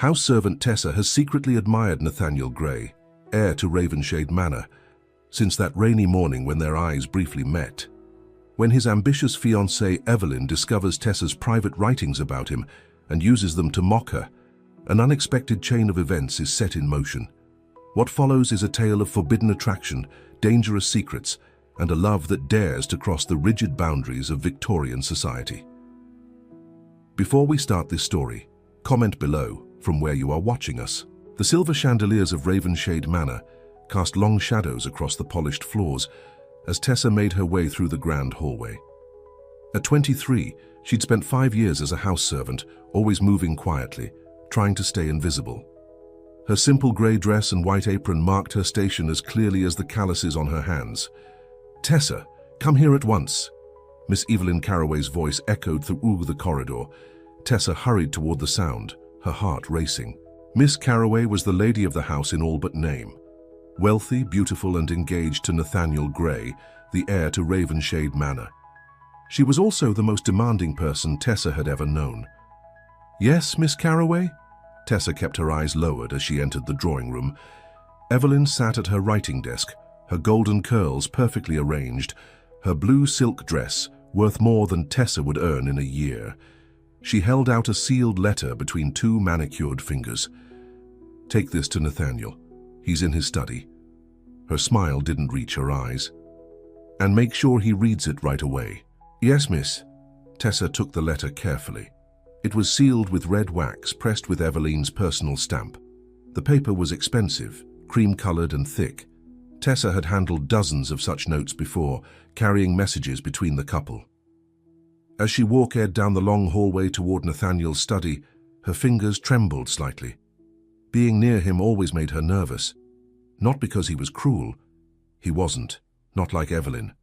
House servant Tessa has secretly admired Nathaniel Gray, heir to Ravenshade Manor, since that rainy morning when their eyes briefly met. When his ambitious fiancée Evelyn discovers Tessa's private writings about him and uses them to mock her, an unexpected chain of events is set in motion. What follows is a tale of forbidden attraction, dangerous secrets, and a love that dares to cross the rigid boundaries of Victorian society. Before we start this story, comment below from where you are watching us. The silver chandeliers of Ravenshade Manor cast long shadows across the polished floors as Tessa made her way through the grand hallway. At 23, she'd spent 5 years as a house servant, always moving quietly, trying to stay invisible. Her simple grey dress and white apron marked her station as clearly as the calluses on her hands. "Tessa, come here at once." Miss Evelyn Carraway's voice echoed through the corridor. Tessa hurried toward the sound, her heart racing. Miss Carraway was the lady of the house in all but name. Wealthy, beautiful, and engaged to Nathaniel Gray, the heir to Ravenshade Manor. She was also the most demanding person Tessa had ever known. "Yes, Miss Carraway?" Tessa kept her eyes lowered as she entered the drawing room. Evelyn sat at her writing desk, her golden curls perfectly arranged, her blue silk dress worth more than Tessa would earn in a year. She held out a sealed letter between 2 manicured fingers. "Take this to Nathaniel. He's in his study." Her smile didn't reach her eyes. "And make sure he reads it right away." "Yes, miss." Tessa took the letter carefully. It was sealed with red wax pressed with Evelyn's personal stamp. The paper was expensive, cream-colored and thick. Tessa had handled dozens of such notes before, carrying messages between the couple. As she walked down the long hallway toward Nathaniel's study, her fingers trembled slightly. Being near him always made her nervous. Not because he was cruel. He wasn't, not like Evelyn.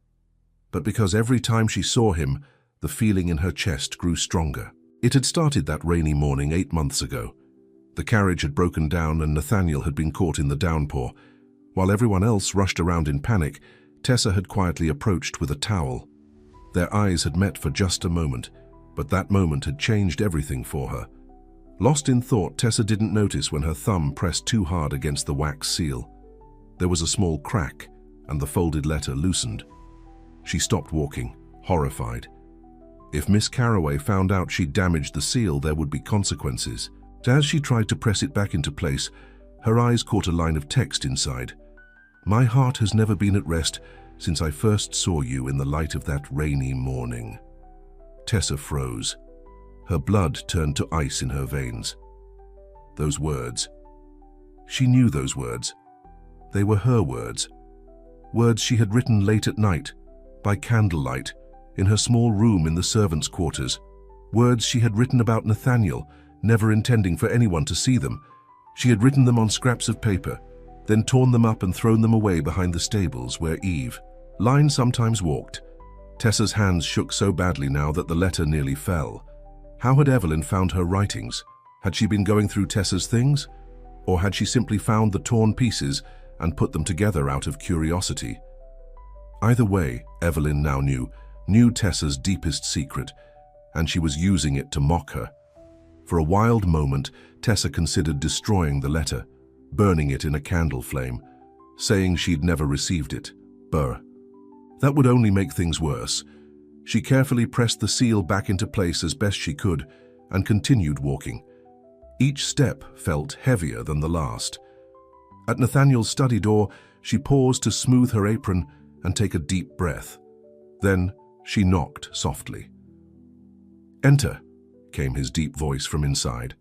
But because every time she saw him, the feeling in her chest grew stronger. It had started that rainy morning 8 months ago. The carriage had broken down and Nathaniel had been caught in the downpour. While everyone else rushed around in panic, Tessa had quietly approached with a towel. Their eyes had met for just a moment, but that moment had changed everything for her. Lost in thought, Tessa didn't notice when her thumb pressed too hard against the wax seal. There was a small crack, and the folded letter loosened. She stopped walking, horrified. If Miss Carraway found out she'd damaged the seal, there would be consequences. As she tried to press it back into place, her eyes caught a line of text inside. "My heart has never been at rest since I first saw you in the light of that rainy morning." Tessa froze. Her blood turned to ice in her veins. Those words. She knew those words. They were her words. Words she had written late at night, by candlelight, in her small room in the servants' quarters. Words she had written about Nathaniel, never intending for anyone to see them. She had written them on scraps of paper, then torn them up and thrown them away behind the stables where Eve. Line sometimes walked. Tessa's hands shook so badly now that the letter nearly fell. How had Evelyn found her writings? Had she been going through Tessa's things? Or had she simply found the torn pieces and put them together out of curiosity? Either way, Evelyn now knew Tessa's deepest secret, and she was using it to mock her. For a wild moment, Tessa considered destroying the letter, burning it in a candle flame, saying she'd never received it. Burr. That would only make things worse. She carefully pressed the seal back into place as best she could and continued walking. Each step felt heavier than the last. At Nathaniel's study door, she paused to smooth her apron and take a deep breath. Then she knocked softly. "Enter," came his deep voice from inside.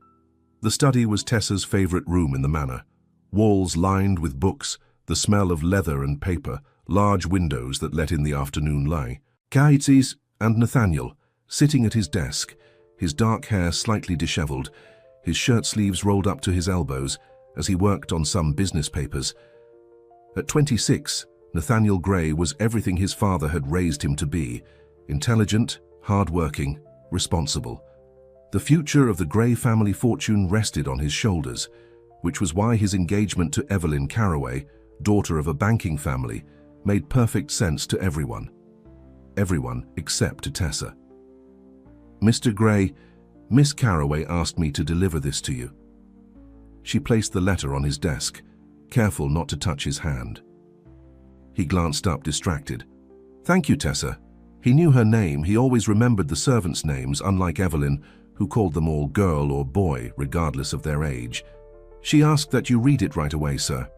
The study was Tessa's favorite room in the manor. Walls lined with books, the smell of leather and paper, large windows that let in the afternoon light. Kaitzis and Nathaniel, sitting at his desk, his dark hair slightly disheveled, his shirt sleeves rolled up to his elbows as he worked on some business papers. At 26, Nathaniel Gray was everything his father had raised him to be: intelligent, hard-working, responsible. The future of the Gray family fortune rested on his shoulders, which was why his engagement to Evelyn Carraway, daughter of a banking family, made perfect sense to everyone. Everyone except to Tessa. "Mr. Gray, Miss Carraway asked me to deliver this to you." She placed the letter on his desk, careful not to touch his hand. He glanced up, distracted. "Thank you, Tessa." He knew her name. He always remembered the servants' names, unlike Evelyn, who called them all girl or boy, regardless of their age. "She asked that you read it right away, sir."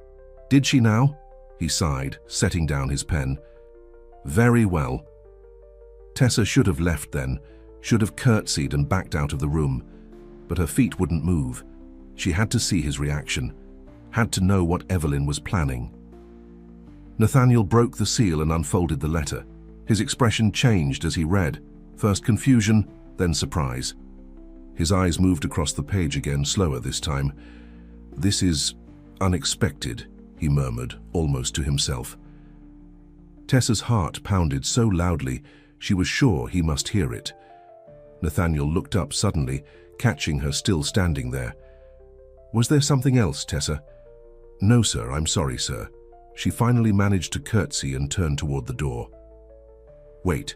"Did she now?" He sighed, setting down his pen. "Very well." Tessa should have left then, should have curtsied and backed out of the room, but her feet wouldn't move. She had to see his reaction, had to know what Evelyn was planning. Nathaniel broke the seal and unfolded the letter. His expression changed as he read, first confusion, then surprise. His eyes moved across the page again, slower this time. "This is unexpected," he murmured, almost to himself. Tessa's heart pounded so loudly she was sure he must hear it. Nathaniel looked up suddenly, catching her still standing there. "Was there something else, Tessa?" "No, sir, I'm sorry, sir." She finally managed to curtsy and turn toward the door. "Wait."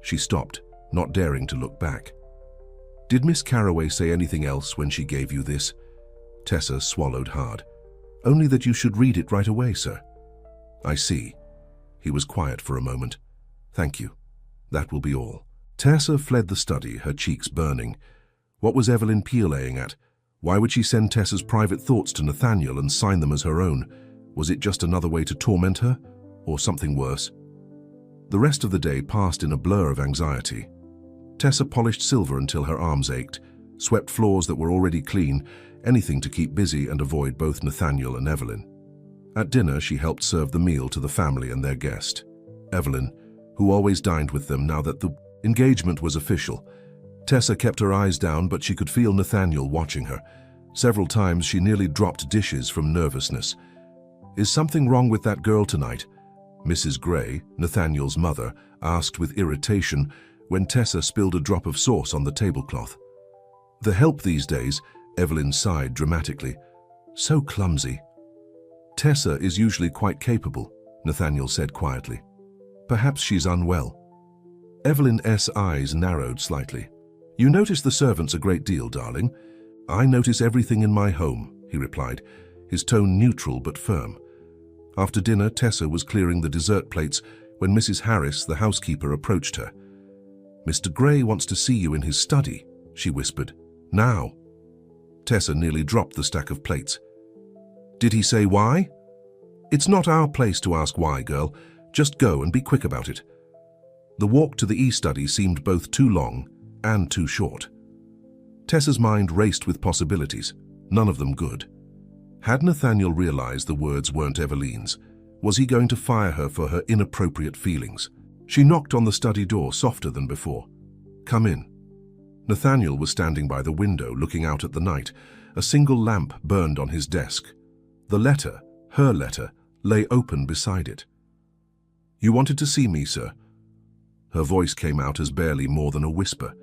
She stopped, not daring to look back. "Did Miss Carroway say anything else when she gave you this?" Tessa swallowed hard. "Only that you should read it right away, sir." "I see." He was quiet for a moment. "Thank you. That will be all." Tessa fled the study, her cheeks burning. What was Evelyn Peel aiming at? Why would she send Tessa's private thoughts to Nathaniel and sign them as her own? Was it just another way to torment her, or something worse? The rest of the day passed in a blur of anxiety. Tessa polished silver until her arms ached, swept floors that were already clean, anything to keep busy and avoid both Nathaniel and Evelyn. At dinner, she helped serve the meal to the family and their guest. Evelyn, who always dined with them now that the engagement was official. Tessa kept her eyes down, but she could feel Nathaniel watching her. Several times she nearly dropped dishes from nervousness. "Is something wrong with that girl tonight?" Mrs. Gray, Nathaniel's mother, asked with irritation when Tessa spilled a drop of sauce on the tablecloth. "The help these days," Evelyn sighed dramatically. "So clumsy." "Tessa is usually quite capable," Nathaniel said quietly. "Perhaps she's unwell." Evelyn's eyes narrowed slightly. "You notice the servants a great deal, darling." "I notice everything in my home," he replied, his tone neutral but firm. After dinner, Tessa was clearing the dessert plates when Mrs. Harris, the housekeeper, approached her. "Mr. Gray wants to see you in his study," she whispered. "Now." Tessa nearly dropped the stack of plates. "Did he say why?" "It's not our place to ask why, girl. Just go and be quick about it." The walk to the e-study seemed both too long and too short. Tessa's mind raced with possibilities, none of them good. Had Nathaniel realized the words weren't Evelyn's? Was he going to fire her for her inappropriate feelings? She knocked on the study door softer than before. "Come in." Nathaniel was standing by the window, looking out at the night. A single lamp burned on his desk. The letter, her letter, lay open beside it. "You wanted to see me, sir?" Her voice came out as barely more than a whisper.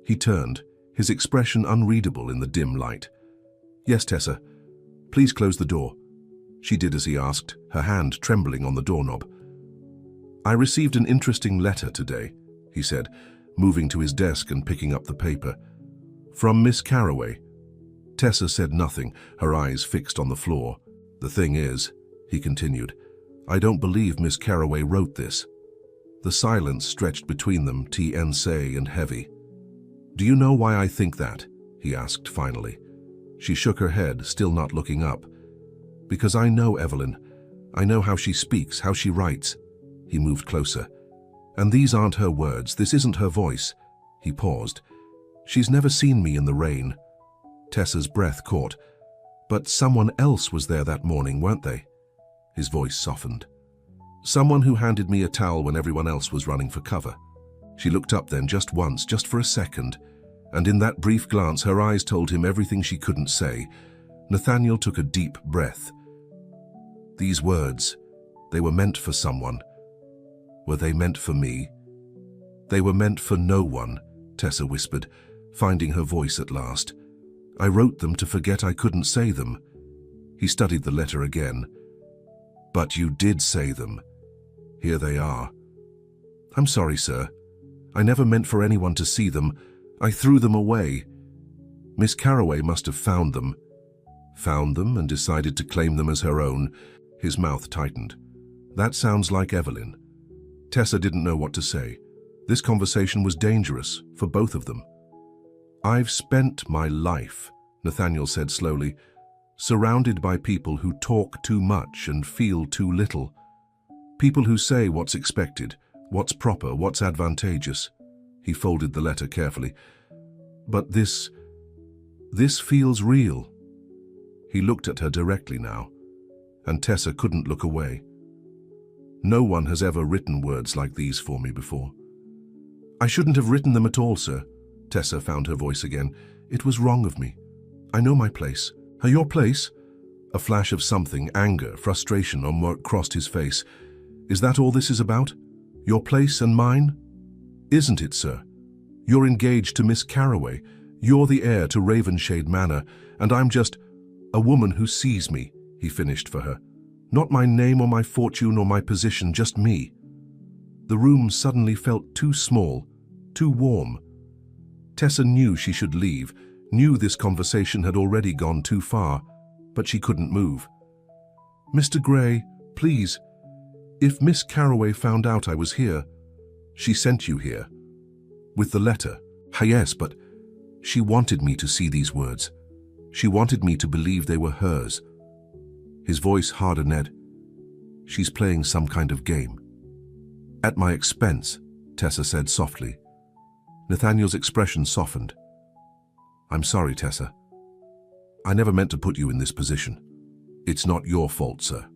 He turned, his expression unreadable in the dim light. "Yes, Tessa. Please close the door." She did as he asked, her hand trembling on the doorknob. "I received an interesting letter today," he said, moving to his desk and picking up the paper. "From Miss Carroway." Tessa said nothing, her eyes fixed on the floor. "The thing is," he continued, "I don't believe Miss Carroway wrote this." The silence stretched between them, tense and heavy. "Do you know why I think that?" he asked finally. She shook her head, still not looking up. "Because I know Evelyn. I know how she speaks, how she writes." He moved closer. "And these aren't her words, this isn't her voice." He paused. "She's never seen me in the rain." Tessa's breath caught. "But someone else was there that morning, weren't they?" His voice softened. "Someone who handed me a towel when everyone else was running for cover." She looked up then, just once, just for a second, and in that brief glance her eyes told him everything she couldn't say. Nathaniel took a deep breath. These words, they were meant for someone. Were they meant for me? "They were meant for no one," Tessa whispered, finding her voice at last. "I wrote them to forget I couldn't say them." He studied the letter again. "But you did say them. Here they are." "I'm sorry, sir. I never meant for anyone to see them. I threw them away. Miss Carroway must have found them." Found them and decided to claim them as her own. His mouth tightened. That sounds like Evelyn. Tessa didn't know what to say. This conversation was dangerous for both of them. I've spent my life, Nathaniel said slowly, surrounded by people who talk too much and feel too little. People who say what's expected, what's proper, what's advantageous. He folded the letter carefully. But this feels real. He looked at her directly now, and Tessa couldn't look away. No one has ever written words like these for me before. I shouldn't have written them at all, sir. Tessa found her voice again. It was wrong of me. I know my place. Your place? A flash of something, anger, frustration on what crossed his face. Is that all this is about? Your place and mine? Isn't it, sir? You're engaged to Miss Carroway. You're the heir to Ravenshade Manor, and I'm just a woman who sees me, he finished for her. Not my name or my fortune or my position, just me. The room suddenly felt too small, too warm. Tessa knew she should leave, knew this conversation had already gone too far, but she couldn't move. Mr. Gray, please, if Miss Carroway found out I was here, she sent you here. With the letter. Yes, but she wanted me to see these words. She wanted me to believe they were hers. His voice hardened. Ned. She's playing some kind of game. At my expense, Tessa said softly. Nathaniel's expression softened. I'm sorry, Tessa. I never meant to put you in this position. It's not your fault, sir.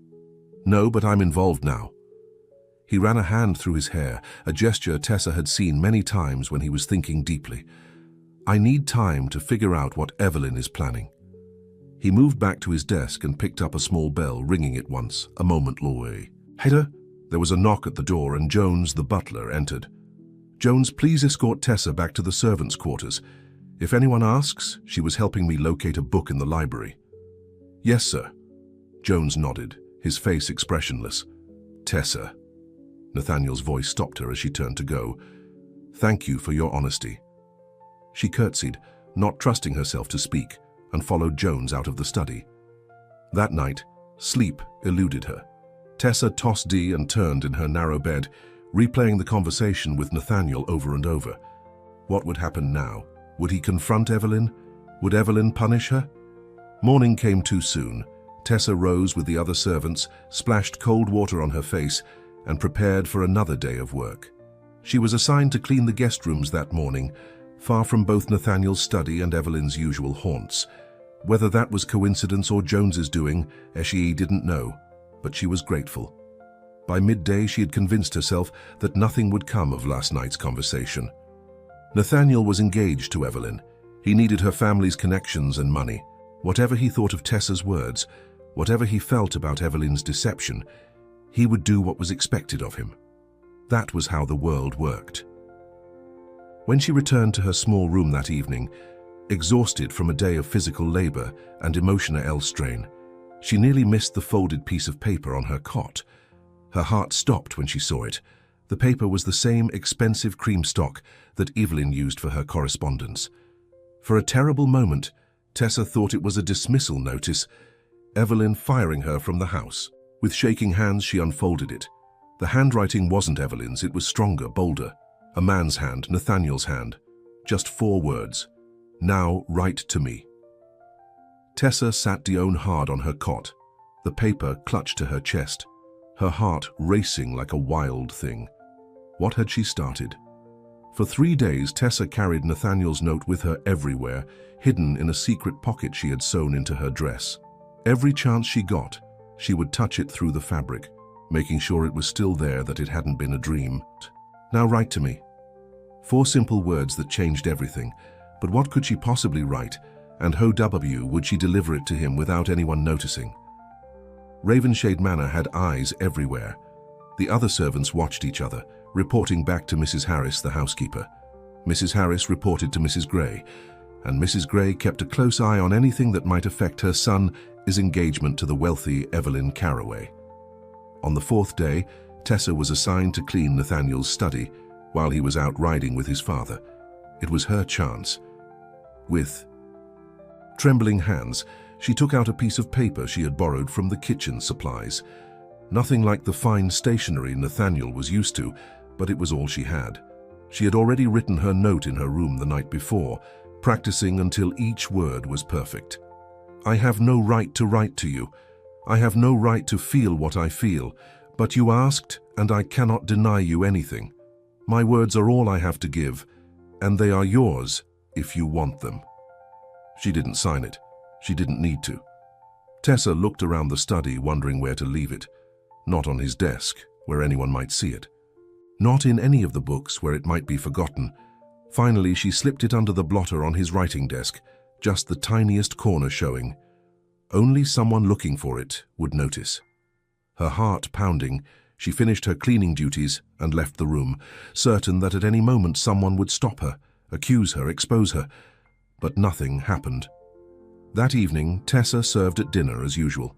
No, but I'm involved now. He ran a hand through his hair, a gesture Tessa had seen many times when he was thinking deeply. I need time to figure out what Evelyn is planning. He moved back to his desk and picked up a small bell, ringing it once, a moment away. Heir? There was a knock at the door and Jones, the butler, entered. Jones, please escort Tessa back to the servants' quarters. If anyone asks, she was helping me locate a book in the library. Yes, sir. Jones nodded, his face expressionless. Tessa. Nathaniel's voice stopped her as she turned to go. Thank you for your honesty. She curtsied, not trusting herself to speak, and followed Jones out of the study. That night, sleep eluded her. Tessa tossed Dee and turned in her narrow bed, replaying the conversation with Nathaniel over and over. What would happen now? Would he confront Evelyn? Would Evelyn punish her? Morning came too soon. Tessa rose with the other servants, splashed cold water on her face, and prepared for another day of work. She was assigned to clean the guest rooms that morning, far from both Nathaniel's study and Evelyn's usual haunts. Whether that was coincidence or Jones's doing, Eshie didn't know, but she was grateful. By midday, she had convinced herself that nothing would come of last night's conversation. Nathaniel was engaged to Evelyn. He needed her family's connections and money. Whatever he thought of Tessa's words, whatever he felt about Evelyn's deception, he would do what was expected of him. That was how the world worked. When she returned to her small room that evening, exhausted from a day of physical labor and emotional strain, she nearly missed the folded piece of paper on her cot. Her heart stopped when she saw it. The paper was the same expensive cream stock that Evelyn used for her correspondence. For a terrible moment, Tessa thought it was a dismissal notice, Evelyn firing her from the house. With shaking hands, she unfolded it. The handwriting wasn't Evelyn's, it was stronger, bolder. A man's hand, Nathaniel's hand. Just 4 words. Now write to me. Tessa sat down hard on her cot, the paper clutched to her chest, her heart racing like a wild thing. What had she started? For 3 days, Tessa carried Nathaniel's note with her everywhere, hidden in a secret pocket she had sewn into her dress. Every chance she got, she would touch it through the fabric, making sure it was still there, that it hadn't been a dream. Now write to me. 4 simple words that changed everything. But what could she possibly write, and how would she deliver it to him without anyone noticing? Ravenshade Manor had eyes everywhere. The other servants watched each other, reporting back to Mrs. Harris, the housekeeper. Mrs. Harris reported to Mrs. Gray, and Mrs. Gray kept a close eye on anything that might affect her son's engagement to the wealthy Evelyn Carroway. On the 4th day, Tessa was assigned to clean Nathaniel's study while he was out riding with his father. It was her chance. With trembling hands, She took out a piece of paper she had borrowed from the kitchen supplies. Nothing like the fine stationery Nathaniel was used to, but it was all she had. She had already written her note in her room the night before, practicing until each word was perfect. I have no right to write to you. I have no right to feel what I feel, but you asked, and I cannot deny you anything. My words are all I have to give, and they are yours if you want them. She didn't sign it. She didn't need to. Tessa looked around the study, wondering where to leave it. Not on his desk, where anyone might see it. Not in any of the books, where it might be forgotten. Finally, she slipped it under the blotter on his writing desk, just the tiniest corner showing. Only someone looking for it would notice. Her heart pounding, she finished her cleaning duties and left the room, certain that at any moment someone would stop her, accuse her, expose her. But nothing happened. That evening, Tessa served at dinner as usual.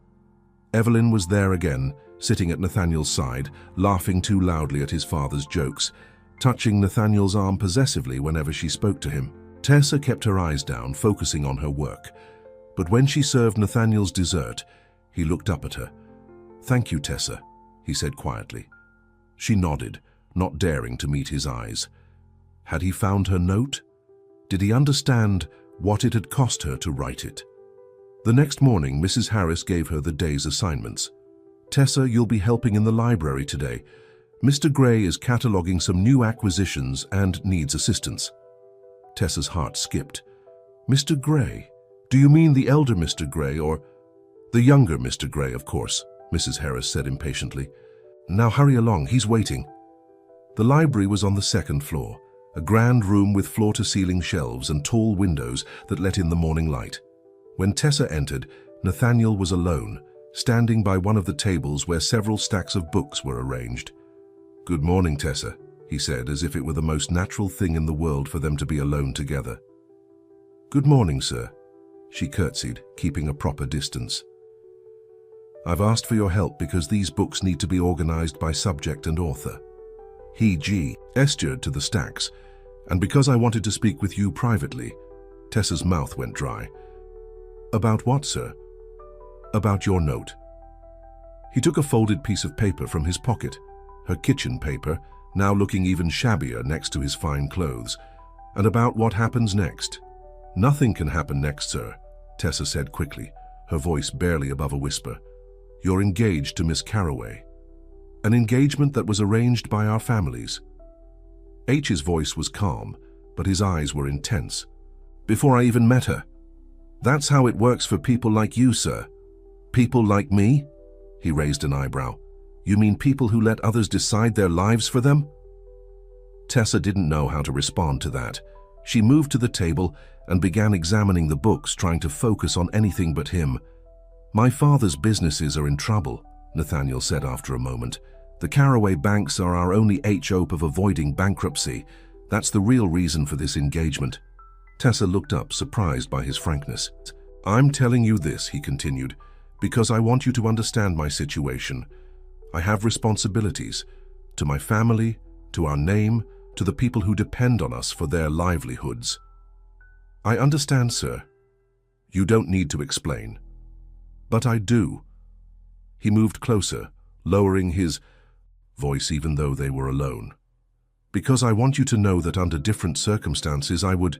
Evelyn was there again, sitting at Nathaniel's side, laughing too loudly at his father's jokes, touching Nathaniel's arm possessively whenever she spoke to him. Tessa kept her eyes down, focusing on her work. But when she served Nathaniel's dessert, he looked up at her. "Thank you, Tessa," he said quietly. She nodded, not daring to meet his eyes. Had he found her note? Did he understand what it had cost her to write it? The next morning, Mrs. Harris gave her the day's assignments. "Tessa, you'll be helping in the library today. Mr. Gray is cataloguing some new acquisitions and needs assistance." Tessa's heart skipped. "Mr. Gray? Do you mean the elder Mr. Gray or—" "The younger Mr. Gray, of course," Mrs. Harris said impatiently. "Now hurry along, he's waiting." The library was on the second floor, a grand room with floor-to-ceiling shelves and tall windows that let in the morning light. When Tessa entered, Nathaniel was alone, standing by one of the tables where several stacks of books were arranged. "Good morning, Tessa," he said, as if it were the most natural thing in the world for them to be alone together. "Good morning, sir," she curtsied, keeping a proper distance. "I've asked for your help because these books need to be organized by subject and author." He gestured to the stacks, "and because I wanted to speak with you privately." Tessa's mouth went dry. "About what, sir?" "About your note." He took a folded piece of paper from his pocket, her kitchen paper, now looking even shabbier next to his fine clothes. "And about what happens next." "Nothing can happen next, sir," Tessa said quickly, her voice barely above a whisper. "You're engaged to Miss Carroway. An engagement that was arranged by our families." H's voice was calm, but his eyes were intense. "Before I even met her. That's how it works for people like you, sir." "People like me?" He raised an eyebrow. "You mean people who let others decide their lives for them?" Tessa didn't know how to respond to that. She moved to the table and began examining the books, trying to focus on anything but him. "My father's businesses are in trouble," Nathaniel said after a moment. "The Carroway banks are our only hope of avoiding bankruptcy. That's the real reason for this engagement." Tessa looked up, surprised by his frankness. "I'm telling you this," he continued, "because I want you to understand my situation. I have responsibilities to my family, to our name, to the people who depend on us for their livelihoods." "I understand, sir. You don't need to explain." "But I do." He moved closer, lowering his voice even though they were alone. "Because I want you to know that under different circumstances I would—"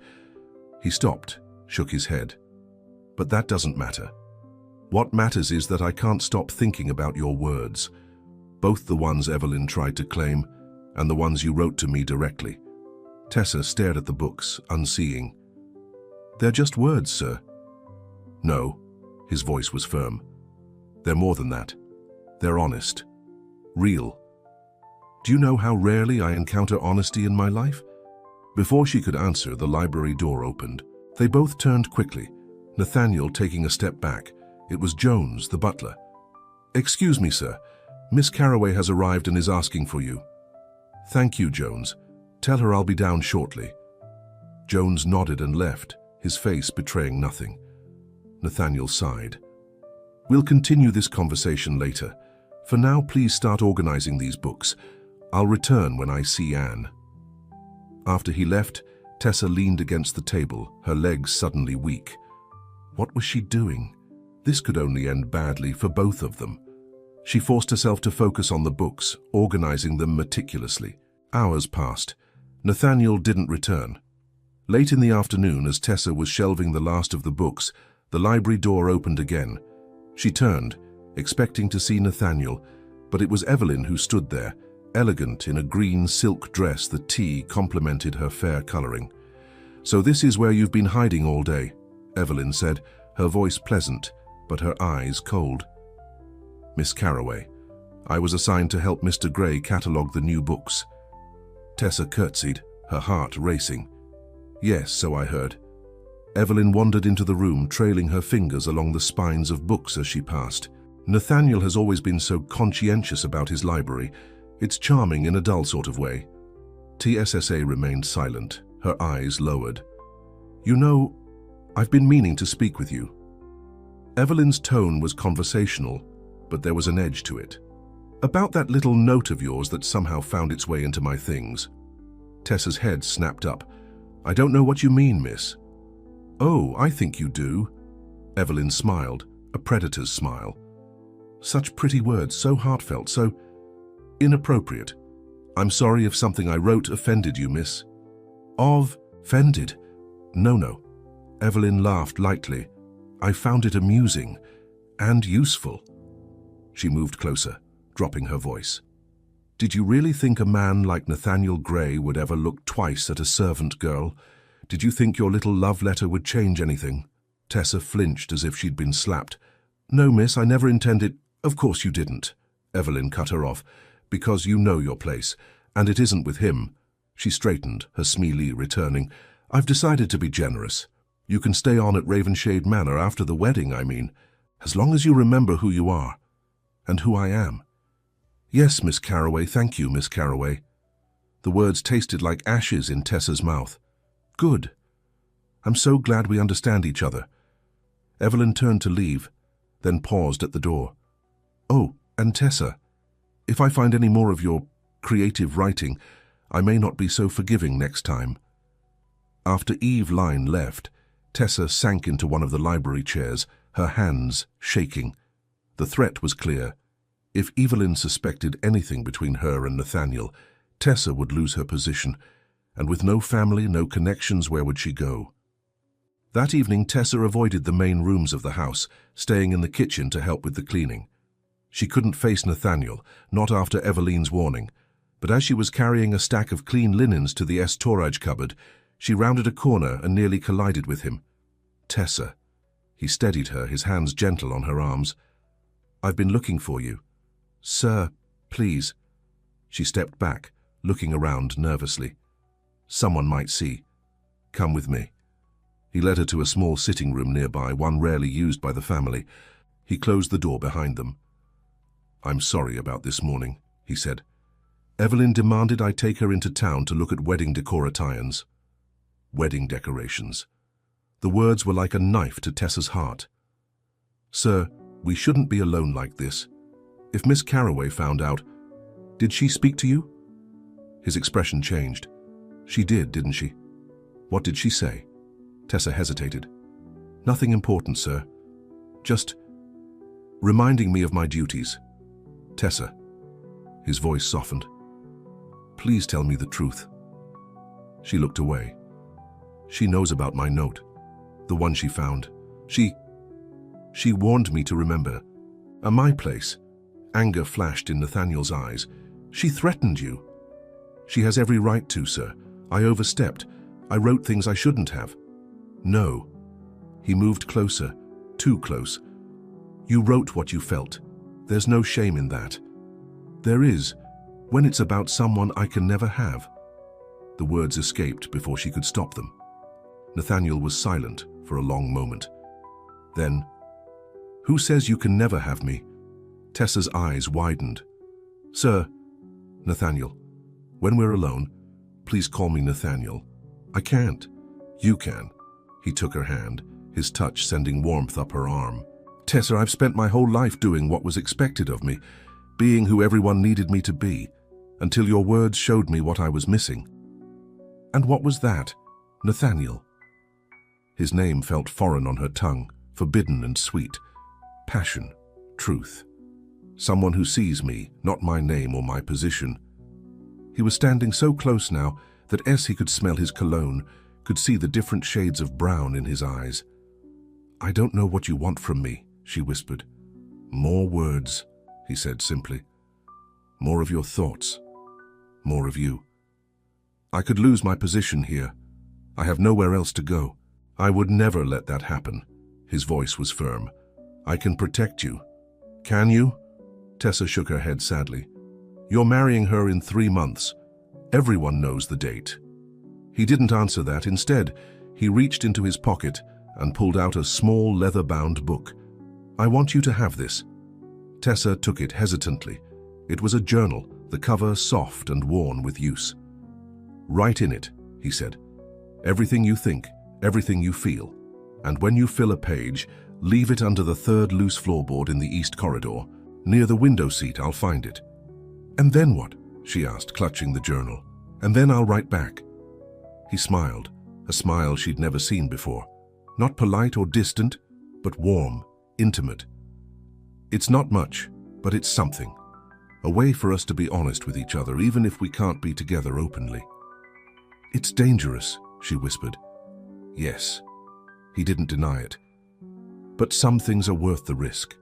He stopped, shook his head. "But that doesn't matter. What matters is that I can't stop thinking about your words, both the ones Evelyn tried to claim and the ones you wrote to me directly." Tessa stared at the books, unseeing. "They're just words, sir." "No," his voice was firm. "They're more than that. They're honest. Real. Do you know how rarely I encounter honesty in my life?" Before she could answer, the library door opened. They both turned quickly, Nathaniel taking a step back. It was Jones, the butler. "Excuse me, sir. Miss Carroway has arrived and is asking for you." "Thank you, Jones. Tell her I'll be down shortly." Jones nodded and left, his face betraying nothing. Nathaniel sighed. "We'll continue this conversation later. For now, please start organizing these books. I'll return when I see Anne." After he left, Tessa leaned against the table, her legs suddenly weak. What was she doing? This could only end badly for both of them. She forced herself to focus on the books, organizing them meticulously. Hours passed. Nathaniel didn't return. Late in the afternoon, as Tessa was shelving the last of the books, the library door opened again. She turned, expecting to see Nathaniel, but it was Evelyn who stood there, elegant in a green silk dress. The tea complemented her fair coloring. "So this is where you've been hiding all day," Evelyn said, her voice pleasant, but her eyes cold. "Miss Carroway, I was assigned to help Mr. Gray catalogue the new books." Tessa curtsied, her heart racing. "Yes, so I heard." Evelyn wandered into the room, trailing her fingers along the spines of books as she passed. "Nathaniel has always been so conscientious about his library. It's charming in a dull sort of way." TSSA remained silent, her eyes lowered. "You know, I've been meaning to speak with you." Evelyn's tone was conversational, but there was an edge to it. "About that little note of yours that somehow found its way into my things." Tessa's head snapped up. "I don't know what you mean, miss." "Oh, I think you do." Evelyn smiled, a predator's smile. "Such pretty words, so heartfelt, so inappropriate. I'm sorry if something I wrote offended you, miss." "Offended? No." Evelyn laughed lightly. "I found it amusing and useful." She moved closer, dropping her voice. "Did you really think a man like Nathaniel Gray would ever look twice at a servant girl? Did you think your little love letter would change anything?" Tessa flinched as if she'd been slapped. "No, miss, I never intended—" "Of course you didn't," Evelyn cut her off, "because you know your place, and it isn't with him." She straightened, her smile returning. "I've decided to be generous. You can stay on at Ravenshade Manor after the wedding, I mean, as long as you remember who you are, and who I am." "Yes, Miss Carroway, thank you, Miss Carroway." The words tasted like ashes in Tessa's mouth. "Good. I'm so glad we understand each other." Evelyn turned to leave, then paused at the door. "Oh, and Tessa, if I find any more of your creative writing, I may not be so forgiving next time." After Eve Line left, Tessa sank into one of the library chairs, her hands shaking. The threat was clear. If Evelyn suspected anything between her and Nathaniel, Tessa would lose her position, and with no family, no connections, where would she go? That evening, Tessa avoided the main rooms of the house, staying in the kitchen to help with the cleaning. She couldn't face Nathaniel, not after Evelyn's warning, but as she was carrying a stack of clean linens to the storage cupboard, she rounded a corner and nearly collided with him. "Tessa." He steadied her, his hands gentle on her arms. "I've been looking for you." "Sir, please." She stepped back, looking around nervously. "Someone might see. Come with me." He led her to a small sitting room nearby, one rarely used by the family. He closed the door behind them. "I'm sorry about this morning," he said. "Evelyn demanded I take her into town to look at wedding decorations." Wedding decorations. The words were like a knife to Tessa's heart. "Sir, we shouldn't be alone like this. If Miss Carroway found out—" "Did she speak to you?" His expression changed. "She did, didn't she?" "What did she say?" Tessa hesitated. "Nothing important, sir. Just reminding me of my duties." "Tessa." His voice softened. "Please tell me the truth." She looked away. "She knows about my note. The one she found. She warned me to remember. At my place." Anger flashed in Nathaniel's eyes. "She threatened you." "She has every right to, sir. I overstepped. I wrote things I shouldn't have." "No." He moved closer, too close. "You wrote what you felt. There's no shame in that." "There is, when it's about someone I can never have." The words escaped before she could stop them. Nathaniel was silent for a long moment. Then, "Who says you can never have me?" Tessa's eyes widened. "Sir." "Nathaniel, when we're alone, please call me Nathaniel." "I can't." "You can." He took her hand, his touch sending warmth up her arm. "Tessa, I've spent my whole life doing what was expected of me, being who everyone needed me to be, until your words showed me what I was missing." "And what was that?" "Nathaniel." His name felt foreign on her tongue, forbidden and sweet. passion, truth. Someone who sees me, not my name or my position. He was standing so close now that as he could smell his cologne, could see the different shades of brown in his eyes. "I don't know what you want from me," she whispered. "More words," he said simply. "More of your thoughts. More of you. I could lose my position here. I have nowhere else to go. I would never let that happen." His voice was firm. "I can protect you." "Can you?" Tessa shook her head sadly. "You're marrying her in 3 months. Everyone knows the date." He didn't answer that. Instead, he reached into his pocket and pulled out a small leather-bound book. "I want you to have this." Tessa took it hesitantly. It was a journal, the cover soft and worn with use. "Write in it," he said. "Everything you think, everything you feel. And when you fill a page, leave it under the 3rd loose floorboard in the east corridor. Near the window seat, I'll find it." "And then what?" she asked, clutching the journal. "And then I'll write back." He smiled, a smile she'd never seen before. Not polite or distant, but warm, intimate. "It's not much, but it's something. A way for us to be honest with each other, even if we can't be together openly." "It's dangerous," she whispered. Yes, he didn't deny it. But some things are worth the risk.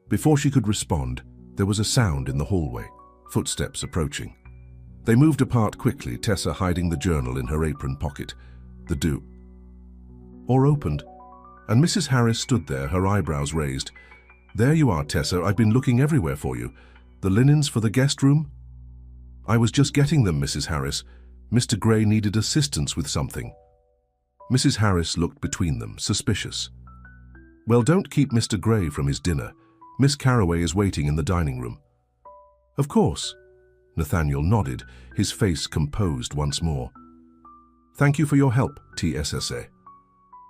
Before she could respond, there was a sound in the hallway, footsteps approaching. They moved apart quickly, Tessa hiding the journal in her apron pocket. The door opened, and Mrs. Harris stood there, her eyebrows raised. "There you are, Tessa. I've been looking everywhere for you. The linens for the guest room?" "I was just getting them, Mrs. Harris. Mr. Gray needed assistance with something." Mrs. Harris looked between them, suspicious. "Well, don't keep Mr. Gray from his dinner. Miss Carroway is waiting in the dining room." "Of course." Nathaniel nodded, his face composed once more. "Thank you for your help, TSSA."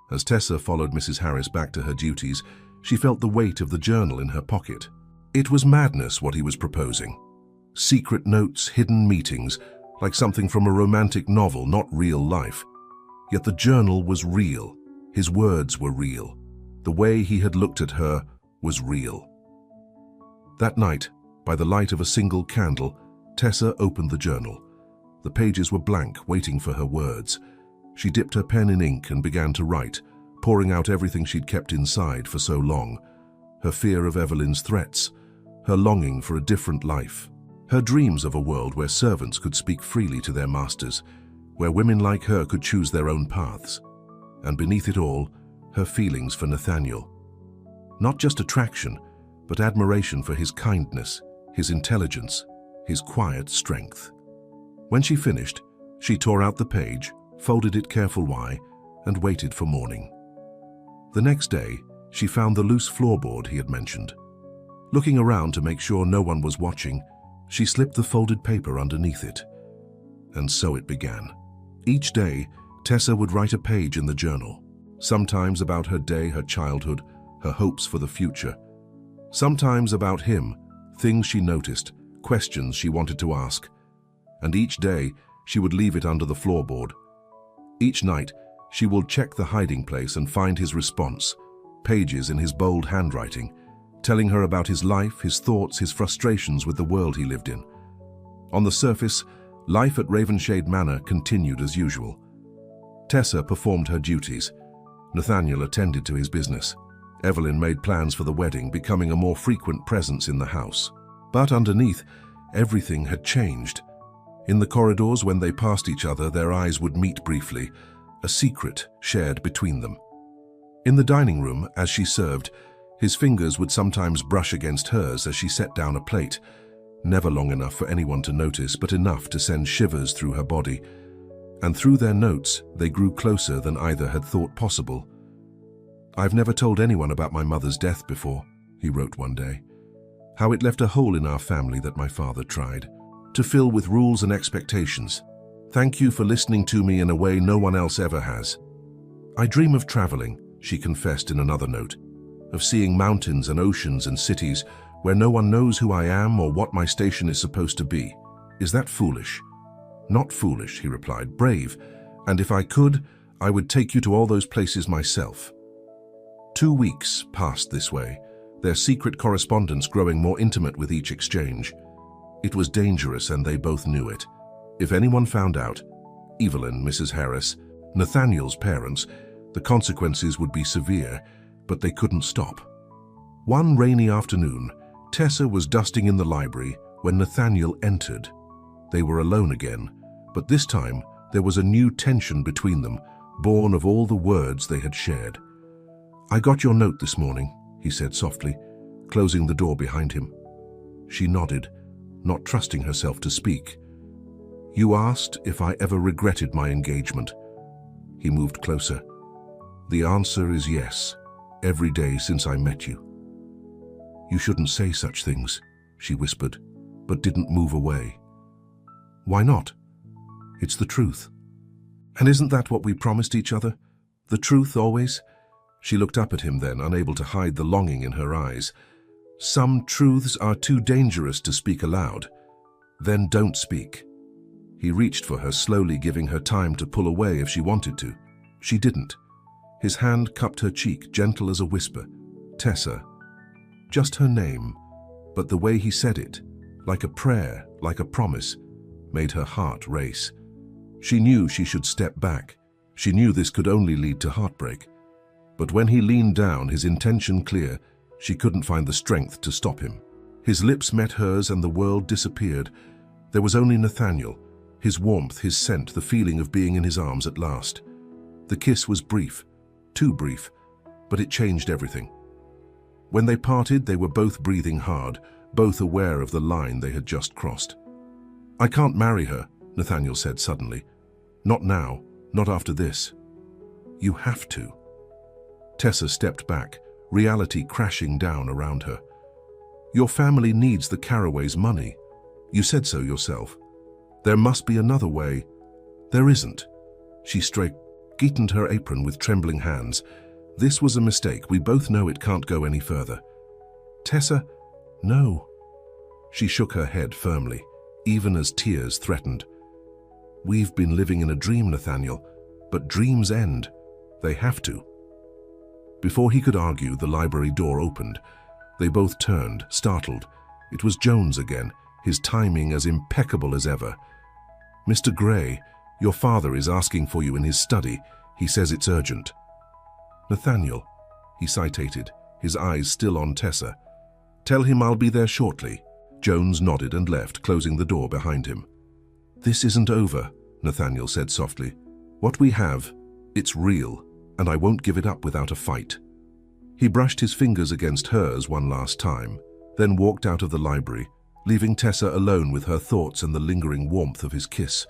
As Tessa followed Mrs. Harris back to her duties, she felt the weight of the journal in her pocket. It was madness what he was proposing. Secret notes, hidden meetings, like something from a romantic novel, not real life. Yet the journal was real. His words were real. The way he had looked at her was real. That night, by the light of a single candle, Tessa opened the journal. The pages were blank, waiting for her words. She dipped her pen in ink and began to write, pouring out everything she'd kept inside for so long. Her fear of Evelyn's threats, her longing for a different life, her dreams of a world where servants could speak freely to their masters, where women like her could choose their own paths. And beneath it all, her feelings for Nathaniel. Not just attraction, but admiration for his kindness, his intelligence, his quiet strength. When she finished, she tore out the page, folded it careful-wise, and waited for morning. The next day, she found the loose floorboard he had mentioned. Looking around to make sure no one was watching, she slipped the folded paper underneath it. And so it began. Each day, Tessa would write a page in the journal, sometimes about her day, her childhood, her hopes for the future. Sometimes about him, things she noticed, questions she wanted to ask. And each day, she would leave it under the floorboard. Each night, she would check the hiding place and find his response, pages in his bold handwriting, telling her about his life, his thoughts, his frustrations with the world he lived in. On the surface, life at Ravenshade Manor continued as usual. Tessa performed her duties. Nathaniel attended to his business. Evelyn made plans for the wedding, becoming a more frequent presence in the house. But underneath, everything had changed. In the corridors, when they passed each other, their eyes would meet briefly, a secret shared between them. In the dining room, as she served, his fingers would sometimes brush against hers as she set down a plate, never long enough for anyone to notice, but enough to send shivers through her body. And through their notes, they grew closer than either had thought possible. "I've never told anyone about my mother's death before," he wrote one day. "How it left a hole in our family that my father tried to fill with rules and expectations. Thank you for listening to me in a way no one else ever has. I dream of traveling," she confessed in another note, "of seeing mountains and oceans and cities where no one knows who I am or what my station is supposed to be. Is that foolish?" "Not foolish," he replied, "brave, and if I could, I would take you to all those places myself." 2 weeks passed this way, their secret correspondence growing more intimate with each exchange. It was dangerous and they both knew it. If anyone found out, Evelyn, Mrs. Harris, Nathaniel's parents, the consequences would be severe, but they couldn't stop. One rainy afternoon, Tessa was dusting in the library when Nathaniel entered. They were alone again, but this time there was a new tension between them, born of all the words they had shared. "I got your note this morning," he said softly, closing the door behind him. She nodded, not trusting herself to speak. "You asked if I ever regretted my engagement." He moved closer. "The answer is yes, every day since I met you." "You shouldn't say such things," she whispered, but didn't move away. "Why not? It's the truth." "And isn't that what we promised each other? The truth always?" She looked up at him then, unable to hide the longing in her eyes. "Some truths are too dangerous to speak aloud. Then don't speak." He reached for her, slowly giving her time to pull away if she wanted to. She didn't. His hand cupped her cheek, gentle as a whisper. "Tessa." Just her name, but the way he said it, like a prayer, like a promise, made her heart race. She knew she should step back. She knew this could only lead to heartbreak. But when he leaned down, his intention clear, she couldn't find the strength to stop him. His lips met hers and the world disappeared. There was only Nathaniel, his warmth, his scent, the feeling of being in his arms at last. The kiss was brief, too brief, but it changed everything. When they parted, they were both breathing hard, both aware of the line they had just crossed. "I can't marry her," Nathaniel said suddenly. "Not now, not after this." "You have to." Tessa stepped back, reality crashing down around her. "Your family needs the Carraways' money. You said so yourself. There must be another way." "There isn't." She straightened her apron with trembling hands. "This was a mistake. We both know it can't go any further." "Tessa, no." She shook her head firmly, even as tears threatened. "We've been living in a dream, Nathaniel, but dreams end. They have to." Before he could argue, the library door opened. They both turned, startled. It was Jones again, his timing as impeccable as ever. "Mr. Gray, your father is asking for you in his study. He says it's urgent." "Nathaniel," he citated, his eyes still on Tessa. "Tell him I'll be there shortly." Jones nodded and left, closing the door behind him. "This isn't over," Nathaniel said softly. "What we have, it's real, and I won't give it up without a fight." He brushed his fingers against hers one last time, then walked out of the library, leaving Tessa alone with her thoughts and the lingering warmth of his kiss.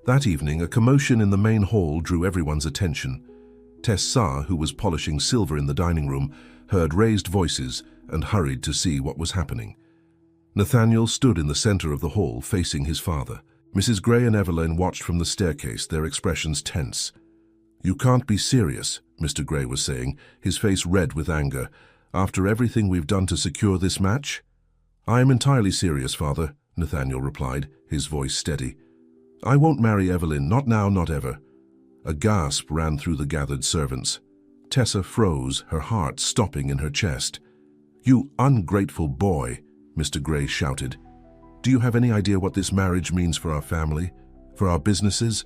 That evening, a commotion in the main hall drew everyone's attention. Tessa, who was polishing silver in the dining room, heard raised voices and hurried to see what was happening. Nathaniel stood in the center of the hall, facing his father. Mrs. Gray and Evelyn watched from the staircase, their expressions tense. "You can't be serious," Mr. Gray was saying, his face red with anger. "After everything we've done to secure this match?" "I am entirely serious, Father," Nathaniel replied, his voice steady. "I won't marry Evelyn, not now, not ever." A gasp ran through the gathered servants. Tessa froze, her heart stopping in her chest. "You ungrateful boy," Mr. Gray shouted. "Do you have any idea what this marriage means for our family, for our businesses?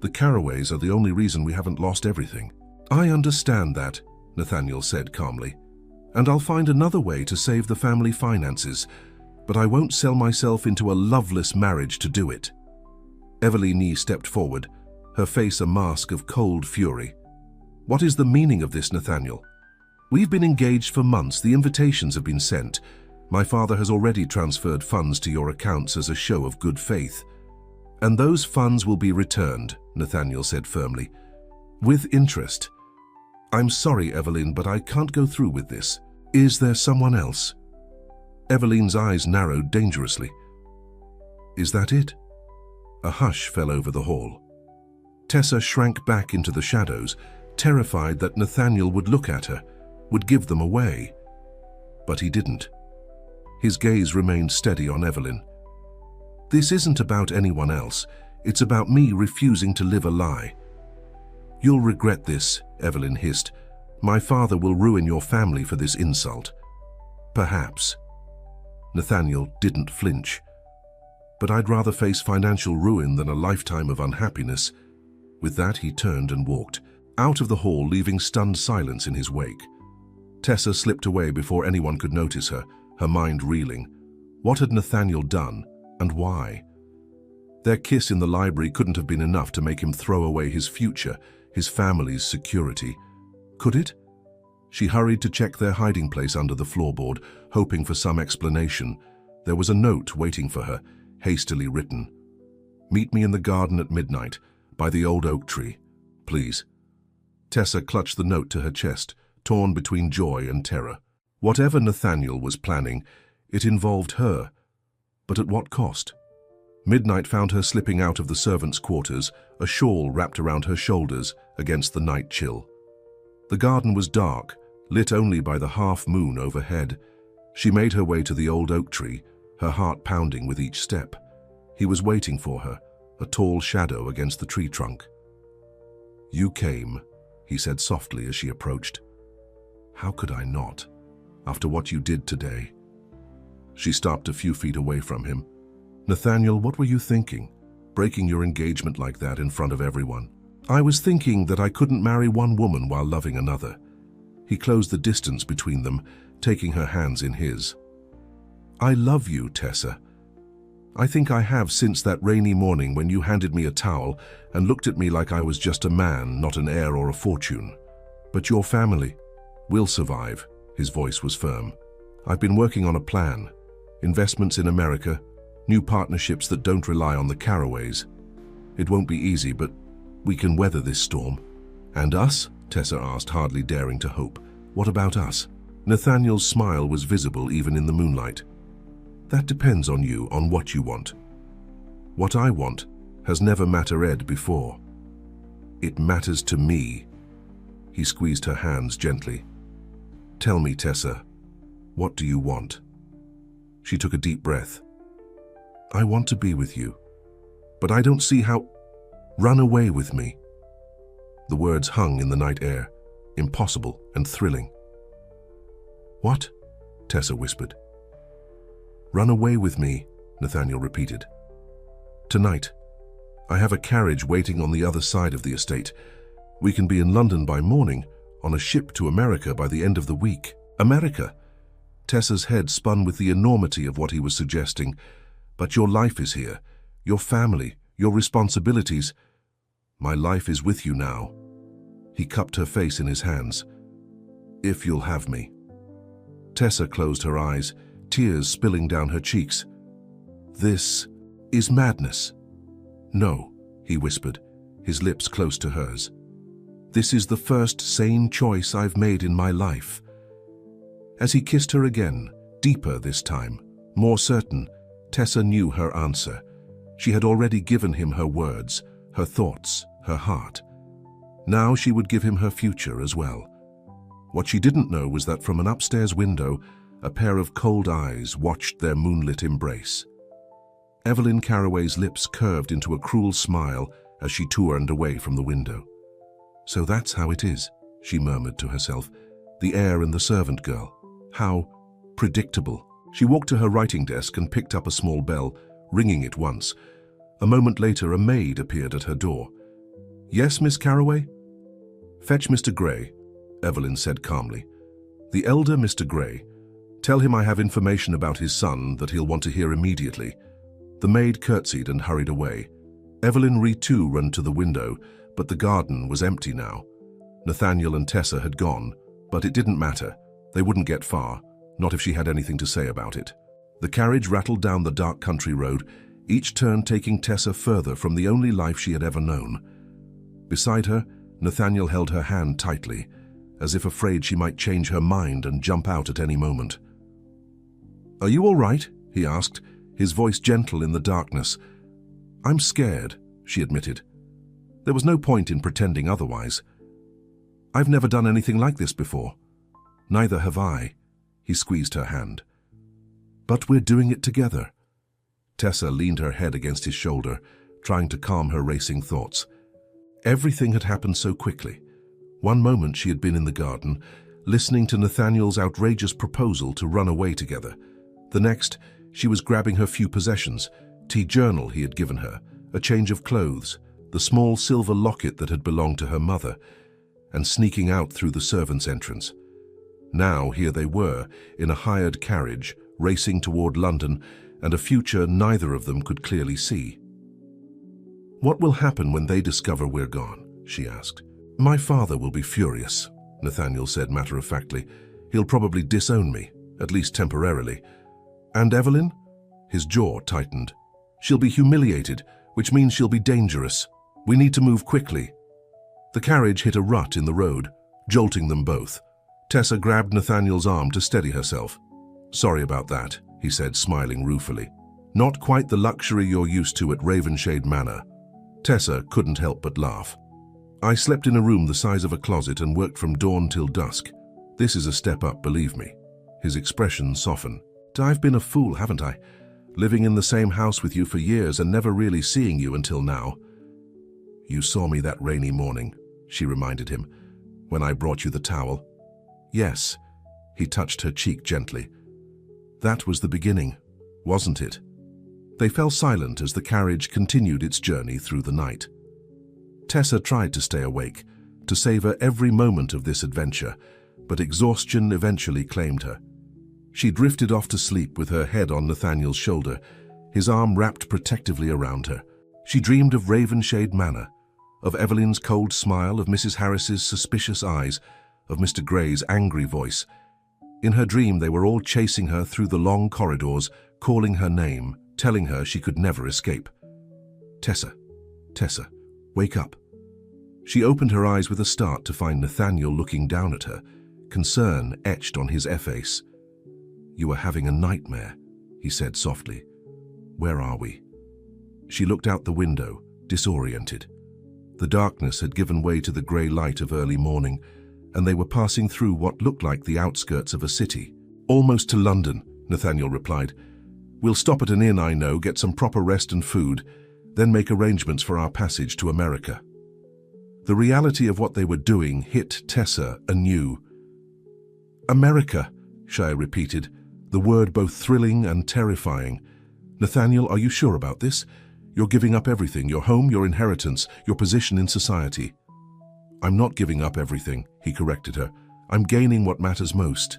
The Carraways are the only reason we haven't lost everything." "I understand that," Nathaniel said calmly. "And I'll find another way to save the family finances, but I won't sell myself into a loveless marriage to do it." Evelyn stepped forward, her face a mask of cold fury. "What is the meaning of this, Nathaniel? We've been engaged for months. The invitations have been sent. My father has already transferred funds to your accounts as a show of good faith. And those funds will be returned," Nathaniel said firmly. "With interest." "I'm sorry, Evelyn, but I can't go through with this. Is there someone else?" Evelyn's eyes narrowed dangerously. "Is that it?" A hush fell over the hall. Tessa shrank back into the shadows, terrified that Nathaniel would look at her, would give them away. But he didn't. His gaze remained steady on Evelyn. "This isn't about anyone else. It's about me refusing to live a lie." "You'll regret this," Evelyn hissed. "My father will ruin your family for this insult." Perhaps. Nathaniel didn't flinch. But I'd rather face financial ruin than a lifetime of unhappiness. With that, he turned and walked out of the hall, leaving stunned silence in his wake. Tessa slipped away before anyone could notice her, her mind reeling. What had Nathaniel done, and why? Their kiss in the library couldn't have been enough to make him throw away his future, his family's security. Could it? She hurried to check their hiding place under the floorboard, hoping for some explanation. There was a note waiting for her, hastily written. "Meet me in the garden at midnight, by the old oak tree, please." Tessa clutched the note to her chest, torn between joy and terror. Whatever Nathaniel was planning, it involved her. But at what cost? Midnight found her slipping out of the servants' quarters, a shawl wrapped around her shoulders against the night chill. The garden was dark, lit only by the half-moon overhead. She made her way to the old oak tree, her heart pounding with each step. He was waiting for her, a tall shadow against the tree trunk. "You came," he said softly as she approached. "How could I not, after what you did today?" She stopped a few feet away from him. "Nathaniel, what were you thinking, breaking your engagement like that in front of everyone?" "I was thinking that I couldn't marry one woman while loving another." He closed the distance between them, taking her hands in his. "I love you, Tessa. I think I have since that rainy morning when you handed me a towel and looked at me like I was just a man, not an heir or a fortune. But your family will survive." His voice was firm. "I've been working on a plan. Investments in America, new partnerships that don't rely on the Carraways. It won't be easy, but we can weather this storm." "And us?" Tessa asked, hardly daring to hope. "What about us?" Nathaniel's smile was visible even in the moonlight. "That depends on you, on what you want. What I want has never mattered before. It matters to me." He squeezed her hands gently. "Tell me, Tessa, what do you want?" She took a deep breath. "I want to be with you, but I don't see how—" "Run away with me." The words hung in the night air, impossible and thrilling. "What?" Tessa whispered. "Run away with me," Nathaniel repeated. "Tonight. I have a carriage waiting on the other side of the estate. We can be in London by morning, on a ship to America by the end of the week." "America?" Tessa's head spun with the enormity of what he was suggesting. "But your life is here, your family, your responsibilities." "My life is with you now." He cupped her face in his hands. "If you'll have me." Tessa closed her eyes, tears spilling down her cheeks. "This is madness." "No," he whispered, his lips close to hers. "This is the first sane choice I've made in my life." As he kissed her again, deeper this time, more certain, Tessa knew her answer. She had already given him her words, her thoughts, her heart. Now she would give him her future as well. What she didn't know was that from an upstairs window, a pair of cold eyes watched their moonlit embrace. Evelyn Carraway's lips curved into a cruel smile as she turned away from the window. "So that's how it is," she murmured to herself. "The heir and the servant girl. How predictable." She walked to her writing desk and picked up a small bell, ringing it once. A moment later, a maid appeared at her door. "Yes, Miss Carraway?" "Fetch Mr. Gray," Evelyn said calmly. "The elder Mr. Gray. Tell him I have information about his son that he'll want to hear immediately." The maid curtsied and hurried away. Evelyn too ran to the window, but the garden was empty now. Nathaniel and Tessa had gone, but it didn't matter. They wouldn't get far, not if she had anything to say about it. The carriage rattled down the dark country road, each turn taking Tessa further from the only life she had ever known. Beside her, Nathaniel held her hand tightly, as if afraid she might change her mind and jump out at any moment. "Are you all right?" he asked, his voice gentle in the darkness. "I'm scared," she admitted. There was no point in pretending otherwise. "I've never done anything like this before." "Neither have I." He squeezed her hand. "But we're doing it together." Tessa leaned her head against his shoulder, trying to calm her racing thoughts. Everything had happened so quickly. One moment she had been in the garden, listening to Nathaniel's outrageous proposal to run away together. The next, she was grabbing her few possessions, tea journal he had given her, a change of clothes, the small silver locket that had belonged to her mother, and sneaking out through the servants' entrance. Now here they were, in a hired carriage, racing toward London, and a future neither of them could clearly see. "What will happen when they discover we're gone?" she asked. "My father will be furious," Nathaniel said matter-of-factly. "He'll probably disown me, at least temporarily. And Evelyn?" His jaw tightened. "She'll be humiliated, which means she'll be dangerous. We need to move quickly." The carriage hit a rut in the road, jolting them both. Tessa grabbed Nathaniel's arm to steady herself. "Sorry about that," he said, smiling ruefully. "Not quite the luxury you're used to at Ravenshade Manor." Tessa couldn't help but laugh. "I slept in a room the size of a closet and worked from dawn till dusk. This is a step up, believe me." His expression softened. "I've been a fool, haven't I? Living in the same house with you for years and never really seeing you until now." "You saw me that rainy morning," she reminded him, "when I brought you the towel." "Yes." He touched her cheek gently. "That was the beginning, wasn't it?" They fell silent as the carriage continued its journey through the night. Tessa tried to stay awake, to savor every moment of this adventure, but exhaustion eventually claimed her. She drifted off to sleep with her head on Nathaniel's shoulder, his arm wrapped protectively around her. She dreamed of Ravenshade Manor, of Evelyn's cold smile, of Mrs. Harris's suspicious eyes, of Mr. Gray's angry voice. In her dream, they were all chasing her through the long corridors, calling her name, telling her she could never escape. "Tessa, Tessa, wake up." She opened her eyes with a start to find Nathaniel looking down at her, concern etched on his face. "You are having a nightmare," he said softly. "Where are we?" She looked out the window, disoriented. The darkness had given way to the grey light of early morning, and they were passing through what looked like the outskirts of a city. "Almost to London," Nathaniel replied. "We'll stop at an inn I know, get some proper rest and food, then make arrangements for our passage to America." The reality of what they were doing hit Tessa anew. "America," Shire repeated, the word both thrilling and terrifying. "Nathaniel, are you sure about this? You're giving up everything, your home, your inheritance, your position in society." "I'm not giving up everything," he corrected her. "I'm gaining what matters most."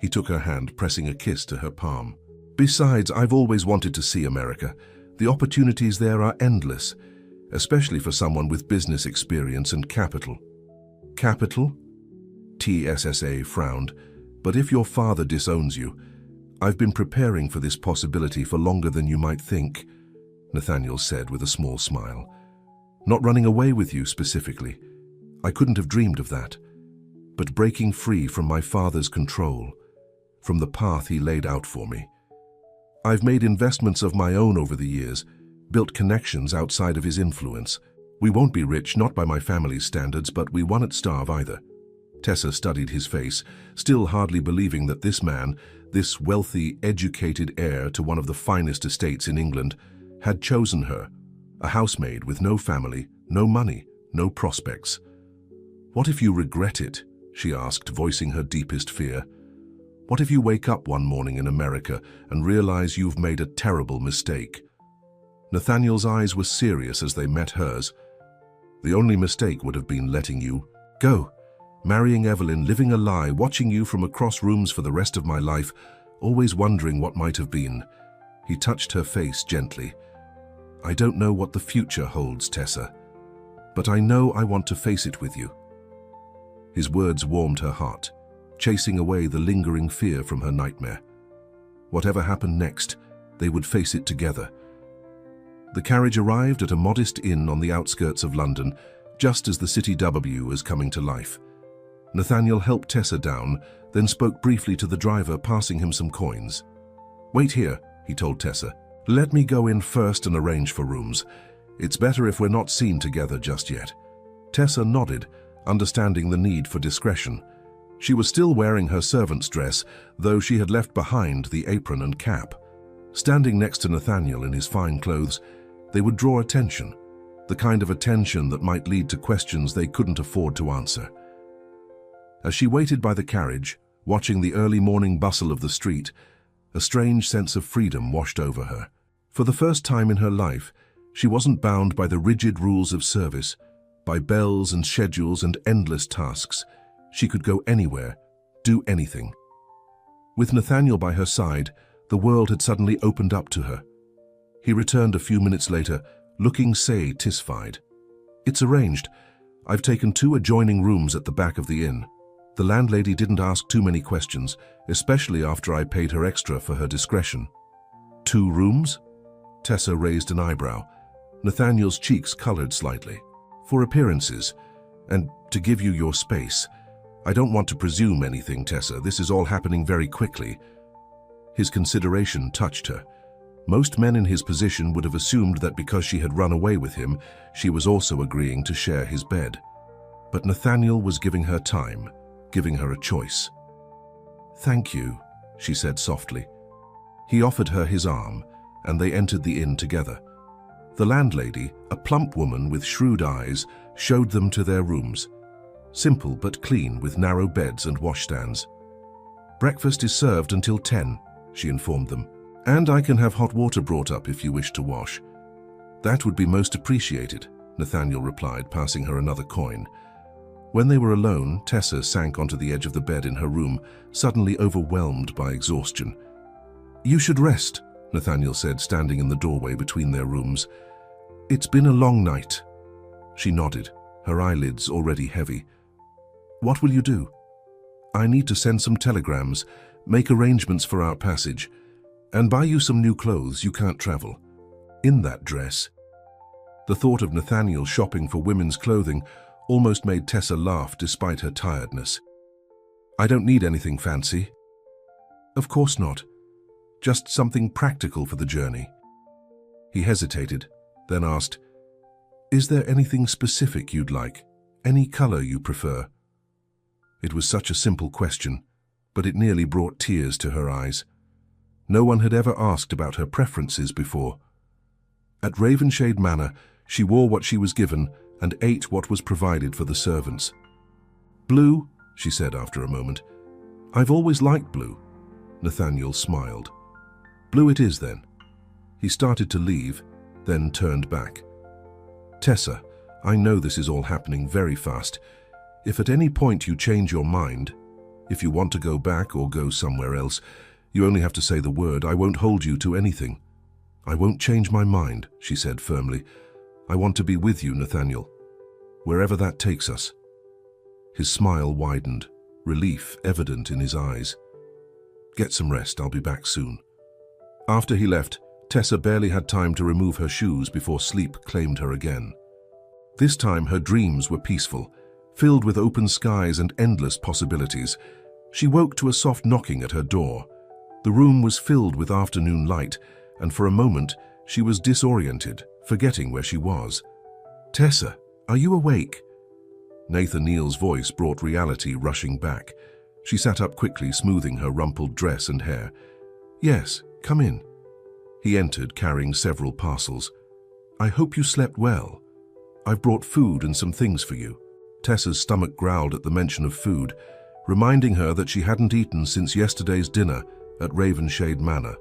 He took her hand, pressing a kiss to her palm. "Besides, I've always wanted to see America. The opportunities there are endless, especially for someone with business experience and capital." "Capital?" TSSA frowned. "But if your father disowns you, I've been preparing for this possibility for longer than you might think," Nathaniel said with a small smile. "Not running away with you specifically. I couldn't have dreamed of that. But breaking free from my father's control, from the path he laid out for me. I've made investments of my own over the years, built connections outside of his influence. We won't be rich, not by my family's standards, but we won't starve either." Tessa studied his face, still hardly believing that this man, this wealthy, educated heir to one of the finest estates in England, had chosen her, a housemaid with no family, no money, no prospects. "What if you regret it?" she asked, voicing her deepest fear. "What if you wake up one morning in America and realize you've made a terrible mistake?" Nathaniel's eyes were serious as they met hers. "The only mistake would have been letting you go. Marrying Evelyn, living a lie, watching you from across rooms for the rest of my life, always wondering what might have been." He touched her face gently. "I don't know what the future holds, Tessa, but I know I want to face it with you." His words warmed her heart, chasing away the lingering fear from her nightmare. Whatever happened next, they would face it together. The carriage arrived at a modest inn on the outskirts of London, just as the City W was coming to life. Nathaniel helped Tessa down, then spoke briefly to the driver, passing him some coins. "Wait here," he told Tessa. "Let me go in first and arrange for rooms. It's better if we're not seen together just yet." Tessa nodded, understanding the need for discretion. She was still wearing her servant's dress, though she had left behind the apron and cap. Standing next to Nathaniel in his fine clothes, they would draw attention, the kind of attention that might lead to questions they couldn't afford to answer. As she waited by the carriage, watching the early morning bustle of the street, a strange sense of freedom washed over her. For the first time in her life, she wasn't bound by the rigid rules of service, by bells and schedules and endless tasks. She could go anywhere, do anything. With Nathaniel by her side, the world had suddenly opened up to her. He returned a few minutes later, looking satisfied. "It's arranged. I've taken 2 adjoining rooms at the back of the inn." The landlady didn't ask too many questions, especially after I paid her extra for her discretion. "2 rooms?" Tessa raised an eyebrow. Nathaniel's cheeks colored slightly. "For appearances, and to give you your space. I don't want to presume anything, Tessa. This is all happening very quickly." His consideration touched her. Most men in his position would have assumed that because she had run away with him, she was also agreeing to share his bed. But Nathaniel was giving her time, giving her a choice. "Thank you," she said softly. He offered her his arm, and they entered the inn together. The landlady, a plump woman with shrewd eyes, showed them to their rooms. Simple but clean, with narrow beds and washstands. "Breakfast is served until 10, she informed them. "And I can have hot water brought up if you wish to wash." "That would be most appreciated," Nathaniel replied, passing her another coin. When they were alone, Tessa sank onto the edge of the bed in her room, suddenly overwhelmed by exhaustion. "You should rest," Nathaniel said, standing in the doorway between their rooms. "It's been a long night." She nodded, her eyelids already heavy. "What will you do?" "I need to send some telegrams, make arrangements for our passage, and buy you some new clothes. You can't travel in that dress." The thought of Nathaniel shopping for women's clothing almost made Tessa laugh despite her tiredness. "I don't need anything fancy." "Of course not. Just something practical for the journey." He hesitated, then asked, "Is there anything specific you'd like? Any color you prefer?" It was such a simple question, but it nearly brought tears to her eyes. No one had ever asked about her preferences before. At Ravenshade Manor, she wore what she was given and ate what was provided for the servants. "Blue," she said after a moment. "I've always liked blue." Nathaniel smiled. "Blue it is then." He started to leave, then turned back. "Tessa, I know this is all happening very fast. If at any point you change your mind, if you want to go back or go somewhere else, you only have to say the word. I won't hold you to anything." "I won't change my mind," she said firmly. "I want to be with you, Nathaniel, wherever that takes us." His smile widened, relief evident in his eyes. "Get some rest. I'll be back soon." After he left, Tessa barely had time to remove her shoes before sleep claimed her again. This time her dreams were peaceful, filled with open skies and endless possibilities. She woke to a soft knocking at her door. The room was filled with afternoon light, and for a moment she was disoriented, forgetting where she was. "Tessa, are you awake?" Nathan Neal's voice brought reality rushing back. She sat up quickly, smoothing her rumpled dress and hair. "Yes, come in." He entered, carrying several parcels. "I hope you slept well. I've brought food and some things for you." Tessa's stomach growled at the mention of food, reminding her that she hadn't eaten since yesterday's dinner at Ravenshade Manor.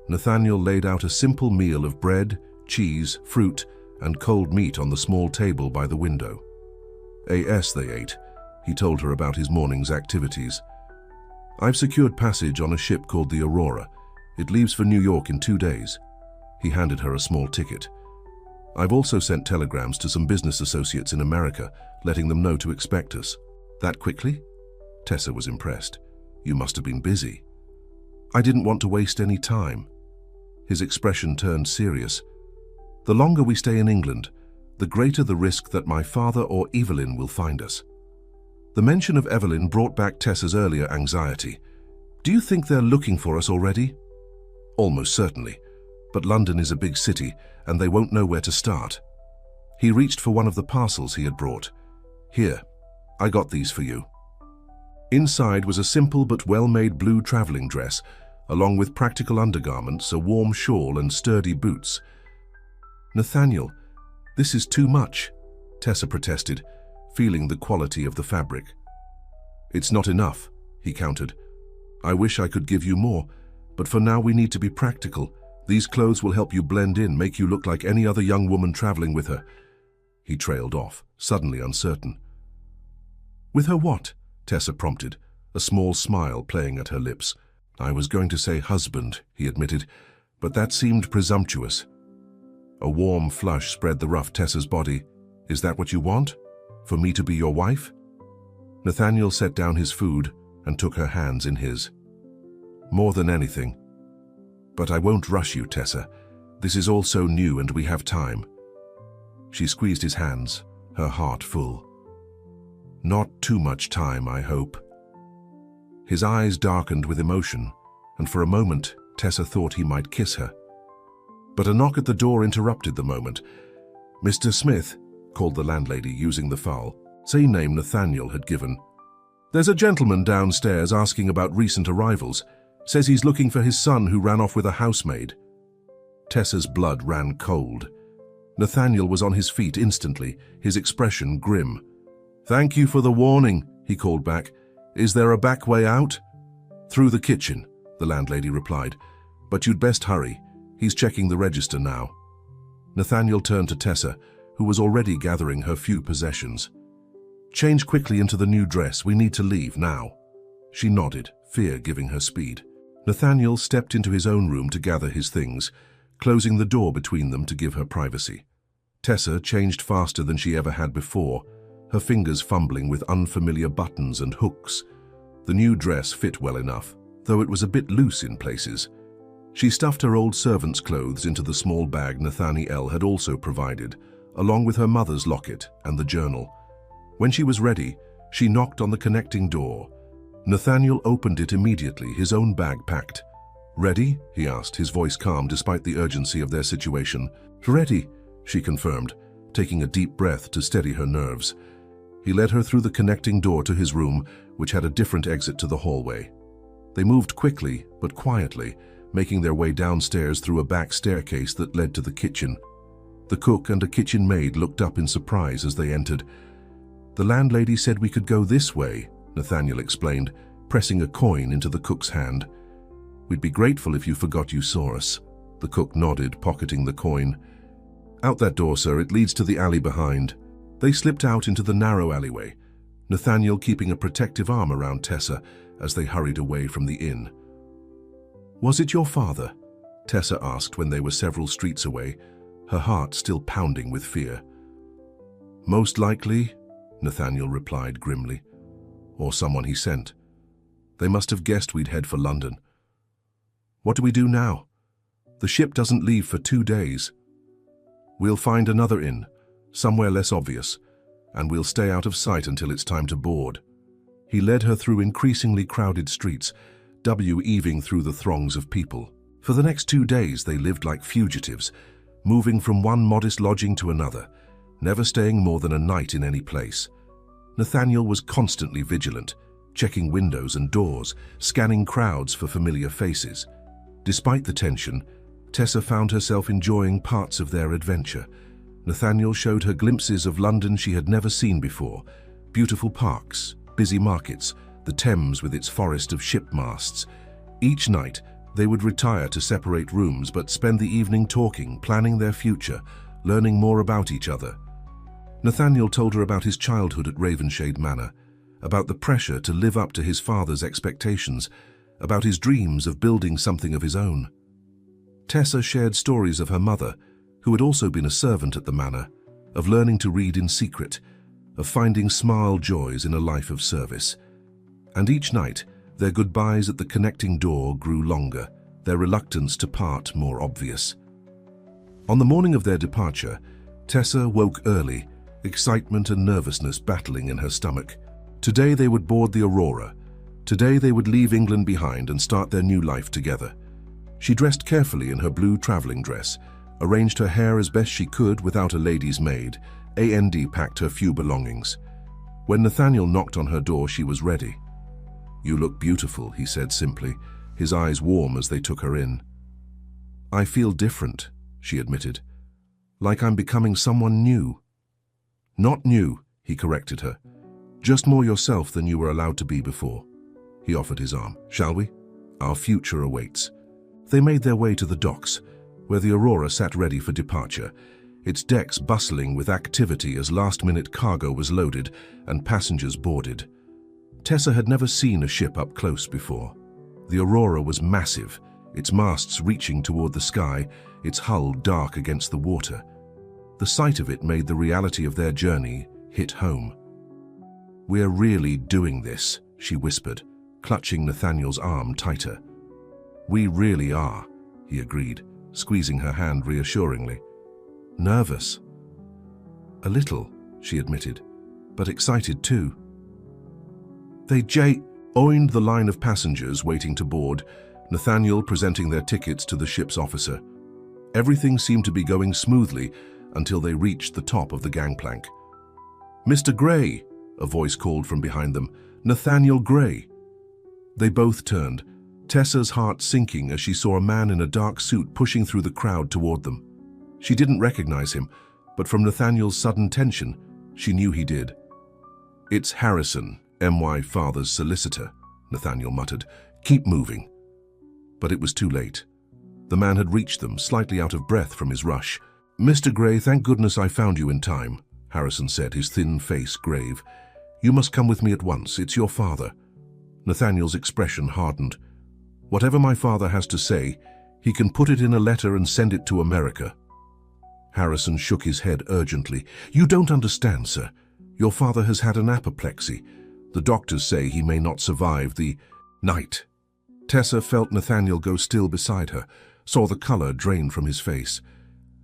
Nathaniel laid out a simple meal of bread, cheese, fruit, and cold meat on the small table by the window. As they ate, he told her about his morning's activities. "I've secured passage on a ship called the Aurora. It leaves for New York in 2 days." He handed her a small ticket. "I've also sent telegrams to some business associates in America, letting them know to expect us." "That quickly?" Tessa was impressed. "You must have been busy." "I didn't want to waste any time." His expression turned serious. "The longer we stay in England, the greater the risk that my father or Evelyn will find us." The mention of Evelyn brought back Tessa's earlier anxiety. "Do you think they're looking for us already?" "Almost certainly, but London is a big city and they won't know where to start." He reached for one of the parcels he had brought. "Here, I got these for you." Inside was a simple but well-made blue traveling dress, along with practical undergarments, a warm shawl and sturdy boots. "Nathaniel, this is too much," Tessa protested, feeling the quality of the fabric. "It's not enough," he countered. "I wish I could give you more, but for now we need to be practical. These clothes will help you blend in, make you look like any other young woman traveling with her." He trailed off, suddenly uncertain. "With her what?" Tessa prompted, a small smile playing at her lips. "I was going to say husband," he admitted, but that seemed presumptuous. A warm flush spread the rough Tessa's body. "Is that what you want? For me to be your wife?" Nathaniel set down his food and took her hands in his. "More than anything. But I won't rush you, Tessa. This is all so new and we have time." She squeezed his hands, her heart full. "Not too much time, I hope." His eyes darkened with emotion, and for a moment Tessa thought he might kiss her. But a knock at the door interrupted the moment. "Mr. Smith," called the landlady, using the foul, same name Nathaniel had given. "There's a gentleman downstairs asking about recent arrivals. Says he's looking for his son who ran off with a housemaid." Tessa's blood ran cold. Nathaniel was on his feet instantly, his expression grim. "Thank you for the warning," he called back. "Is there a back way out?" "Through the kitchen," the landlady replied. "But you'd best hurry. He's checking the register now." Nathaniel turned to Tessa, who was already gathering her few possessions. "Change quickly into the new dress. We need to leave now." She nodded, fear giving her speed. Nathaniel stepped into his own room to gather his things, closing the door between them to give her privacy. Tessa changed faster than she ever had before, her fingers fumbling with unfamiliar buttons and hooks. The new dress fit well enough, though it was a bit loose in places. She stuffed her old servant's clothes into the small bag Nathaniel had also provided, along with her mother's locket and the journal. When she was ready, she knocked on the connecting door. Nathaniel opened it immediately, his own bag packed. "Ready?" he asked, his voice calm despite the urgency of their situation. "Ready," she confirmed, taking a deep breath to steady her nerves. He led her through the connecting door to his room, which had a different exit to the hallway. They moved quickly, but quietly, making their way downstairs through a back staircase that led to the kitchen. The cook and a kitchen maid looked up in surprise as they entered. "The landlady said we could go this way," Nathaniel explained, pressing a coin into the cook's hand. "We'd be grateful if you forgot you saw us." The cook nodded, pocketing the coin. "Out that door, sir. It leads to the alley behind." They slipped out into the narrow alleyway, Nathaniel keeping a protective arm around Tessa as they hurried away from the inn. "Was it your father?" Tessa asked when they were several streets away, her heart still pounding with fear. "Most likely," Nathaniel replied grimly. "Or someone he sent. They must have guessed we'd head for London. What do we do now? The ship doesn't leave for 2 days. We'll find another inn, somewhere less obvious, and we'll stay out of sight until it's time to board." He led her through increasingly crowded streets, weaving through the throngs of people. For the next 2 days they lived like fugitives, moving from one modest lodging to another, never staying more than a night in any place. Nathaniel was constantly vigilant, checking windows and doors, scanning crowds for familiar faces. Despite the tension, Tessa found herself enjoying parts of their adventure. Nathaniel showed her glimpses of London she had never seen before: beautiful parks, busy markets, the Thames with its forest of ship masts. Each night, they would retire to separate rooms but spend the evening talking, planning their future, learning more about each other. Nathaniel told her about his childhood at Ravenshade Manor, about the pressure to live up to his father's expectations, about his dreams of building something of his own. Tessa shared stories of her mother, who had also been a servant at the manor, of learning to read in secret, of finding small joys in a life of service. And each night, their goodbyes at the connecting door grew longer, their reluctance to part more obvious. On the morning of their departure, Tessa woke early, excitement and nervousness battling in her stomach. Today they would board the Aurora. Today they would leave England behind and start their new life together. She dressed carefully in her blue traveling dress, arranged her hair as best she could without a lady's maid, packed her few belongings. When Nathaniel knocked on her door, she was ready. "You look beautiful," he said simply, his eyes warm as they took her in. "I feel different," she admitted. "Like I'm becoming someone new." "Not new," he corrected her. Just more yourself than you were allowed to be before. He offered his arm. Shall we? Our future awaits. They made their way to the docks, where the Aurora sat ready for departure, its decks bustling with activity as last-minute cargo was loaded and passengers boarded. Tessa had never seen a ship up close before. The Aurora was massive, its masts reaching toward the sky, its hull dark against the water. The sight of it made the reality of their journey hit home. "We're really doing this," she whispered, clutching Nathaniel's arm tighter. "We really are," he agreed, squeezing her hand reassuringly. "Nervous?" "A little," she admitted, "but excited too." They joined the line of passengers waiting to board, Nathaniel presenting their tickets to the ship's officer. Everything seemed to be going smoothly until they reached the top of the gangplank. "Mr. Gray," a voice called from behind them. "Nathaniel Gray." They both turned, Tessa's heart sinking as she saw a man in a dark suit pushing through the crowd toward them. She didn't recognize him, but from Nathaniel's sudden tension, she knew he did. "It's Harrison, M.Y. father's solicitor," Nathaniel muttered. "Keep moving." But it was too late. The man had reached them, slightly out of breath from his rush. "Mr. Gray, thank goodness I found you in time," Harrison said, his thin face grave. "You must come with me at once. It's your father." Nathaniel's expression hardened. "Whatever my father has to say, he can put it in a letter and send it to America." Harrison shook his head urgently. "You don't understand, sir. Your father has had an apoplexy. The doctors say he may not survive the night." Tessa felt Nathaniel go still beside her, saw the color drain from his face.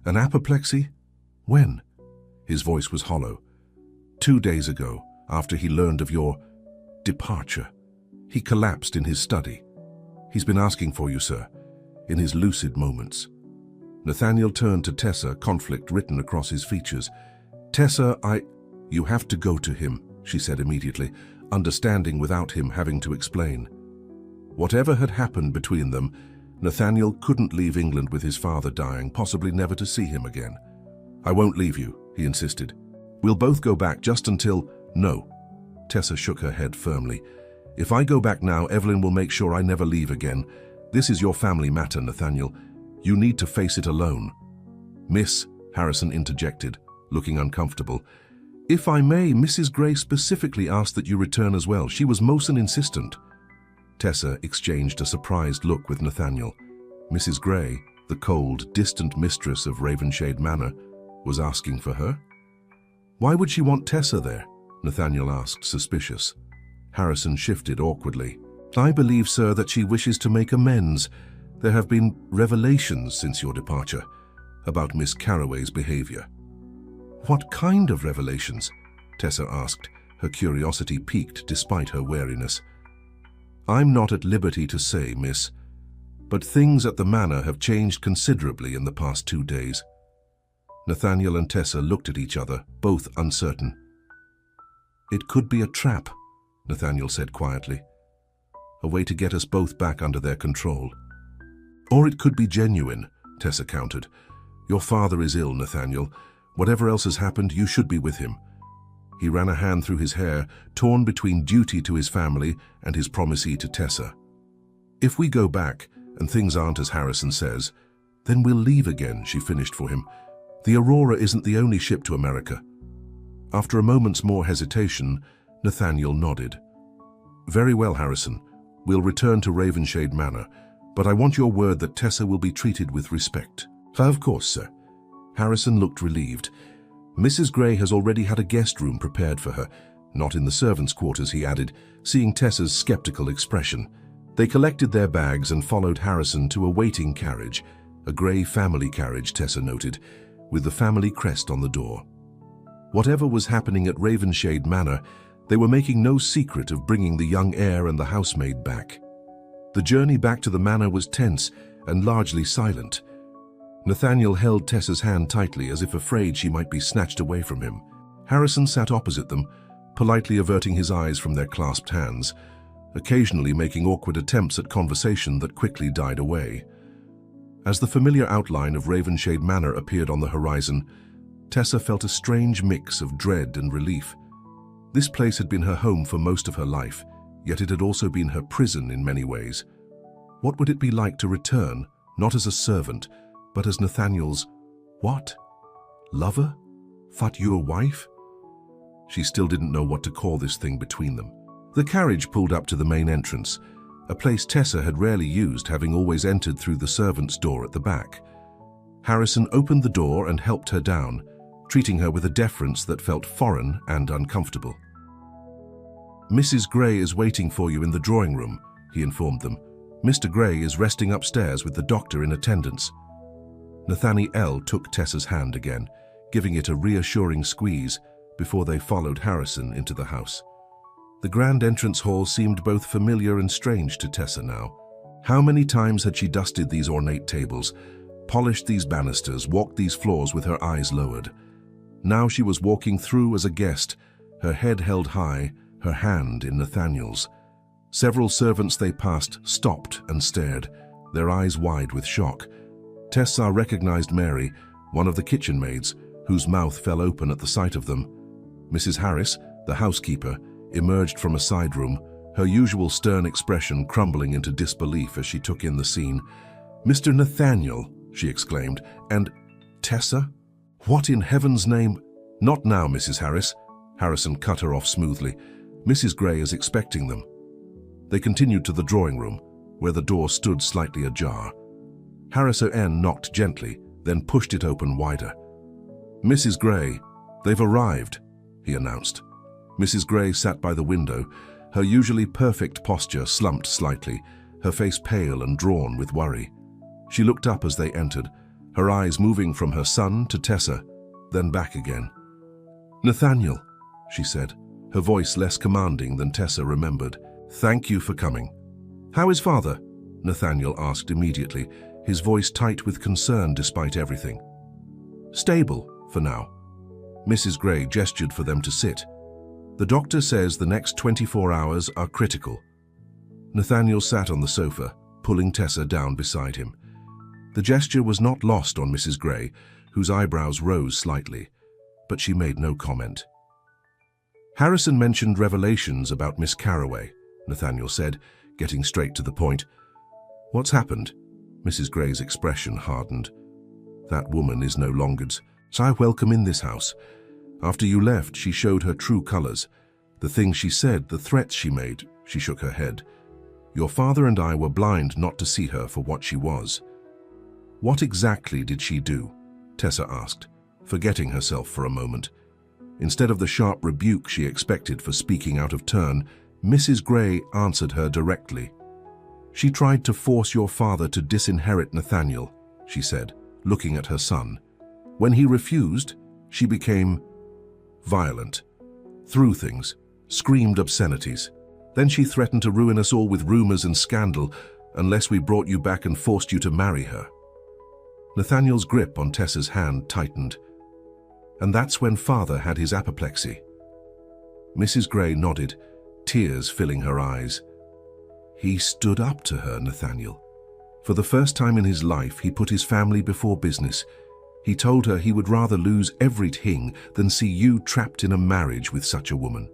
"An apoplexy? When?" His voice was hollow. 2 days ago, after he learned of your departure. He collapsed in his study. He's been asking for you, sir, in his lucid moments." Nathaniel turned to Tessa, conflict written across his features. "Tessa, You have to go to him," she said immediately, understanding without him having to explain. Whatever had happened between them, Nathaniel couldn't leave England with his father dying, possibly never to see him again. "I won't leave you," he insisted. "We'll both go back just until—" "No." Tessa shook her head firmly. "If I go back now, Evelyn will make sure I never leave again. This is your family matter, Nathaniel. You need to face it alone." "Miss," Harrison interjected, looking uncomfortable. "If I may, Mrs. Gray specifically asked that you return as well. She was most insistent." Tessa exchanged a surprised look with Nathaniel. Mrs. Gray, the cold, distant mistress of Ravenshade Manor, was asking for her? "Why would she want Tessa there?" Nathaniel asked, suspicious. Harrison shifted awkwardly. "I believe, sir, that she wishes to make amends. There have been revelations since your departure about Miss Carraway's behavior." "What kind of revelations?" Tessa asked, her curiosity piqued despite her wariness. "I'm not at liberty to say, miss, but things at the manor have changed considerably in the past 2 days." Nathaniel and Tessa looked at each other, both uncertain. "It could be a trap," Nathaniel said quietly. "A way to get us both back under their control." "Or it could be genuine," Tessa countered. "Your father is ill, Nathaniel. Whatever else has happened, you should be with him." He ran a hand through his hair, torn between duty to his family and his promisee to Tessa. "If we go back, and things aren't as Harrison says, then we'll leave again," she finished for him. "The Aurora isn't the only ship to America." After a moment's more hesitation, Nathaniel nodded. "Very well, Harrison. We'll return to Ravenshade Manor, but I want your word that Tessa will be treated with respect." "Of course, sir." Harrison looked relieved. "Mrs. Gray has already had a guest room prepared for her. Not in the servants' quarters," he added, seeing Tessa's skeptical expression. They collected their bags and followed Harrison to a waiting carriage, a grey family carriage, Tessa noted, with the family crest on the door. Whatever was happening at Ravenshade Manor, they were making no secret of bringing the young heir and the housemaid back. The journey back to the manor was tense and largely silent. Nathaniel held Tessa's hand tightly as if afraid she might be snatched away from him. Harrison sat opposite them, politely averting his eyes from their clasped hands, occasionally making awkward attempts at conversation that quickly died away. As the familiar outline of Ravenshade Manor appeared on the horizon, Tessa felt a strange mix of dread and relief. This place had been her home for most of her life, yet it had also been her prison in many ways. What would it be like to return, not as a servant, but as Nathaniel's, what? Lover? Your wife? She still didn't know what to call this thing between them. The carriage pulled up to the main entrance, a place Tessa had rarely used, having always entered through the servants' door at the back. Harrison opened the door and helped her down, treating her with a deference that felt foreign and uncomfortable. "Mrs. Gray is waiting for you in the drawing room," he informed them. "Mr. Gray is resting upstairs with the doctor in attendance." Nathaniel took Tessa's hand again, giving it a reassuring squeeze before they followed Harrison into the house. The grand entrance hall seemed both familiar and strange to Tessa now. How many times had she dusted these ornate tables, polished these banisters, walked these floors with her eyes lowered? Now she was walking through as a guest, her head held high, her hand in Nathaniel's. Several servants they passed stopped and stared, their eyes wide with shock. Tessa recognized Mary, one of the kitchen maids, whose mouth fell open at the sight of them. Mrs. Harris, the housekeeper, emerged from a side room, her usual stern expression crumbling into disbelief as she took in the scene. "Mr. Nathaniel," she exclaimed, "and Tessa? What in heaven's name—" "Not now, Mrs. Harris," Harrison cut her off smoothly. "Mrs. Gray is expecting them." They continued to the drawing room, where the door stood slightly ajar. Harrison knocked gently, then pushed it open wider. "Mrs. Gray, they've arrived," he announced. Mrs. Gray sat by the window, her usually perfect posture slumped slightly, her face pale and drawn with worry. She looked up as they entered, her eyes moving from her son to Tessa, then back again. "Nathaniel," she said, her voice less commanding than Tessa remembered. "Thank you for coming." "How is father?" Nathaniel asked immediately, his voice tight with concern despite everything. "Stable, for now." Mrs. Gray gestured for them to sit. "The doctor says the next 24 hours are critical." Nathaniel sat on the sofa, pulling Tessa down beside him. The gesture was not lost on Mrs. Gray, whose eyebrows rose slightly, but she made no comment. "Harrison mentioned revelations about Miss Carroway," Nathaniel said, getting straight to the point. "What's happened?" Mrs. Gray's expression hardened. "That woman is no longer so welcome in this house. After you left, she showed her true colors. The things she said, the threats she made," she shook her head. "Your father and I were blind not to see her for what she was." "What exactly did she do?" Tessa asked, forgetting herself for a moment. Instead of the sharp rebuke she expected for speaking out of turn, Mrs. Gray answered her directly. "She tried to force your father to disinherit Nathaniel," she said, looking at her son. "When he refused, she became violent, threw things, screamed obscenities. Then she threatened to ruin us all with rumors and scandal unless we brought you back and forced you to marry her." Nathaniel's grip on Tessa's hand tightened. "And that's when father had his apoplexy." Mrs. Gray nodded, tears filling her eyes. "He stood up to her, Nathaniel. For the first time in his life, he put his family before business. He told her he would rather lose everything than see you trapped in a marriage with such a woman."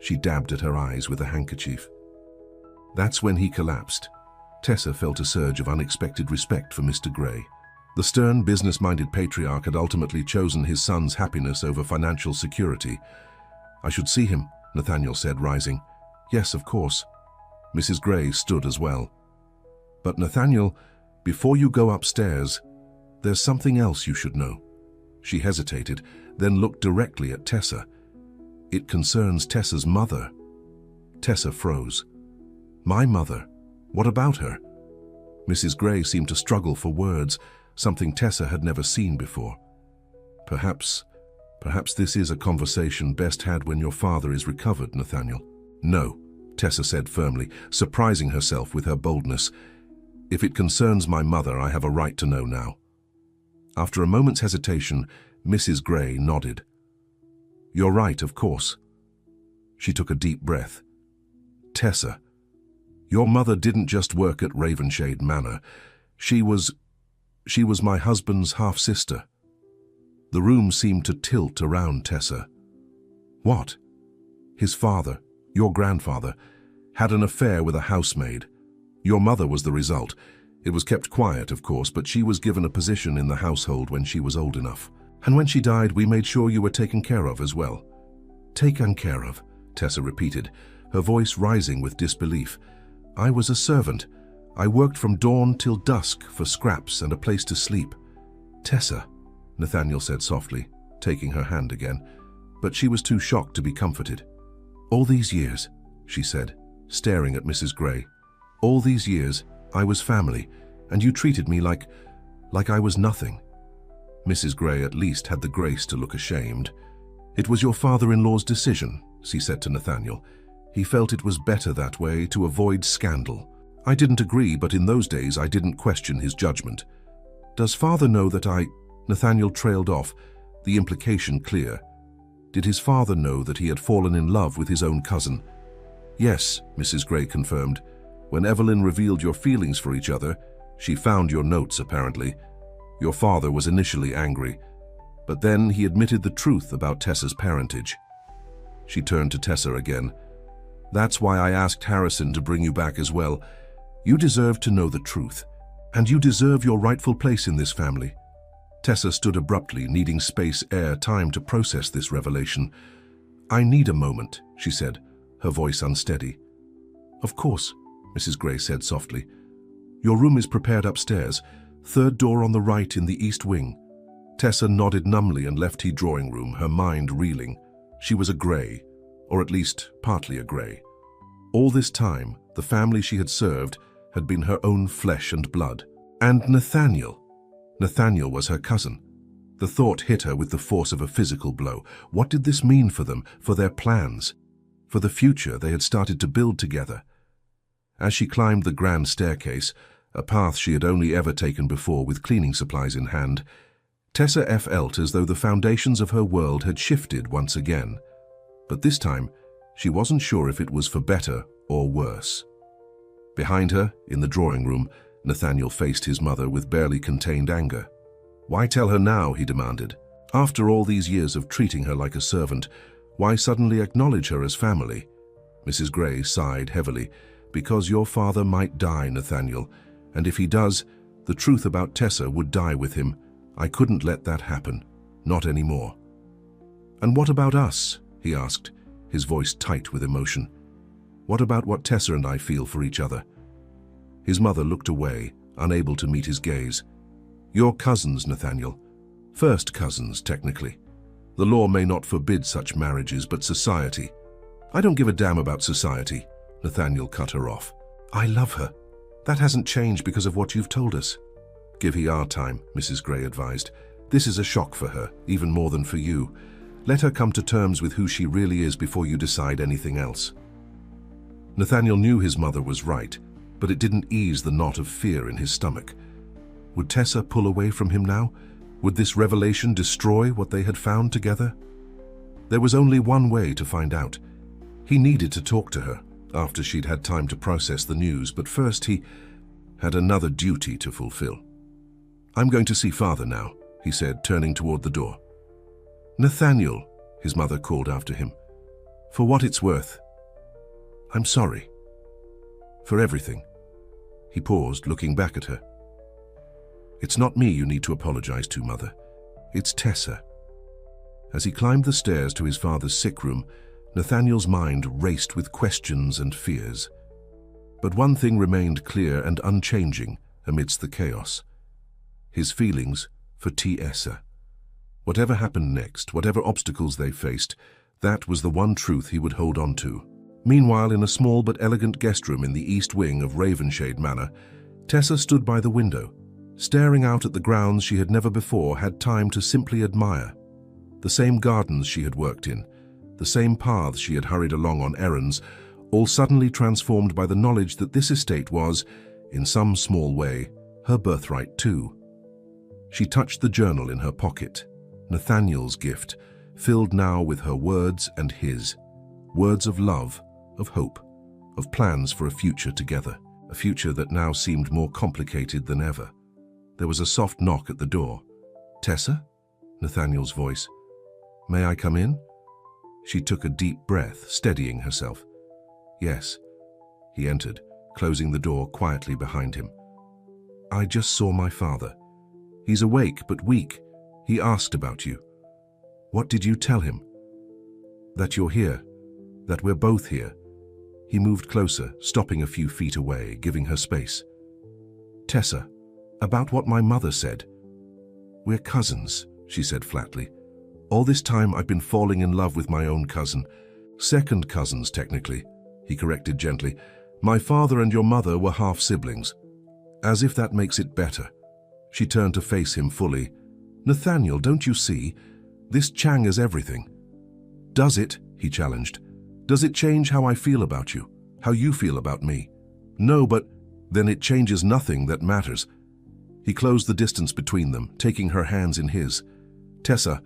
She dabbed at her eyes with a handkerchief. "That's when he collapsed." Tessa felt a surge of unexpected respect for Mr. Gray. The stern, business-minded patriarch had ultimately chosen his son's happiness over financial security. "I should see him," Nathaniel said, rising. "Yes, of course." Mrs. Gray stood as well. "But Nathaniel, before you go upstairs, there's something else you should know." She hesitated, then looked directly at Tessa. "It concerns Tessa's mother." Tessa froze. "My mother? What about her?" Mrs. Gray seemed to struggle for words, something Tessa had never seen before. Perhaps this is a conversation best had when your father is recovered, Nathaniel." "No," Tessa said firmly, surprising herself with her boldness. "If it concerns my mother, I have a right to know now." After a moment's hesitation, Mrs. Gray nodded. "You're right, of course." She took a deep breath. "Tessa, your mother didn't just work at Ravenshade Manor. She was my husband's half-sister." The room seemed to tilt around Tessa. "What?" His father, your grandfather, had an affair with a housemaid. Your mother was the result. It was kept quiet, of course, but she was given a position in the household when she was old enough. And when she died, we made sure you were taken care of as well." "Taken care of," Tessa repeated, her voice rising with disbelief. "I was a servant. I worked from dawn till dusk for scraps and a place to sleep." "Tessa," Nathaniel said softly, taking her hand again, but she was too shocked to be comforted. "All these years," she said, staring at Mrs. Gray, "all these years, I was family, and you treated me like I was nothing." Mrs. Gray at least had the grace to look ashamed. "It was your father-in-law's decision," she said to Nathaniel. "He felt it was better that way to avoid scandal. I didn't agree, but in those days I didn't question his judgment. Does father know that I—" Nathaniel trailed off, the implication clear. Did his father know that he had fallen in love with his own cousin? "Yes," Mrs. Gray confirmed. "When Evelyn revealed your feelings for each other, she found your notes, apparently. Your father was initially angry, but then he admitted the truth about Tessa's parentage." She turned to Tessa again. "That's why I asked Harrison to bring you back as well. You deserve to know the truth, and you deserve your rightful place in this family." Tessa stood abruptly, needing space, air, time to process this revelation. "I need a moment," she said, her voice unsteady. "Of course," Mrs. Gray said softly. "Your room is prepared upstairs, third door on the right in the east wing." Tessa nodded numbly and left the drawing room, her mind reeling. She was a Gray, or at least partly a Gray. All this time, the family she had served had been her own flesh and blood. And Nathaniel was her cousin. The thought hit her with the force of a physical blow. What did this mean for them, for their plans, for the future they had started to build together? As she climbed the grand staircase, a path she had only ever taken before with cleaning supplies in hand, Tessa felt as though the foundations of her world had shifted once again. But this time, she wasn't sure if it was for better or worse. Behind her, in the drawing room, Nathaniel faced his mother with barely contained anger. "Why tell her now?" he demanded. "After all these years of treating her like a servant, why suddenly acknowledge her as family?" Mrs. Gray sighed heavily. "Because your father might die, Nathaniel, and if he does, the truth about Tessa would die with him. I couldn't let that happen. Not anymore." "And what about us?" he asked, his voice tight with emotion. "What about what Tessa and I feel for each other?" His mother looked away, unable to meet his gaze. "You're cousins, Nathaniel. First cousins, technically. The law may not forbid such marriages, but society—" "I don't give a damn about society," Nathaniel cut her off. "I love her. That hasn't changed because of what you've told us." "Give Heir time," Mrs. Gray advised. "This is a shock for her, even more than for you. Let her come to terms with who she really is before you decide anything else." Nathaniel knew his mother was right, but it didn't ease the knot of fear in his stomach. Would Tessa pull away from him now? Would this revelation destroy what they had found together? There was only one way to find out. He needed to talk to her after she'd had time to process the news, but first he had another duty to fulfill. "I'm going to see father now," he said, turning toward the door. "Nathaniel," his mother called after him. "For what it's worth, I'm sorry. For everything." He paused, looking back at her. "It's not me you need to apologize to, Mother. It's Tessa." As he climbed the stairs to his father's sick room, Nathaniel's mind raced with questions and fears. But one thing remained clear and unchanging amidst the chaos: his feelings for Tessa. Whatever happened next, whatever obstacles they faced, that was the one truth he would hold on to. Meanwhile, in a small but elegant guest room in the east wing of Ravenshade Manor, Tessa stood by the window, staring out at the grounds she had never before had time to simply admire. The same gardens she had worked in, the same paths she had hurried along on errands, all suddenly transformed by the knowledge that this estate was, in some small way, her birthright too. She touched the journal in her pocket, Nathaniel's gift, filled now with her words and his. Words of love, of hope, of plans for a future together, a future that now seemed more complicated than ever. There was a soft knock at the door. "Tessa?" Nathaniel's voice. "May I come in?" She took a deep breath, steadying herself. Yes. He entered, closing the door quietly behind him. I just saw my father. He's awake but weak. He asked about you. What did you tell him? That you're here. That we're both here. He moved closer, stopping a few feet away, giving her space. Tessa, about what my mother said. We're cousins, she said flatly. All this time I've been falling in love with my own cousin. Second cousins, technically, he corrected gently. My father and your mother were half-siblings. As if that makes it better. She turned to face him fully. Nathaniel, don't you see? This Chang is everything. Does it? He challenged. Does it change how I feel about you? How you feel about me? No, but then it changes nothing that matters. He closed the distance between them, taking her hands in his. Tessa,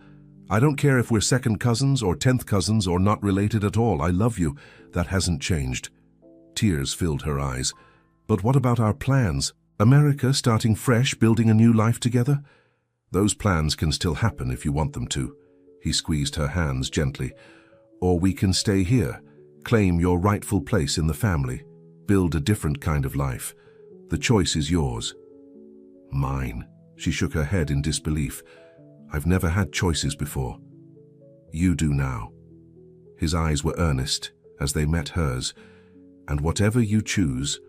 I don't care if we're second cousins or 10th cousins or not related at all. I love you. That hasn't changed. Tears filled her eyes. But what about our plans? America starting fresh, building a new life together? Those plans can still happen if you want them to. He squeezed her hands gently. Or we can stay here, claim your rightful place in the family, build a different kind of life. The choice is yours. Mine. She shook her head in disbelief. I've never had choices before. You do now. His eyes were earnest as they met hers. And whatever you choose,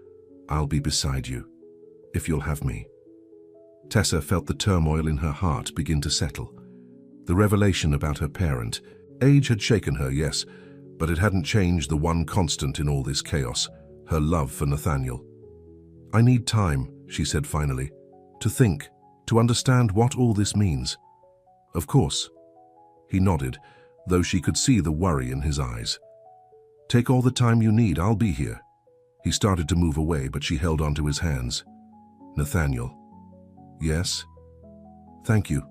I'll be beside you, if you'll have me. Tessa felt the turmoil in her heart begin to settle. The revelation about her parent. Age had shaken her, yes, but it hadn't changed the one constant in all this chaos, her love for Nathaniel. I need time, she said finally, to think, to understand what all this means. Of course. He nodded, though she could see the worry in his eyes. Take all the time you need, I'll be here. He started to move away, but she held onto his hands. Nathaniel. Yes? Thank you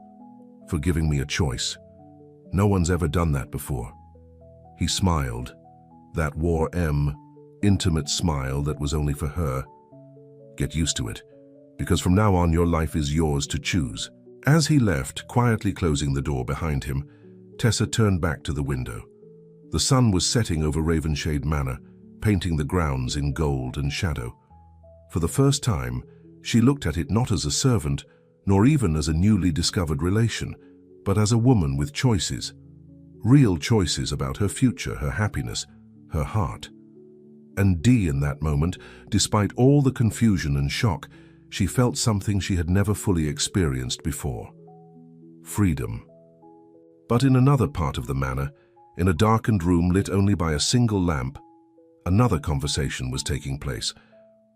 for giving me a choice. No one's ever done that before. He smiled, that intimate smile that was only for her. Get used to it, because from now on your life is yours to choose. As he left, quietly closing the door behind him, Tessa turned back to the window. The sun was setting over Ravenshade Manor, painting the grounds in gold and shadow. For the first time, she looked at it not as a servant, nor even as a newly discovered relation, but as a woman with choices. Real choices about her future, her happiness, her heart. And in that moment, despite all the confusion and shock, she felt something she had never fully experienced before. Freedom. But in another part of the manor, in a darkened room lit only by a single lamp, another conversation was taking place,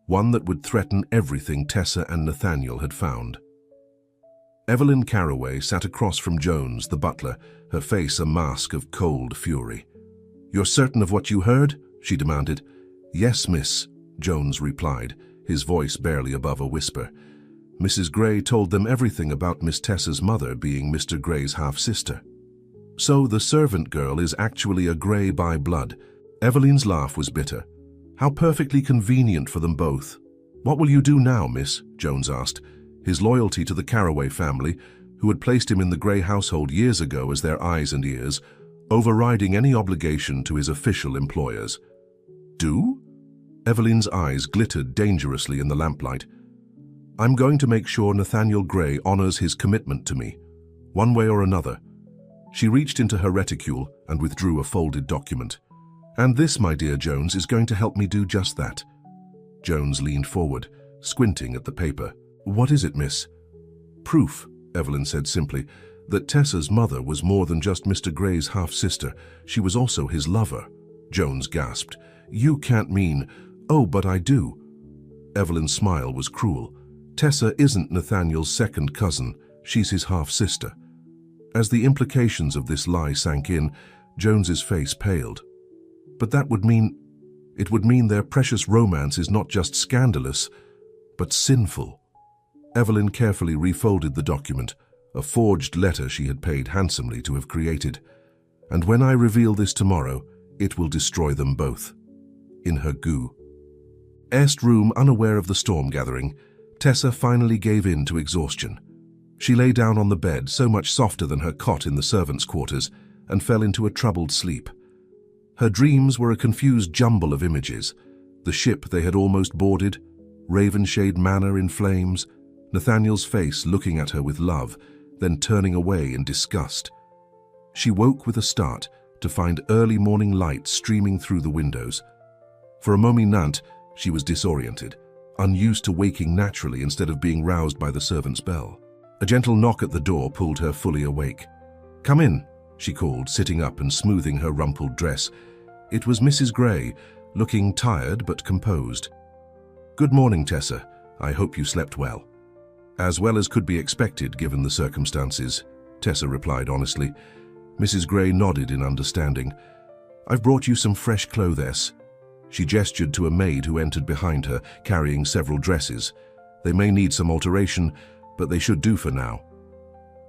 one that would threaten everything Tessa and Nathaniel had found. Evelyn Carraway sat across from Jones, the butler, her face a mask of cold fury. "You're certain of what you heard?" she demanded. "Yes, miss," Jones replied, his voice barely above a whisper. "Mrs. Gray told them everything about Miss Tessa's mother being Mr. Gray's half-sister. So the servant girl is actually a Gray by blood." Evelyn's laugh was bitter. "How perfectly convenient for them both." "What will you do now, miss?" Jones asked. His loyalty to the Carraway family, who had placed him in the Gray household years ago as their eyes and ears, overriding any obligation to his official employers. "Do?" Evelyn's eyes glittered dangerously in the lamplight. "I'm going to make sure Nathaniel Gray honors his commitment to me, one way or another." She reached into her reticule and withdrew a folded document. "And this, my dear Jones, is going to help me do just that." Jones leaned forward, squinting at the paper. "What is it, miss?" "Proof," Evelyn said simply, "that Tessa's mother was more than just Mr. Gray's half-sister. She was also his lover." Jones gasped. "You can't mean—" "Oh, but I do." Evelyn's smile was cruel. "Tessa isn't Nathaniel's second cousin. She's his half-sister." As the implications of this lie sank in, Jones's face paled. "But that would mean— it would mean their precious romance is not just scandalous, but sinful." Evelyn carefully refolded the document, a forged letter she had paid handsomely to have created. "And when I reveal this tomorrow, it will destroy them both." In her goo. Room, unaware of the storm gathering, Tessa finally gave in to exhaustion. She lay down on the bed, so much softer than her cot in the servants' quarters, and fell into a troubled sleep. Her dreams were a confused jumble of images: the ship they had almost boarded, Ravenshade Manor in flames, Nathaniel's face looking at her with love, then turning away in disgust. She woke with a start to find early morning light streaming through the windows. For a moment, she was disoriented, unused to waking naturally instead of being roused by the servant's bell. A gentle knock at the door pulled her fully awake. "Come in," she called, sitting up and smoothing her rumpled dress. It was Mrs. Gray, looking tired but composed. "Good morning, Tessa. I hope you slept well." "As well as could be expected given the circumstances," Tessa replied honestly. Mrs. Gray nodded in understanding. "I've brought you some fresh clothes." She gestured to a maid who entered behind her, carrying several dresses. "They may need some alteration, but they should do for now."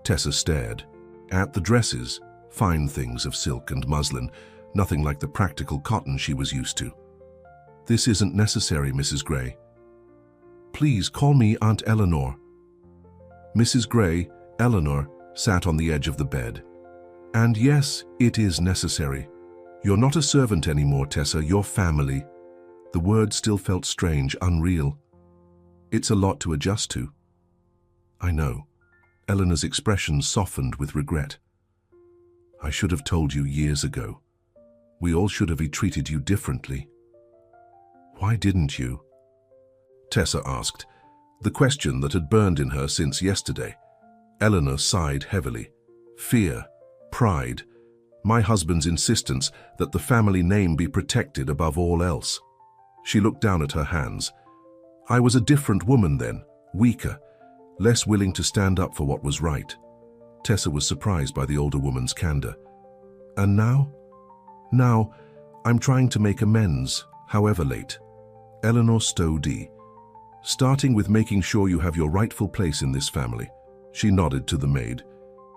Tessa stared at the dresses, fine things of silk and muslin, nothing like the practical cotton she was used to. "This isn't necessary, Mrs. Gray." "Please call me Aunt Eleanor." Mrs. Gray, Eleanor, sat on the edge of the bed. "And yes, it is necessary. You're not a servant anymore, Tessa, you're family." The word still felt strange, unreal. "It's a lot to adjust to." "I know." Eleanor's expression softened with regret. "I should have told you years ago. We all should have treated you differently." "Why didn't you?" Tessa asked, the question that had burned in her since yesterday. Eleanor sighed heavily. Fear, pride, my husband's insistence that the family name be protected above all else. She looked down at her hands. "I was a different woman then, weaker, less willing to stand up for what was right." Tessa was surprised by the older woman's candor. "And now?" "Now, I'm trying to make amends, however late." Eleanor stowed, "Starting with making sure you have your rightful place in this family." She nodded to the maid.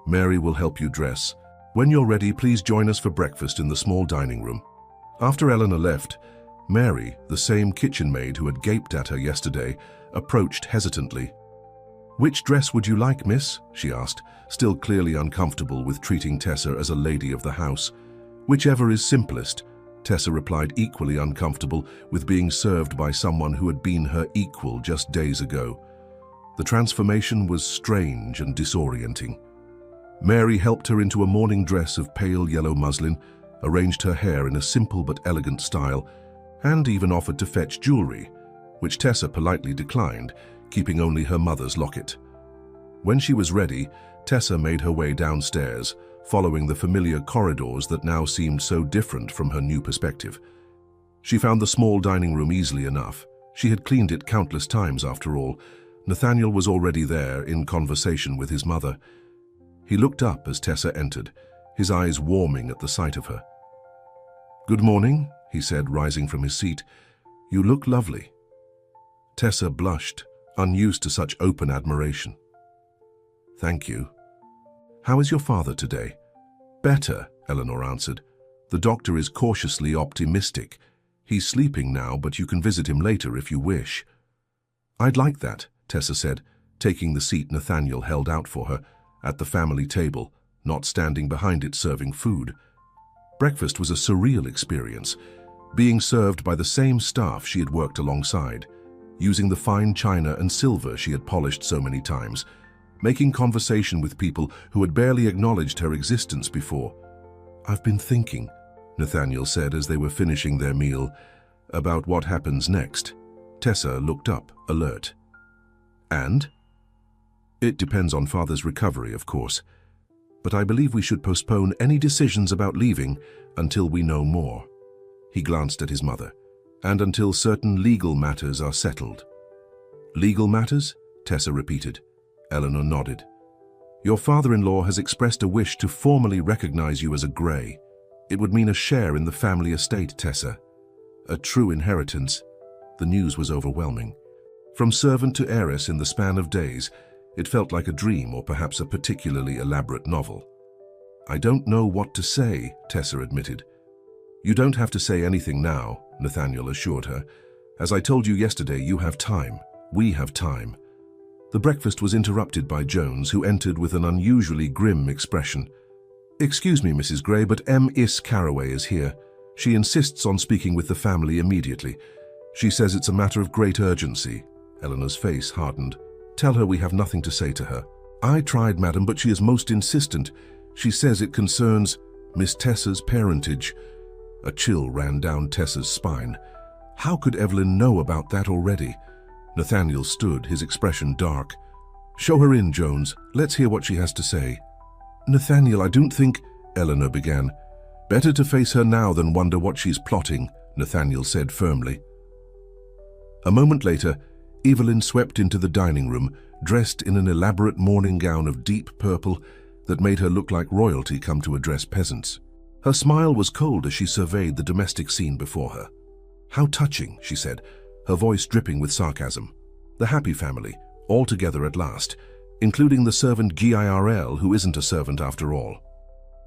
"Mary will help you dress. When you're ready, please join us for breakfast in the small dining room." After Eleanor left, Mary, the same kitchen maid who had gaped at her yesterday, approached hesitantly. "Which dress would you like, miss?" she asked, still clearly uncomfortable with treating Tessa as a lady of the house. "Whichever is simplest," Tessa replied, equally uncomfortable with being served by someone who had been her equal just days ago. The transformation was strange and disorienting. Mary helped her into a morning dress of pale yellow muslin, arranged her hair in a simple but elegant style, and even offered to fetch jewelry, which Tessa politely declined, keeping only her mother's locket. When she was ready, Tessa made her way downstairs, following the familiar corridors that now seemed so different from her new perspective. She found the small dining room easily enough. She had cleaned it countless times after all. Nathaniel was already there, in conversation with his mother. He looked up as Tessa entered, his eyes warming at the sight of her. "Good morning," he said, rising from his seat. "You look lovely." Tessa blushed, unused to such open admiration. "Thank you. How is your father today?" "Better," Eleanor answered. "The doctor is cautiously optimistic. He's sleeping now, but you can visit him later if you wish." "I'd like that," Tessa said, taking the seat Nathaniel held out for her, at the family table, not standing behind it serving food. Breakfast was a surreal experience, being served by the same staff she had worked alongside, using the fine china and silver she had polished so many times, making conversation with people who had barely acknowledged her existence before. "I've been thinking," Nathaniel said as they were finishing their meal, "about what happens next." Tessa looked up, alert. "And?" "It depends on Father's recovery, of course. But I believe we should postpone any decisions about leaving until we know more." He glanced at his mother. "And until certain legal matters are settled." "Legal matters?" Tessa repeated. Eleanor nodded. "Your father-in-law has expressed a wish to formally recognize you as a Grey. It would mean a share in the family estate, Tessa. A true inheritance." The news was overwhelming. From servant to heiress in the span of days, it felt like a dream or perhaps a particularly elaborate novel. "I don't know what to say," Tessa admitted. "You don't have to say anything now," Nathaniel assured her. "As I told you yesterday, you have time. We have time." The breakfast was interrupted by Jones, who entered with an unusually grim expression. "Excuse me, Mrs. Gray, but Miss Carraway is here. She insists on speaking with the family immediately. She says it's a matter of great urgency." Eleanor's face hardened. "Tell her we have nothing to say to her." "I tried, madam, but she is most insistent. She says it concerns Miss Tessa's parentage." A chill ran down Tessa's spine. How could Evelyn know about that already? Nathaniel stood, his expression dark. "Show her in, Jones. Let's hear what she has to say." "Nathaniel, I don't think—" Eleanor began. "Better to face her now than wonder what she's plotting," Nathaniel said firmly. A moment later, Evelyn swept into the dining room, dressed in an elaborate morning gown of deep purple that made her look like royalty come to address peasants. Her smile was cold as she surveyed the domestic scene before her. "How touching," she said, her voice dripping with sarcasm. "The happy family, all together at last, including the servant Girl, who isn't a servant after all."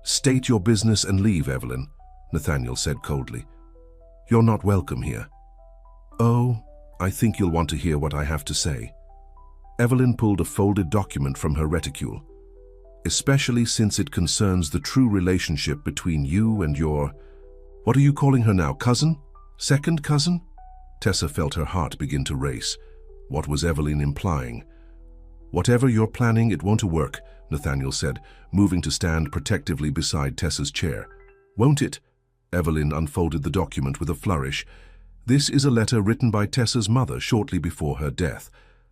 "State your business and leave, Evelyn," Nathaniel said coldly. "You're not welcome here." "Oh, I think you'll want to hear what I have to say." Evelyn pulled a folded document from her reticule. "Especially since it concerns the true relationship between you and your— What are you calling her now, cousin? Second cousin?" Tessa felt her heart begin to race. What was Evelyn implying? "Whatever you're planning, it won't work," Nathaniel said, moving to stand protectively beside Tessa's chair. "Won't it?" Evelyn unfolded the document with a flourish. "This is a letter written by Tessa's mother shortly before her death.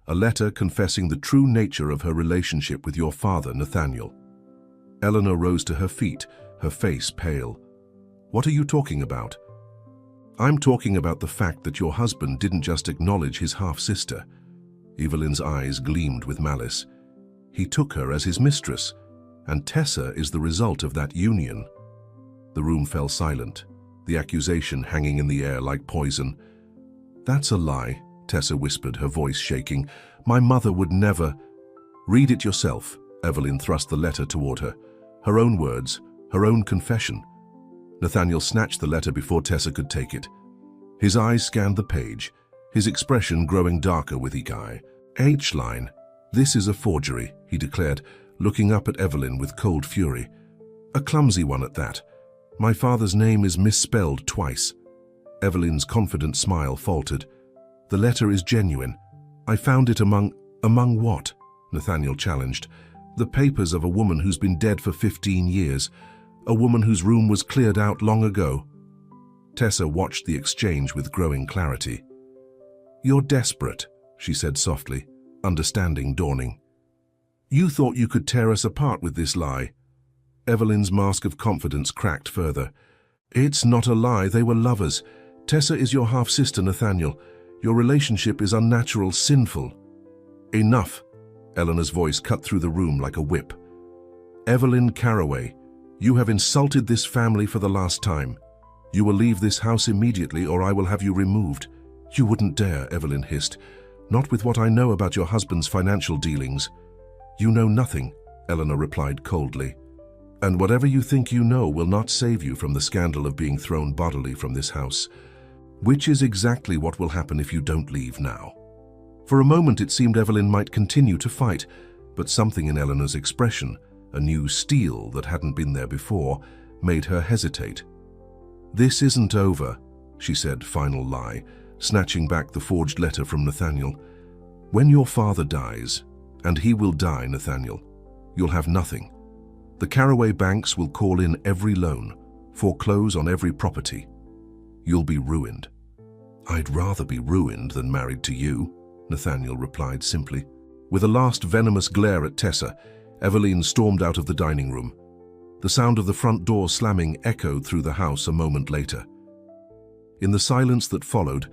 A letter confessing the true nature of her relationship with your father, Nathaniel." Eleanor rose to her feet, her face pale. "What are you talking about?" "I'm talking about the fact that your husband didn't just acknowledge his half-sister." Evelyn's eyes gleamed with malice. "He took her as his mistress, and Tessa is the result of that union." The room fell silent, the accusation hanging in the air like poison. "That's a lie," Tessa whispered, her voice shaking. "My mother would never—" "Read it yourself." Evelyn thrust the letter toward her. Her own words, her own confession. Nathaniel snatched the letter before Tessa could take it. His eyes scanned the page, his expression growing darker with each eye. "H-line. This is a forgery," he declared, looking up at Evelyn with cold fury. "A clumsy one at that. My father's name is misspelled twice." Evelyn's confident smile faltered. "The letter is genuine. I found it among—" "Among what?" Nathaniel challenged. "The papers of a woman who's been dead for 15 years. A woman whose room was cleared out long ago." Tessa watched the exchange with growing clarity. "You're desperate," she said softly, understanding dawning. "You thought you could tear us apart with this lie." Evelyn's mask of confidence cracked further. "It's not a lie, they were lovers. Tessa is your half-sister, Nathaniel. Your relationship is unnatural, sinful." "Enough!" Eleanor's voice cut through the room like a whip. "Evelyn Carraway, you have insulted this family for the last time. You will leave this house immediately or I will have you removed." "You wouldn't dare," Evelyn hissed. "Not with what I know about your husband's financial dealings." "You know nothing," Eleanor replied coldly. "And whatever you think you know will not save you from the scandal of being thrown bodily from this house. Which is exactly what will happen if you don't leave now." For a moment it seemed Evelyn might continue to fight, but something in Eleanor's expression, a new steel that hadn't been there before, made her hesitate. "This isn't over," she said, final lie, snatching back the forged letter from Nathaniel. "When your father dies, and he will die, Nathaniel, you'll have nothing. The Carraway banks will call in every loan, foreclose on every property. You'll be ruined." "I'd rather be ruined than married to you," Nathaniel replied simply. With a last venomous glare at Tessa, Evelyn stormed out of the dining room. The sound of the front door slamming echoed through the house a moment later. In the silence that followed,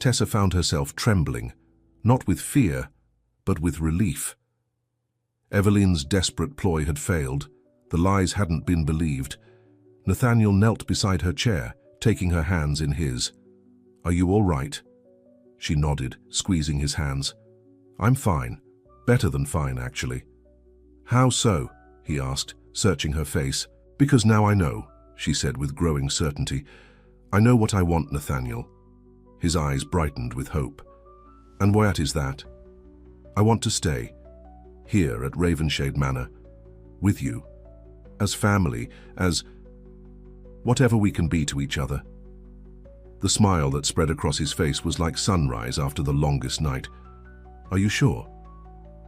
Tessa found herself trembling, not with fear, but with relief. Evelyn's desperate ploy had failed. The lies hadn't been believed. Nathaniel knelt beside her chair, taking her hands in his. "Are you all right?" She nodded, squeezing his hands. "I'm fine. Better than fine, actually." "How so?" he asked, searching her face. "Because now I know," she said with growing certainty. "I know what I want, Nathaniel." His eyes brightened with hope. "And what is that?" "I want to stay, here at Ravenshade Manor, with you." as family, as whatever we can be to each other. The smile that spread across his face was like sunrise after the longest night. Are you sure?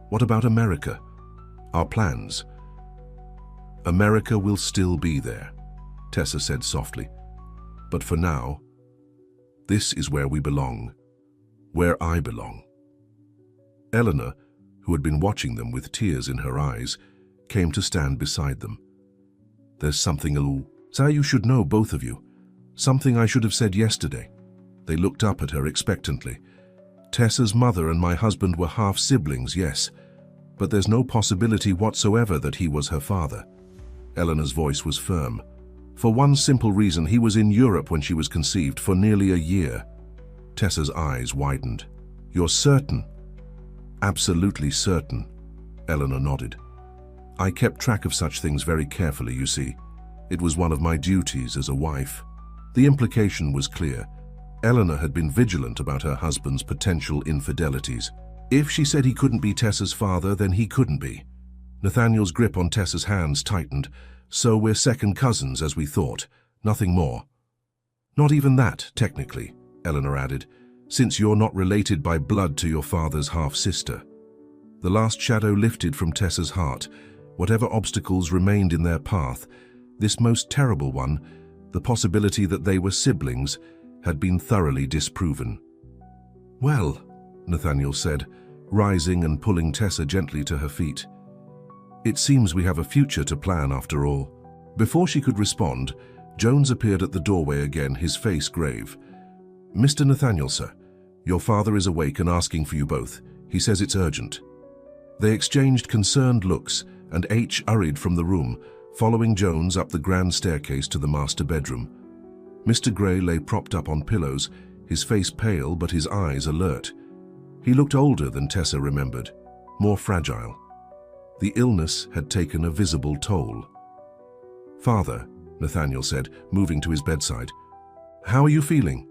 What about America? Our plans? America will still be there, Tessa said softly. But for now, this is where we belong, where I belong. Eleanor, who had been watching them with tears in her eyes, came to stand beside them. There's something you should know, both of you. Something I should have said yesterday. They looked up at her expectantly. Tessa's mother and my husband were half-siblings, yes, but there's no possibility whatsoever that he was her father. Eleanor's voice was firm. For one simple reason, he was in Europe when she was conceived for nearly a year. Tessa's eyes widened. You're certain? Absolutely certain, Eleanor nodded. I kept track of such things very carefully, you see. It was one of my duties as a wife. The implication was clear. Eleanor had been vigilant about her husband's potential infidelities. If she said he couldn't be Tessa's father, then he couldn't be. Nathaniel's grip on Tessa's hands tightened. So we're second cousins, as we thought. Nothing more. Not even that, technically, Eleanor added, since you're not related by blood to your father's half-sister. The last shadow lifted from Tessa's heart. Whatever obstacles remained in their path, this most terrible one, the possibility that they were siblings, had been thoroughly disproven. Well, Nathaniel said, rising and pulling Tessa gently to her feet. It seems we have a future to plan after all. Before she could respond, Jones appeared at the doorway again, his face grave. Mr. Nathaniel, sir, your father is awake and asking for you both. He says it's urgent. They exchanged concerned looks, and H hurried from the room, following Jones up the grand staircase to the master bedroom. Mr. Gray lay propped up on pillows, his face pale but his eyes alert. He looked older than Tessa remembered, more fragile. The illness had taken a visible toll. Father, Nathaniel said, moving to his bedside. How are you feeling?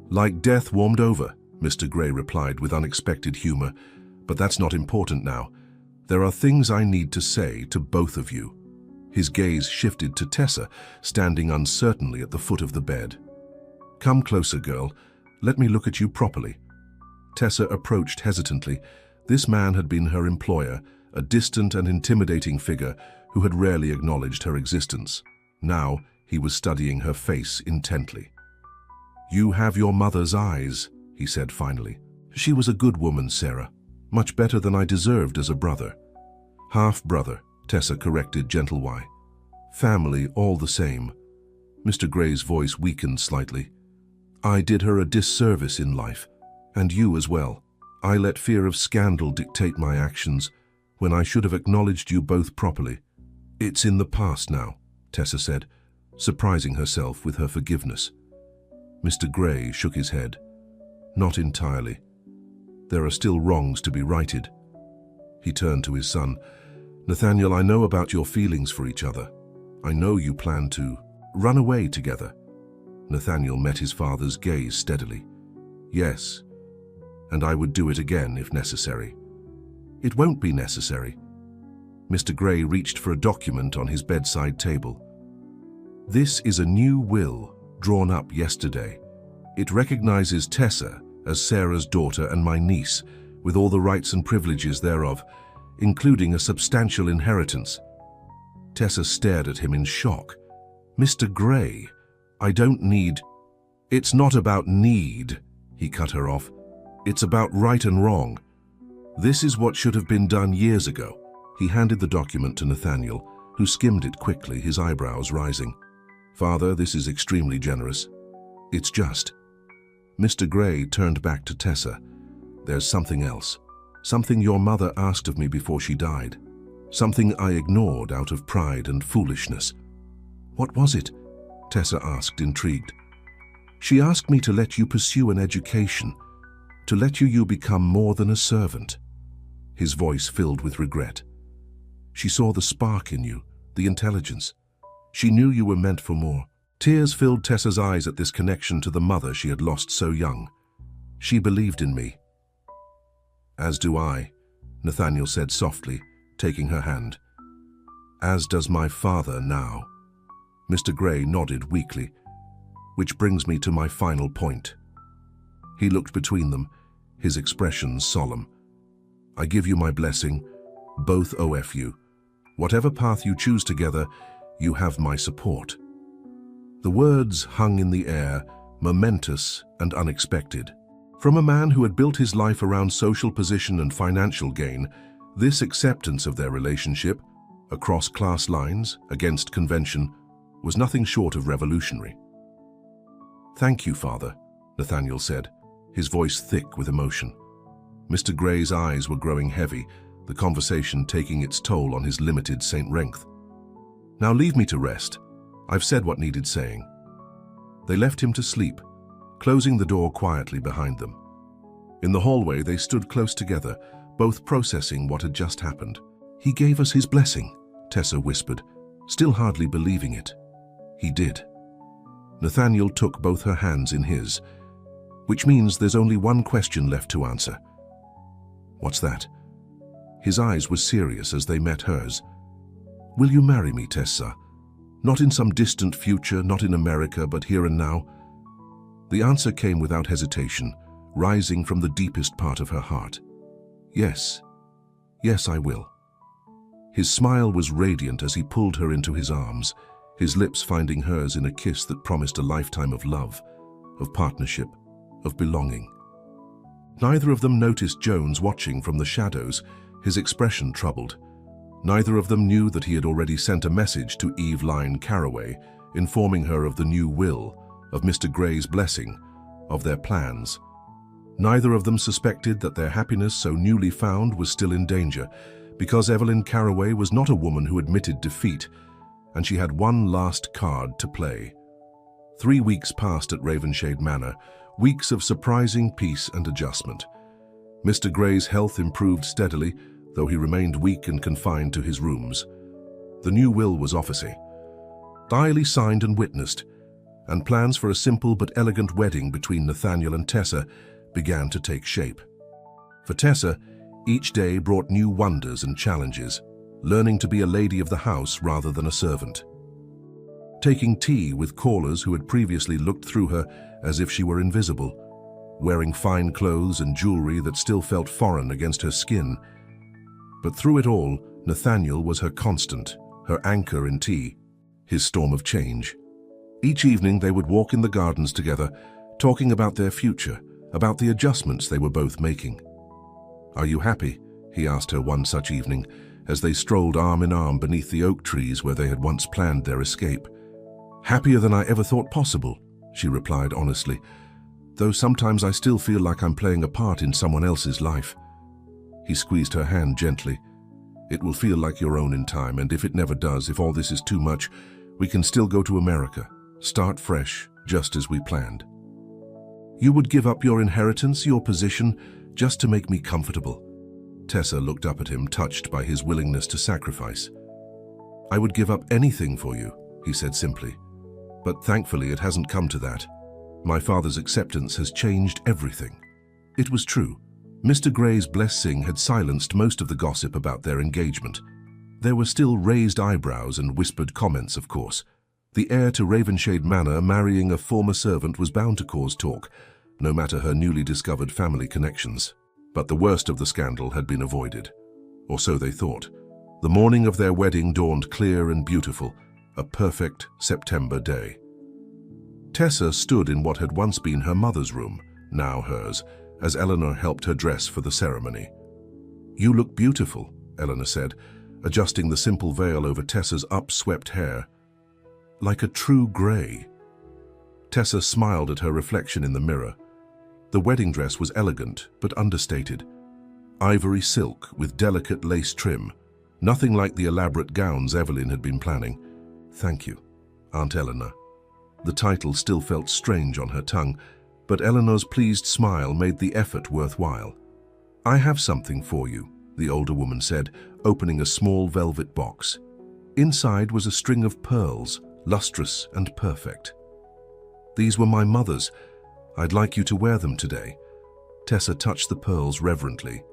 Like death warmed over, Mr. Gray replied with unexpected humor. But that's not important now. There are things I need to say to both of you. His gaze shifted to Tessa, standing uncertainly at the foot of the bed. Come closer, girl. Let me look at you properly. Tessa approached hesitantly. This man had been her employer, a distant and intimidating figure who had rarely acknowledged her existence. Now he was studying her face intently. You have your mother's eyes, he said finally. She was a good woman, Sarah. Much better than I deserved as a brother. Half-brother, Tessa corrected gentle-wise. Family all the same. Mr. Gray's voice weakened slightly. I did her a disservice in life, and you as well. I let fear of scandal dictate my actions when I should have acknowledged you both properly. It's in the past now, Tessa said, surprising herself with her forgiveness. Mr. Gray shook his head. Not entirely. There are still wrongs to be righted. He turned to his son. Nathaniel, I know about your feelings for each other. I know you plan to run away together. Nathaniel met his father's gaze steadily. Yes, and I would do it again if necessary. It won't be necessary. Mr. Gray reached for a document on his bedside table. This is a new will drawn up yesterday. It recognizes Tessa as Sarah's daughter and my niece, with all the rights and privileges thereof, including a substantial inheritance. Tessa stared at him in shock. Mr. Gray, I don't need... It's not about need, he cut her off. It's about right and wrong. This is what should have been done years ago. He handed the document to Nathaniel, who skimmed it quickly, his eyebrows rising. Father, this is extremely generous. It's just. Mr. Gray turned back to Tessa. There's something else. Something your mother asked of me before she died. Something I ignored out of pride and foolishness. What was it? Tessa asked, intrigued. She asked me to let you pursue an education, to let you become more than a servant. His voice filled with regret. She saw the spark in you, the intelligence. She knew you were meant for more. Tears filled Tessa's eyes at this connection to the mother she had lost so young. She believed in me. As do I, Nathaniel said softly, taking her hand. as does my father now. Mr. Gray nodded weakly, which brings me to my final point. He looked between them, his expression solemn. I give you my blessing, both OFU. Whatever path you choose together, you have my support. The words hung in the air, momentous and unexpected. From a man who had built his life around social position and financial gain, this acceptance of their relationship, across class lines, against convention, was nothing short of revolutionary. Thank you, Father, Nathaniel said, his voice thick with emotion. Mr. Gray's eyes were growing heavy, the conversation taking its toll on his limited strength. Now leave me to rest. I've said what needed saying. They left him to sleep, closing the door quietly behind them. In the hallway, they stood close together, both processing what had just happened. He gave us his blessing, Tessa whispered, still hardly believing it. He did. Nathaniel took both her hands in his, which means there's only one question left to answer. What's that? His eyes were serious as they met hers. Will you marry me, Tessa? Not in some distant future, not in America, but here and now. The answer came without hesitation, rising from the deepest part of her heart. Yes. Yes, I will. His smile was radiant as he pulled her into his arms, his lips finding hers in a kiss that promised a lifetime of love, of partnership, of belonging. Neither of them noticed Jones watching from the shadows, his expression troubled. Neither of them knew that he had already sent a message to Eveline Carraway, informing her of the new will, of Mr. Gray's blessing, of their plans. Neither of them suspected that their happiness so newly found was still in danger, because Evelyn Carraway was not a woman who admitted defeat, and she had one last card to play. 3 weeks passed at Ravenshade Manor, weeks of surprising peace and adjustment. Mr. Gray's health improved steadily, though he remained weak and confined to his rooms. The new will was officially signed and witnessed, and plans for a simple but elegant wedding between Nathaniel and Tessa began to take shape. For Tessa, each day brought new wonders and challenges, learning to be a lady of the house rather than a servant. Taking tea with callers who had previously looked through her as if she were invisible, wearing fine clothes and jewelry that still felt foreign against her skin. But through it all, Nathaniel was her constant, her anchor in tea, his storm of change. Each evening they would walk in the gardens together, talking about their future, about the adjustments they were both making. "Are you happy?" he asked her one such evening, as they strolled arm in arm beneath the oak trees where they had once planned their escape. "Happier than I ever thought possible," she replied honestly, "though sometimes I still feel like I'm playing a part in someone else's life." He squeezed her hand gently. "It will feel like your own in time, and if it never does, if all this is too much, we can still go to America, start fresh, just as we planned." "You would give up your inheritance, your position, just to make me comfortable?" Tessa looked up at him, touched by his willingness to sacrifice. "I would give up anything for you," he said simply. "But thankfully it hasn't come to that. My father's acceptance has changed everything." It was true. Mr. Gray's blessing had silenced most of the gossip about their engagement. There were still raised eyebrows and whispered comments, of course. The heir to Ravenshade Manor marrying a former servant was bound to cause talk, no matter her newly discovered family connections. But the worst of the scandal had been avoided, or so they thought. The morning of their wedding dawned clear and beautiful, a perfect September day. Tessa stood in what had once been her mother's room, now hers, as Eleanor helped her dress for the ceremony. "You look beautiful," Eleanor said, adjusting the simple veil over Tessa's upswept hair. "Like a true Grey." Tessa smiled at her reflection in the mirror. The wedding dress was elegant but understated. Ivory silk with delicate lace trim, nothing like the elaborate gowns Evelyn had been planning. "Thank you, Aunt Eleanor." The title still felt strange on her tongue, but Eleanor's pleased smile made the effort worthwhile. "I have something for you," the older woman said, opening a small velvet box. Inside was a string of pearls, lustrous and perfect. "These were my mother's. I'd like you to wear them today." Tessa touched the pearls reverently.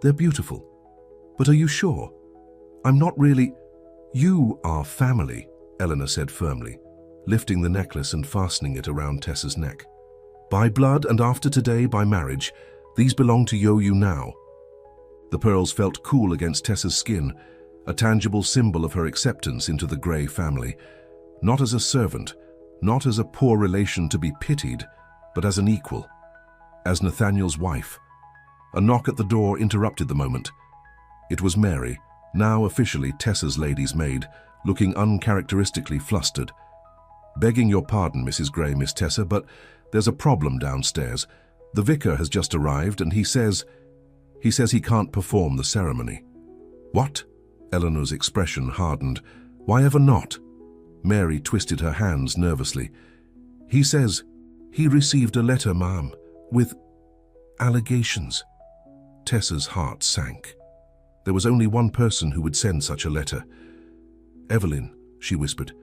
"They're beautiful. But are you sure? I'm not really..." You are family, Eleanor said firmly, lifting the necklace and fastening it around Tessa's neck. By blood and after today by marriage, these belong to you now. The pearls felt cool against Tessa's skin, a tangible symbol of her acceptance into the Grey family, not as a servant, not as a poor relation to be pitied, but as an equal, as Nathaniel's wife. A knock at the door interrupted the moment. It was Mary, now officially Tessa's lady's maid, looking uncharacteristically flustered. Begging your pardon, Mrs. Grey, Miss Tessa, but there's a problem downstairs. The vicar has just arrived and he says he can't perform the ceremony. What? Eleanor's expression hardened. Why ever not? Mary twisted her hands nervously. He says he received a letter, ma'am, with allegations. Tessa's heart sank. There was only one person who would send such a letter. Evelyn, she whispered.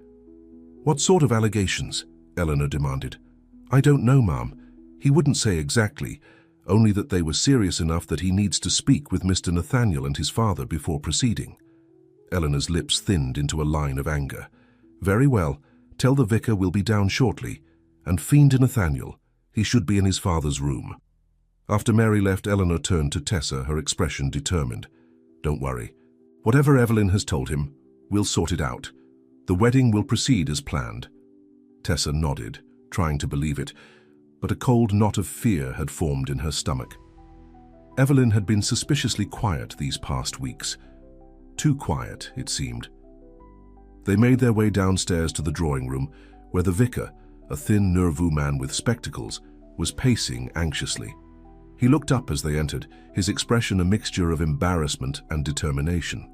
What sort of allegations? Eleanor demanded. I don't know, ma'am. He wouldn't say exactly, only that they were serious enough that he needs to speak with Mr. Nathaniel and his father before proceeding. Eleanor's lips thinned into a line of anger. Very well, tell the vicar we'll be down shortly, and fiend Nathaniel, he should be in his father's room. After Mary left, Eleanor turned to Tessa, her expression determined. Don't worry. Whatever Evelyn has told him, we'll sort it out. The wedding will proceed as planned. Tessa nodded, trying to believe it, but a cold knot of fear had formed in her stomach. Evelyn had been suspiciously quiet these past weeks. Too quiet, it seemed. They made their way downstairs to the drawing room, where the vicar, a thin, nervous man with spectacles, was pacing anxiously. He looked up as they entered, his expression a mixture of embarrassment and determination.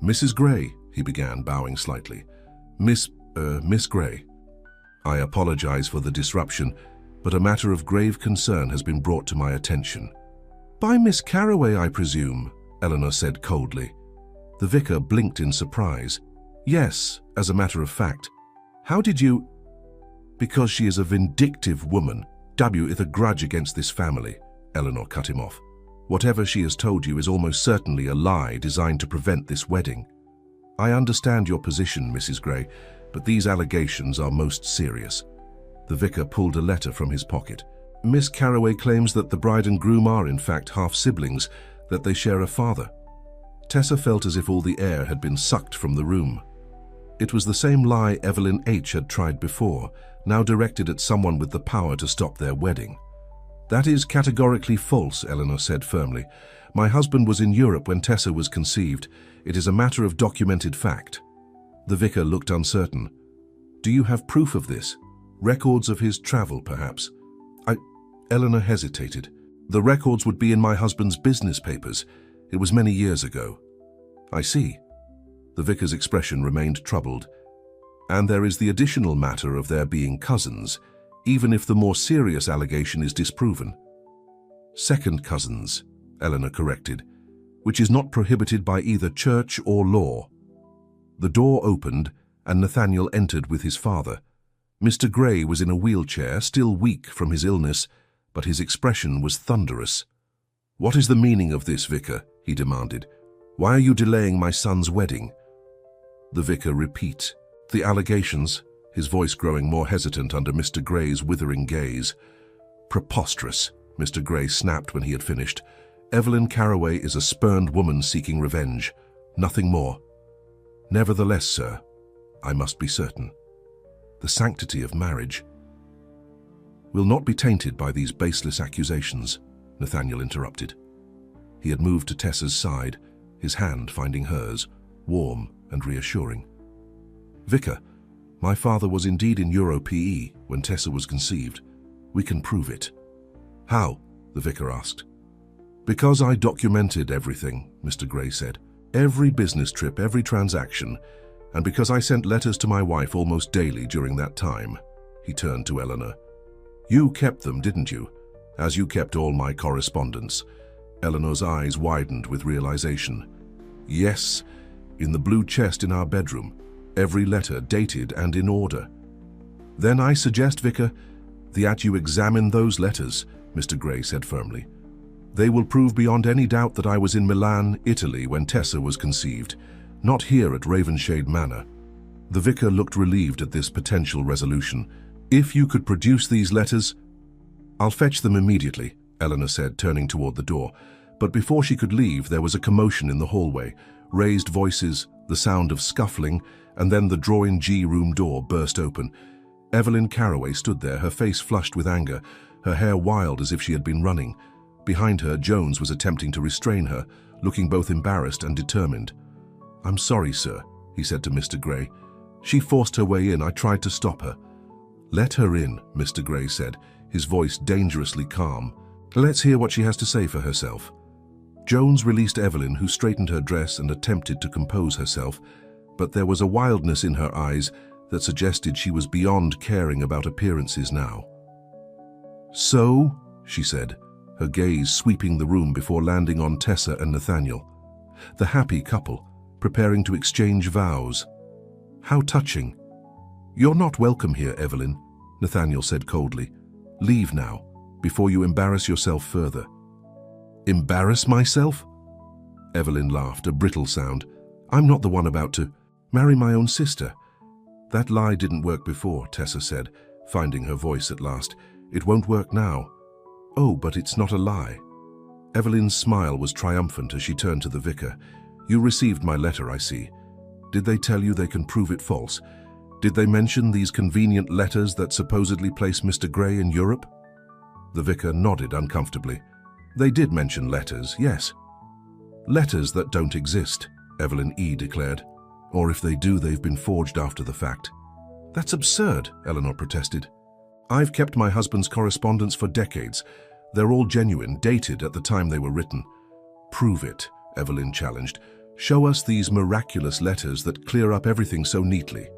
Mrs. Grey, he began, bowing slightly. Miss Grey. I apologize for the disruption, but a matter of grave concern has been brought to my attention. By Miss Carroway, I presume, Eleanor said coldly. The vicar blinked in surprise. Yes, as a matter of fact. How did you... Because she is a vindictive woman, with a grudge against this family, Eleanor cut him off. Whatever she has told you is almost certainly a lie designed to prevent this wedding. I understand your position, Mrs. Grey, but these allegations are most serious. The vicar pulled a letter from his pocket. Miss Carroway claims that the bride and groom are in fact half-siblings, that they share a father. Tessa felt as if all the air had been sucked from the room. It was the same lie Evelyn H. had tried before, now directed at someone with the power to stop their wedding. That is categorically false, Eleanor said firmly. My husband was in Europe when Tessa was conceived. It is a matter of documented fact. The vicar looked uncertain. Do you have proof of this? Records of his travel, perhaps? Eleanor hesitated. The records would be in my husband's business papers. It was many years ago. I see. The vicar's expression remained troubled. And there is the additional matter of their being cousins, even if the more serious allegation is disproven. Second cousins, Eleanor corrected, which is not prohibited by either church or law. The door opened, and Nathaniel entered with his father. Mr. Grey was in a wheelchair, still weak from his illness, but his expression was thunderous. What is the meaning of this, vicar? He demanded. Why are you delaying my son's wedding? The vicar repeat. The allegations, his voice growing more hesitant under Mr. Grey's withering gaze. Preposterous, Mr. Grey snapped when he had finished. Evelyn Carroway is a spurned woman seeking revenge, nothing more. Nevertheless, sir, I must be certain. The sanctity of marriage will not be tainted by these baseless accusations, Nathaniel interrupted. He had moved to Tessa's side, his hand finding hers, warm and reassuring. Vicar, my father was indeed in Euro-PE when Tessa was conceived. We can prove it. How? The vicar asked. Because I documented everything, Mr. Grey said. Every business trip, every transaction, and because I sent letters to my wife almost daily during that time. He turned to Eleanor. You kept them, didn't you? As you kept all my correspondence. Eleanor's eyes widened with realization. Yes, in the blue chest in our bedroom, every letter dated and in order. Then I suggest, Vicar, that you examine those letters, Mr. Grey said firmly. They will prove beyond any doubt that I was in Milan, Italy, when Tessa was conceived, Not here at Ravenshade Manor. The vicar looked relieved at this potential resolution. If you could produce these letters... I'll fetch them immediately, Eleanor said, turning toward the door. But before she could leave, there was a commotion in the hallway. Raised voices, the sound of scuffling, and then the drawing G room door burst open. Evelyn Carroway stood there, her face flushed with anger, her hair wild as if she had been running. Behind her, Jones was attempting to restrain her, looking both embarrassed and determined. "I'm sorry, sir," he said to Mr. Gray. "She forced her way in. I tried to stop her." "Let her in," Mr. Gray said, his voice dangerously calm. "Let's hear what she has to say for herself." Jones released Evelyn, who straightened her dress and attempted to compose herself, but there was a wildness in her eyes that suggested she was beyond caring about appearances now. "So," she said, her gaze sweeping the room before landing on Tessa and Nathaniel. The happy couple, preparing to exchange vows. "How touching." "You're not welcome here, Evelyn," Nathaniel said coldly. "Leave now, before you embarrass yourself further." "Embarrass myself?" Evelyn laughed, a brittle sound. "I'm not the one about to marry my own sister." "That lie didn't work before," Tessa said, finding her voice at last. "It won't work now." "Oh, but it's not a lie." Evelyn's smile was triumphant as she turned to the vicar. "You received my letter, I see. Did they tell you they can prove it false? Did they mention these convenient letters that supposedly place Mr. Gray in Europe?" The vicar nodded uncomfortably. "They did mention letters, yes." "Letters that don't exist," Evelyn E. declared. "Or if they do, they've been forged after the fact." "That's absurd," Eleanor protested. "I've kept my husband's correspondence for decades. They're all genuine, dated at the time they were written." "Prove it," Evelyn challenged. "Show us these miraculous letters that clear up everything so neatly."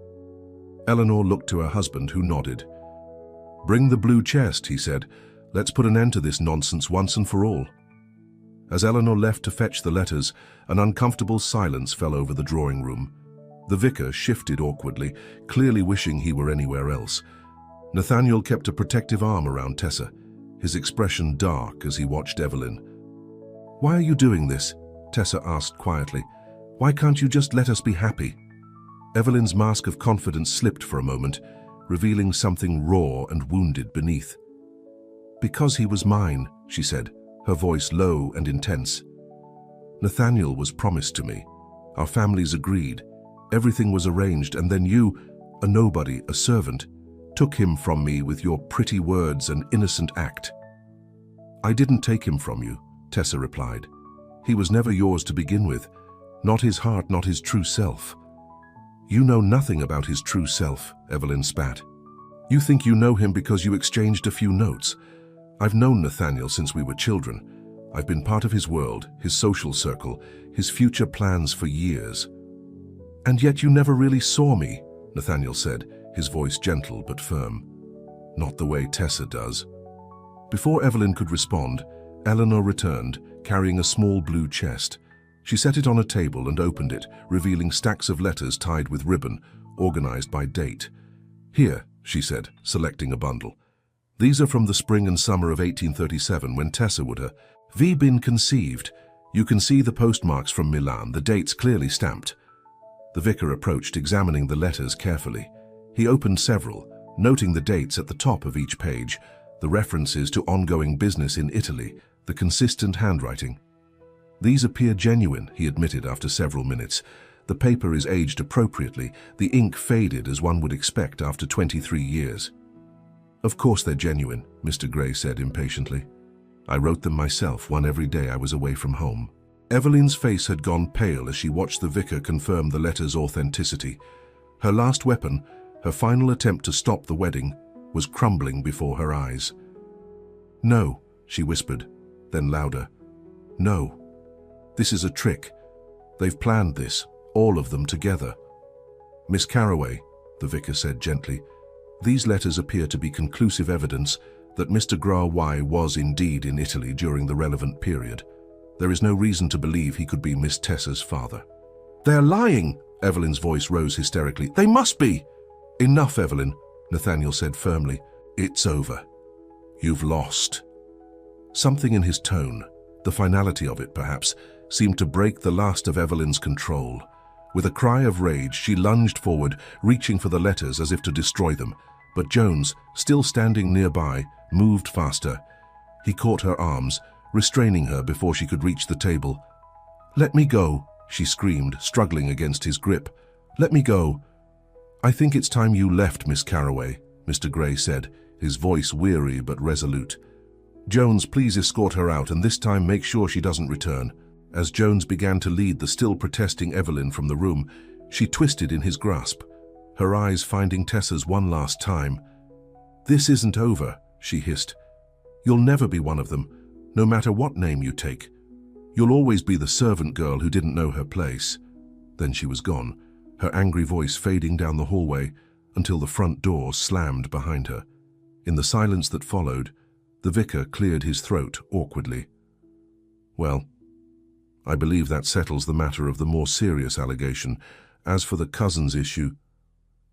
Eleanor looked to her husband, who nodded. "Bring the blue chest," he said. "Let's put an end to this nonsense once and for all." As Eleanor left to fetch the letters, an uncomfortable silence fell over the drawing room. The vicar shifted awkwardly, clearly wishing he were anywhere else. Nathaniel kept a protective arm around Tessa, his expression dark as he watched Evelyn. "Why are you doing this?" Tessa asked quietly. "Why can't you just let us be happy?" Evelyn's mask of confidence slipped for a moment, revealing something raw and wounded beneath. "Because he was mine," she said, her voice low and intense. "Nathaniel was promised to me. Our families agreed. Everything was arranged, and then you, a nobody, a servant, took him from me with your pretty words and innocent act." "I didn't take him from you," Tessa replied. "He was never yours to begin with. Not his heart, not his true self." "You know nothing about his true self," Evelyn spat. "You think you know him because you exchanged a few notes. I've known Nathaniel since we were children. I've been part of his world, his social circle, his future plans for years." "And yet you never really saw me," Nathaniel said, his voice gentle but firm. "Not the way Tessa does." Before Evelyn could respond, Eleanor returned, carrying a small blue chest. She set it on a table and opened it, revealing stacks of letters tied with ribbon, organized by date. "Here," she said, selecting a bundle. "These are from the spring and summer of 1837, when Tessa would have been conceived. You can see the postmarks from Milan, the dates clearly stamped." The vicar approached, examining the letters carefully. He opened several, noting the dates at the top of each page, the references to ongoing business in Italy, the consistent handwriting. "These appear genuine," he admitted after several minutes. "The paper is aged appropriately, the ink faded as one would expect after 23 years. "Of course they're genuine," Mr. Gray said impatiently. "I wrote them myself, one every day I was away from home." Evelyn's face had gone pale as she watched the vicar confirm the letter's authenticity. Her last weapon, her final attempt to stop the wedding, was crumbling before her eyes. "No," she whispered, then louder. "No. This is a trick. They've planned this, all of them together." "Miss Carroway," the vicar said gently, "these letters appear to be conclusive evidence that Mr. Gray was indeed in Italy during the relevant period. There is no reason to believe he could be Miss Tessa's father." "They're lying!" Evelyn's voice rose hysterically. "They must be!" "Enough, Evelyn," Nathaniel said firmly. "It's over. You've lost." Something in his tone, the finality of it perhaps, seemed to break the last of Evelyn's control. With a cry of rage, she lunged forward, reaching for the letters as if to destroy them. But Jones, still standing nearby, moved faster. He caught her arms, restraining her before she could reach the table. "Let me go," she screamed, struggling against his grip. "Let me go." "I think it's time you left, Miss Carroway," Mr. Gray said, his voice weary but resolute. "Jones, please escort her out, and this time make sure she doesn't return." As Jones began to lead the still protesting Evelyn from the room, she twisted in his grasp, her eyes finding Tessa's one last time. "This isn't over," she hissed. "You'll never be one of them, no matter what name you take. You'll always be the servant girl who didn't know her place." Then she was gone, her angry voice fading down the hallway until the front door slammed behind her. In the silence that followed, the vicar cleared his throat awkwardly. "Well, I believe that settles the matter of the more serious allegation. As for the cousins issue—"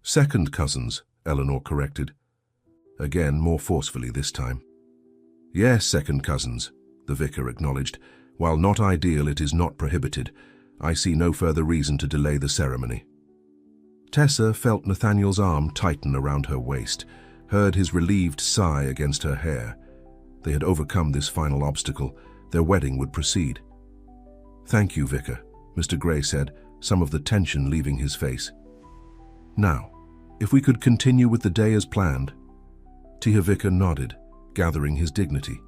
"Second cousins," Eleanor corrected. Again, more forcefully this time. "Yes, second cousins," the vicar acknowledged. "While not ideal, it is not prohibited. I see no further reason to delay the ceremony." Tessa felt Nathaniel's arm tighten around her waist, heard his relieved sigh against her hair. They had overcome this final obstacle. Their wedding would proceed. "Thank you, Vicar," Mr. Gray said, some of the tension leaving his face. "Now, if we could continue with the day as planned." Tia Vicar nodded, gathering his dignity.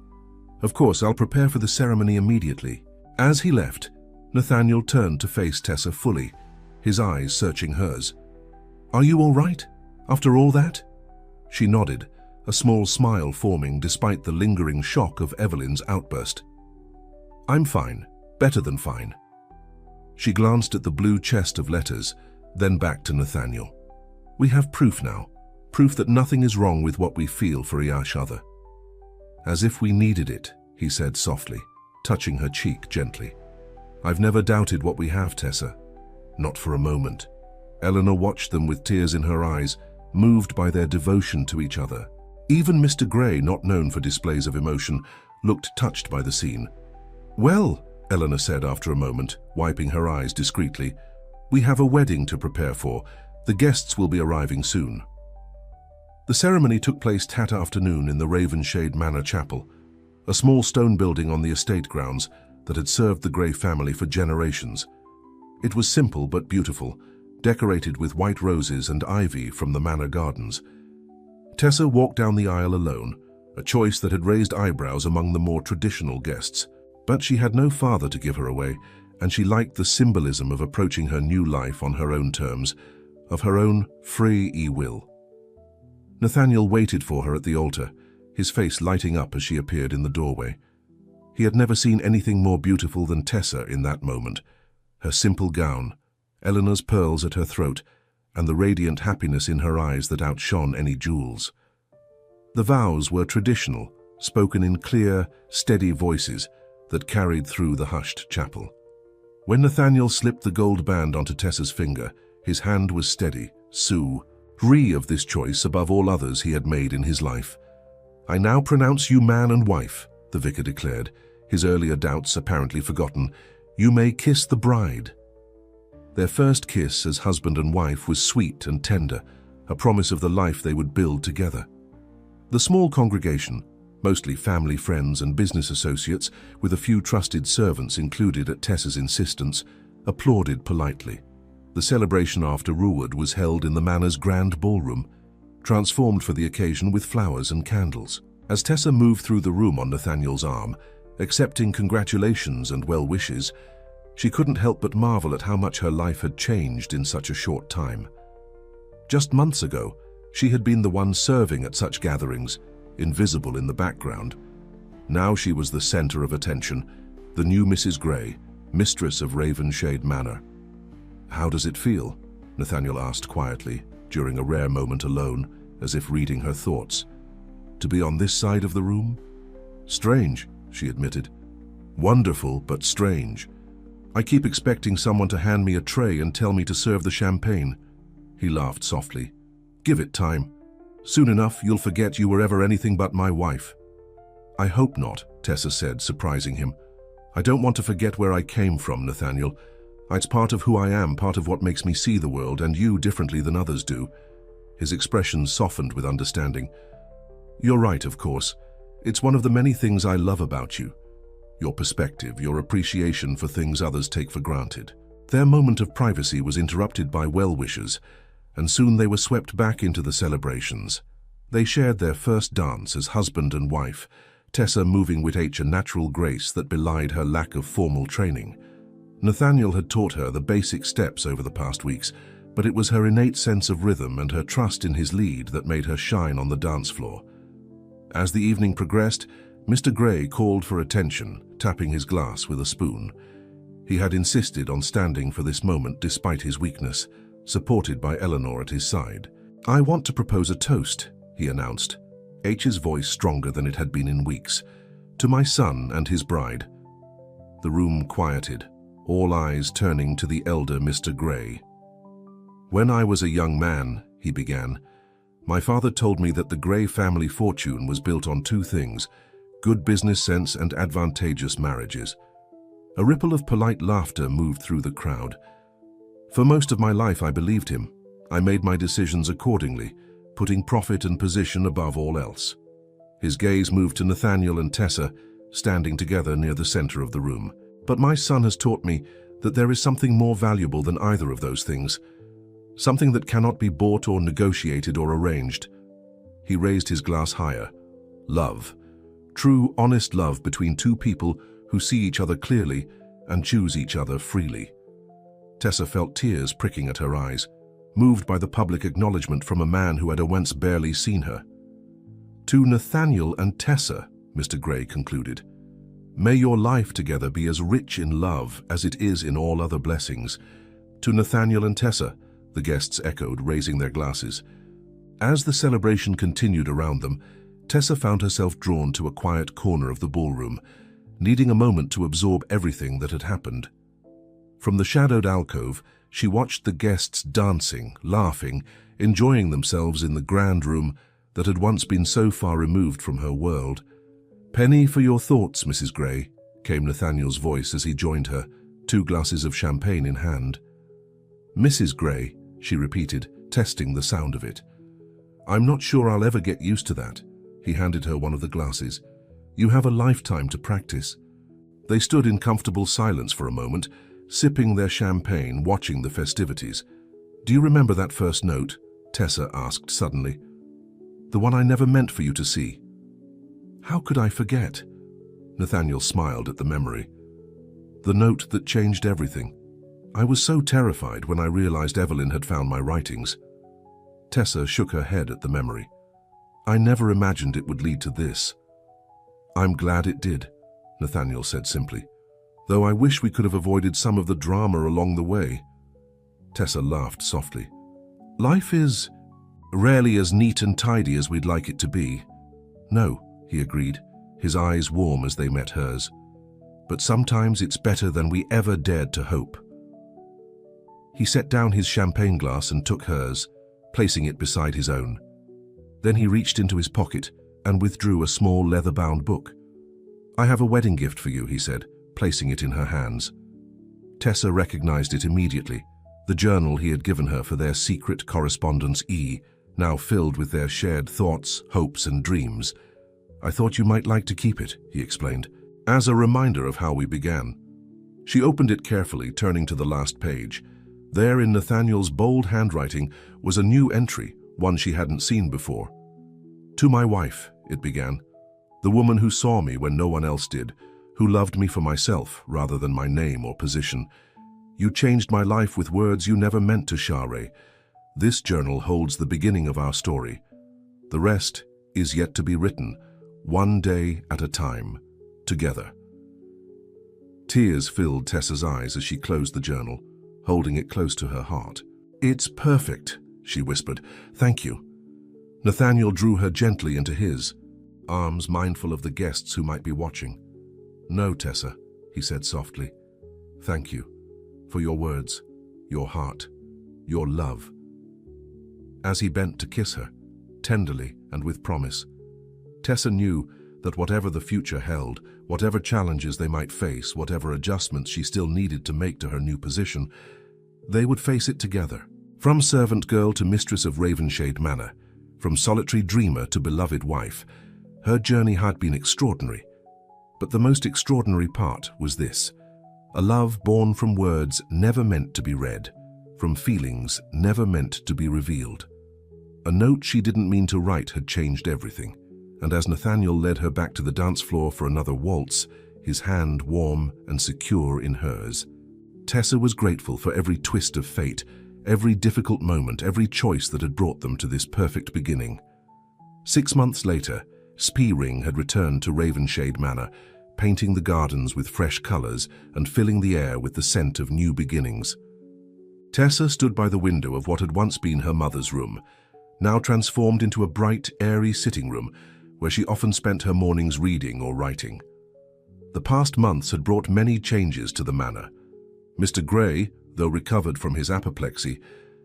"Of course, I'll prepare for the ceremony immediately." As he left, Nathaniel turned to face Tessa fully, his eyes searching hers. "Are you all right, after all that?" She nodded, a small smile forming despite the lingering shock of Evelyn's outburst. "I'm fine, better than fine." She glanced at the blue chest of letters, then back to Nathaniel. "We have proof now, proof that nothing is wrong with what we feel for each other." "As if we needed it," he said softly, touching her cheek gently. "I've never doubted what we have, Tessa. Not for a moment." Eleanor watched them with tears in her eyes, moved by their devotion to each other. Even Mr. Gray, not known for displays of emotion, looked touched by the scene. "Well," Eleanor said after a moment, wiping her eyes discreetly, "we have a wedding to prepare for. The guests will be arriving soon." The ceremony took place that afternoon in the Ravenshade Manor Chapel, a small stone building on the estate grounds that had served the Gray family for generations. It was simple but beautiful, decorated with white roses and ivy from the manor gardens. Tessa walked down the aisle alone, a choice that had raised eyebrows among the more traditional guests. But she had no father to give her away, and she liked the symbolism of approaching her new life on her own terms, of her own free will. Nathaniel waited for her at the altar, his face lighting up as she appeared in the doorway. He had never seen anything more beautiful than Tessa in that moment. Her simple gown, Eleanor's pearls at her throat, and the radiant happiness in her eyes that outshone any jewels. The vows were traditional, spoken in clear, steady voices that carried through the hushed chapel. When Nathaniel slipped the gold band onto Tessa's finger, his hand was steady, free of this choice above all others he had made in his life. "I now pronounce you man and wife," the vicar declared, his earlier doubts apparently forgotten. "You may kiss the bride." Their first kiss as husband and wife was sweet and tender, a promise of the life they would build together. The small congregation, mostly family, friends, and business associates, with a few trusted servants included at Tessa's insistence, applauded politely. The celebration afterward was held in the manor's grand ballroom, transformed for the occasion with flowers and candles. As Tessa moved through the room on Nathaniel's arm, accepting congratulations and well wishes, she couldn't help but marvel at how much her life had changed in such a short time. Just months ago, she had been the one serving at such gatherings, invisible in the background. Now she was the center of attention, the new Mrs. Gray, mistress of Ravenshade Manor. "How does it feel?" Nathaniel asked quietly, during a rare moment alone, as if reading her thoughts. "To be on this side of the room?" "Strange," she admitted. "Wonderful, but strange. I keep expecting someone to hand me a tray and tell me to serve the champagne." He laughed softly. "Give it time. Soon enough, you'll forget you were ever anything but my wife." "I hope not," Tessa said, surprising him. "I don't want to forget where I came from, Nathaniel. It's part of who I am, part of what makes me see the world and you differently than others do. His expression softened with understanding. You're right, of course. It's one of the many things I love about you. Your perspective, your appreciation for things others take for granted. Their moment of privacy was interrupted by well-wishers, and soon they were swept back into the celebrations. They shared their first dance as husband and wife, Tessa moving with a natural grace that belied her lack of formal training. Nathaniel had taught her the basic steps over the past weeks, but it was her innate sense of rhythm and her trust in his lead that made her shine on the dance floor. As the evening progressed, Mr. Gray called for attention, tapping his glass with a spoon. He had insisted on standing for this moment despite his weakness, supported by Eleanor at his side. "I want to propose a toast," he announced, H's voice stronger than it had been in weeks, "to my son and his bride." The room quieted, all eyes turning to the elder Mr. Gray. "When I was a young man," he began, "my father told me that the Gray family fortune was built on two things: good business sense and advantageous marriages." A ripple of polite laughter moved through the crowd. "For most of my life I believed him. I made my decisions accordingly, putting profit and position above all else." His gaze moved to Nathaniel and Tessa, standing together near the center of the room. "But my son has taught me that there is something more valuable than either of those things, something that cannot be bought or negotiated or arranged." He raised his glass higher. "Love. True, honest love between two people who see each other clearly and choose each other freely." Tessa felt tears pricking at her eyes, moved by the public acknowledgement from a man who had once barely seen her. "To Nathaniel and Tessa," Mr. Gray concluded, "may your life together be as rich in love as it is in all other blessings." "To Nathaniel and Tessa," the guests echoed, raising their glasses. As the celebration continued around them, Tessa found herself drawn to a quiet corner of the ballroom, needing a moment to absorb everything that had happened. From the shadowed alcove, she watched the guests dancing, laughing, enjoying themselves in the grand room that had once been so far removed from her world. "Penny for your thoughts, Mrs. Gray," came Nathaniel's voice as he joined her, 2 glasses of champagne in hand. "Mrs. Gray," she repeated, testing the sound of it. "I'm not sure I'll ever get used to that." He handed her one of the glasses. "You have a lifetime to practice." They stood in comfortable silence for a moment, sipping their champagne, watching the festivities. "Do you remember that first note?" Tessa asked suddenly. "The one I never meant for you to see." "How could I forget?" Nathaniel smiled at the memory. "The note that changed everything. I was so terrified when I realized Evelyn had found my writings." Tessa shook her head at the memory. "I never imagined it would lead to this." "I'm glad it did," Nathaniel said simply, "though I wish we could have avoided some of the drama along the way." Tessa laughed softly. "Life is rarely as neat and tidy as we'd like it to be." "No," he agreed, his eyes warm as they met hers. "But sometimes it's better than we ever dared to hope." He set down his champagne glass and took hers, placing it beside his own. Then he reached into his pocket and withdrew a small leather-bound book. "I have a wedding gift for you," he said, placing it in her hands. Tessa recognized it immediately, the journal he had given her for their secret correspondence now filled with their shared thoughts, hopes, and dreams. "I thought you might like to keep it," he explained, "as a reminder of how we began." She opened it carefully, turning to the last page. There, in Nathaniel's bold handwriting, was a new entry, one she hadn't seen before. "To my wife," it began, "the woman who saw me when no one else did, who loved me for myself rather than my name or position. You changed my life with words you never meant to share. This journal holds the beginning of our story. The rest is yet to be written, one day at a time, together." Tears filled Tessa's eyes as she closed the journal, holding it close to her heart. "It's perfect," she whispered. "Thank you." Nathaniel drew her gently into his arms, mindful of the guests who might be watching. "No, Tessa," he said softly. "Thank you for your words, your heart, your love." As he bent to kiss her, tenderly and with promise, Tessa knew that whatever the future held, whatever challenges they might face, whatever adjustments she still needed to make to her new position, they would face it together. From servant girl to mistress of Ravenshade Manor, from solitary dreamer to beloved wife, her journey had been extraordinary. But the most extraordinary part was this: a love born from words never meant to be read, from feelings never meant to be revealed. A note she didn't mean to write had changed everything, and as Nathaniel led her back to the dance floor for another waltz, his hand warm and secure in hers, Tessa was grateful for every twist of fate, every difficult moment, every choice that had brought them to this perfect beginning. 6 months later, Spearing had returned to Ravenshade Manor, painting the gardens with fresh colors and filling the air with the scent of new beginnings. Tessa stood by the window of what had once been her mother's room, now transformed into a bright, airy sitting room where she often spent her mornings reading or writing. The past months had brought many changes to the manor. Mr. Gray, though recovered from his apoplexy,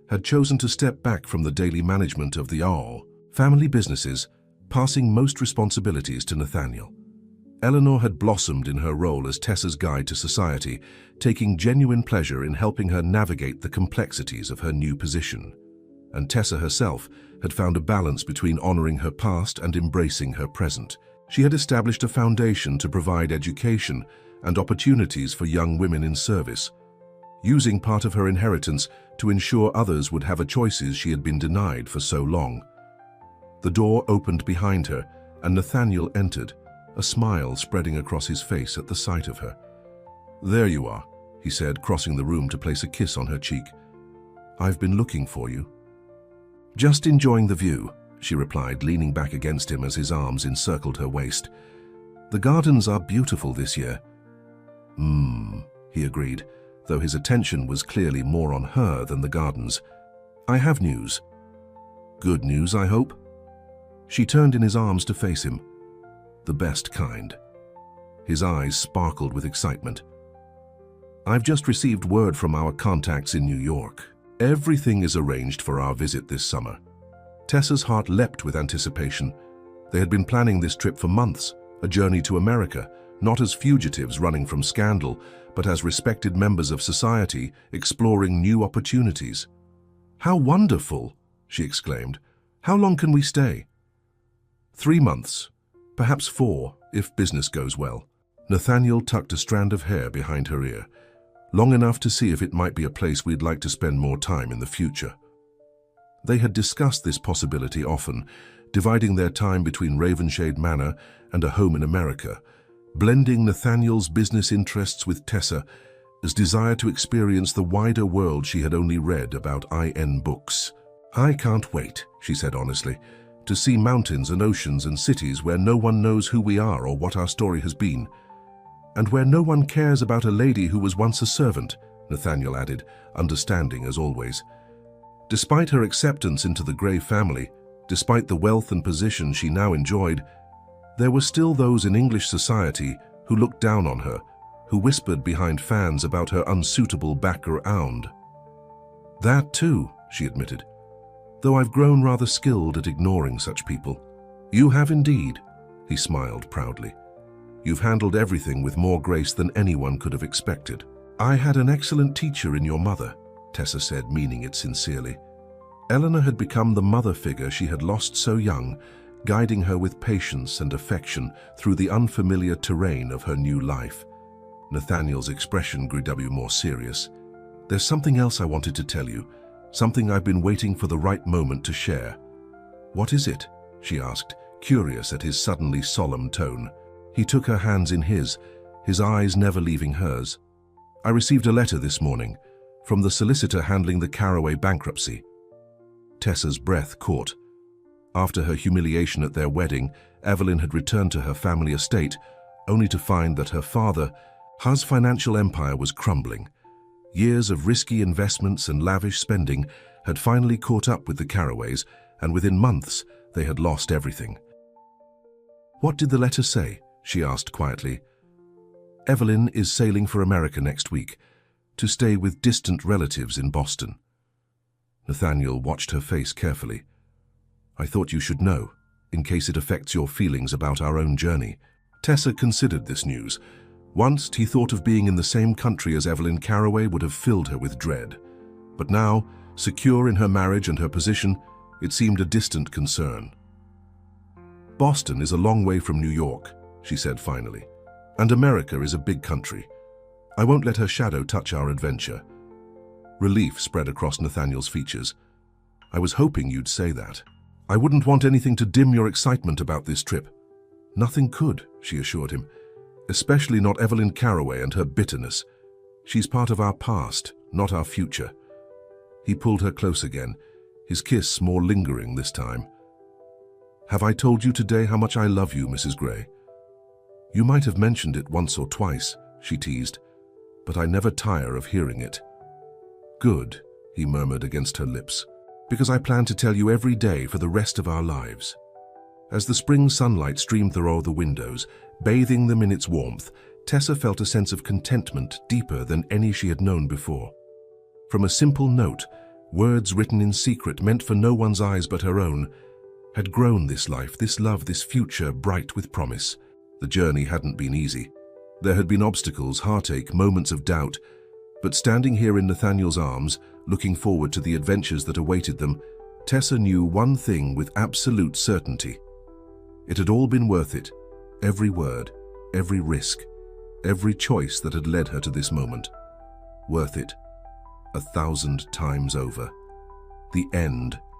had chosen to step back from the daily management of the all family businesses, passing most responsibilities to Nathaniel. Eleanor had blossomed in her role as Tessa's guide to society, taking genuine pleasure in helping her navigate the complexities of her new position. And Tessa herself had found a balance between honoring her past and embracing her present. She had established a foundation to provide education and opportunities for young women in service, using part of her inheritance to ensure others would have a choices she had been denied for so long. The door opened behind her, and Nathaniel entered, a smile spreading across his face at the sight of her. "There you are," he said, crossing the room to place a kiss on her cheek. "I've been looking for you." "Just enjoying the view," she replied, leaning back against him as his arms encircled her waist. "The gardens are beautiful this year." He agreed, though his attention was clearly more on her than the gardens. "I have news." "Good news, I hope?" She turned in his arms to face him. "The best kind." His eyes sparkled with excitement. "I've just received word from our contacts in New York. Everything is arranged for our visit this summer." Tessa's heart leapt with anticipation. They had been planning this trip for months, a journey to America, not as fugitives running from scandal, but as respected members of society exploring new opportunities. "How wonderful!" she exclaimed. "How long can we stay?" 3 months, perhaps 4, if business goes well. Nathaniel tucked a strand of hair behind her ear, long enough to see if it might be a place we'd like to spend more time in the future. They had discussed this possibility often, dividing their time between Ravenshade Manor and a home in America, blending Nathaniel's business interests with Tessa's desire to experience the wider world she had only read about in books. "I can't wait," she said honestly, "to see mountains and oceans and cities where no one knows who we are or what our story has been. And where no one cares about a lady who was once a servant," Nathaniel added, understanding as always. Despite her acceptance into the Gray family, despite the wealth and position she now enjoyed, there were still those in English society who looked down on her, who whispered behind fans about her unsuitable background. "That too," she admitted, "though I've grown rather skilled at ignoring such people." "You have indeed," he smiled proudly. "You've handled everything with more grace than anyone could have expected." "I had an excellent teacher in your mother," Tessa said, meaning it sincerely. Eleanor had become the mother figure she had lost so young, guiding her with patience and affection through the unfamiliar terrain of her new life. Nathaniel's expression grew more serious. "There's something else I wanted to tell you, something I've been waiting for the right moment to share." "What is it?" she asked, curious at his suddenly solemn tone. He took her hands in his eyes never leaving hers. "I received a letter this morning from the solicitor handling the Caraway bankruptcy." Tessa's breath caught. After her humiliation at their wedding, Evelyn had returned to her family estate, only to find that her father's financial empire was crumbling. Years of risky investments and lavish spending had finally caught up with the Caraways, and within months they had lost everything. "What did the letter say?" she asked quietly. "Evelyn is sailing for America next week, to stay with distant relatives in Boston." Nathaniel watched her face carefully. "I thought you should know," in case it affects your feelings about our own journey. Tessa considered this news. Once, he thought of being in the same country as Evelyn Carraway would have filled her with dread. But now, secure in her marriage and her position, it seemed a distant concern. "Boston is a long way from New York," she said finally. "And America is a big country. I won't let her shadow touch our adventure." Relief spread across Nathaniel's features. "I was hoping you'd say that. I wouldn't want anything to dim your excitement about this trip." "Nothing could," she assured him. "Especially not Evelyn Carraway and her bitterness. She's part of our past, not our future." He pulled her close again, his kiss more lingering this time. "Have I told you today how much I love you, Mrs. Gray?" "You might have mentioned it once or twice," she teased, "but I never tire of hearing it." "Good," he murmured against her lips, "because I plan to tell you every day for the rest of our lives." As the spring sunlight streamed through all the windows, bathing them in its warmth, Tessa felt a sense of contentment deeper than any she had known before. From a simple note, words written in secret meant for no one's eyes but her own, had grown this life, this love, this future bright with promise. The journey hadn't been easy. There had been obstacles, heartache, moments of doubt, but standing here in Nathaniel's arms, looking forward to the adventures that awaited them, Tessa knew one thing with absolute certainty. It had all been worth it, every word, every risk, every choice that had led her to this moment. Worth it, 1,000 times over. The end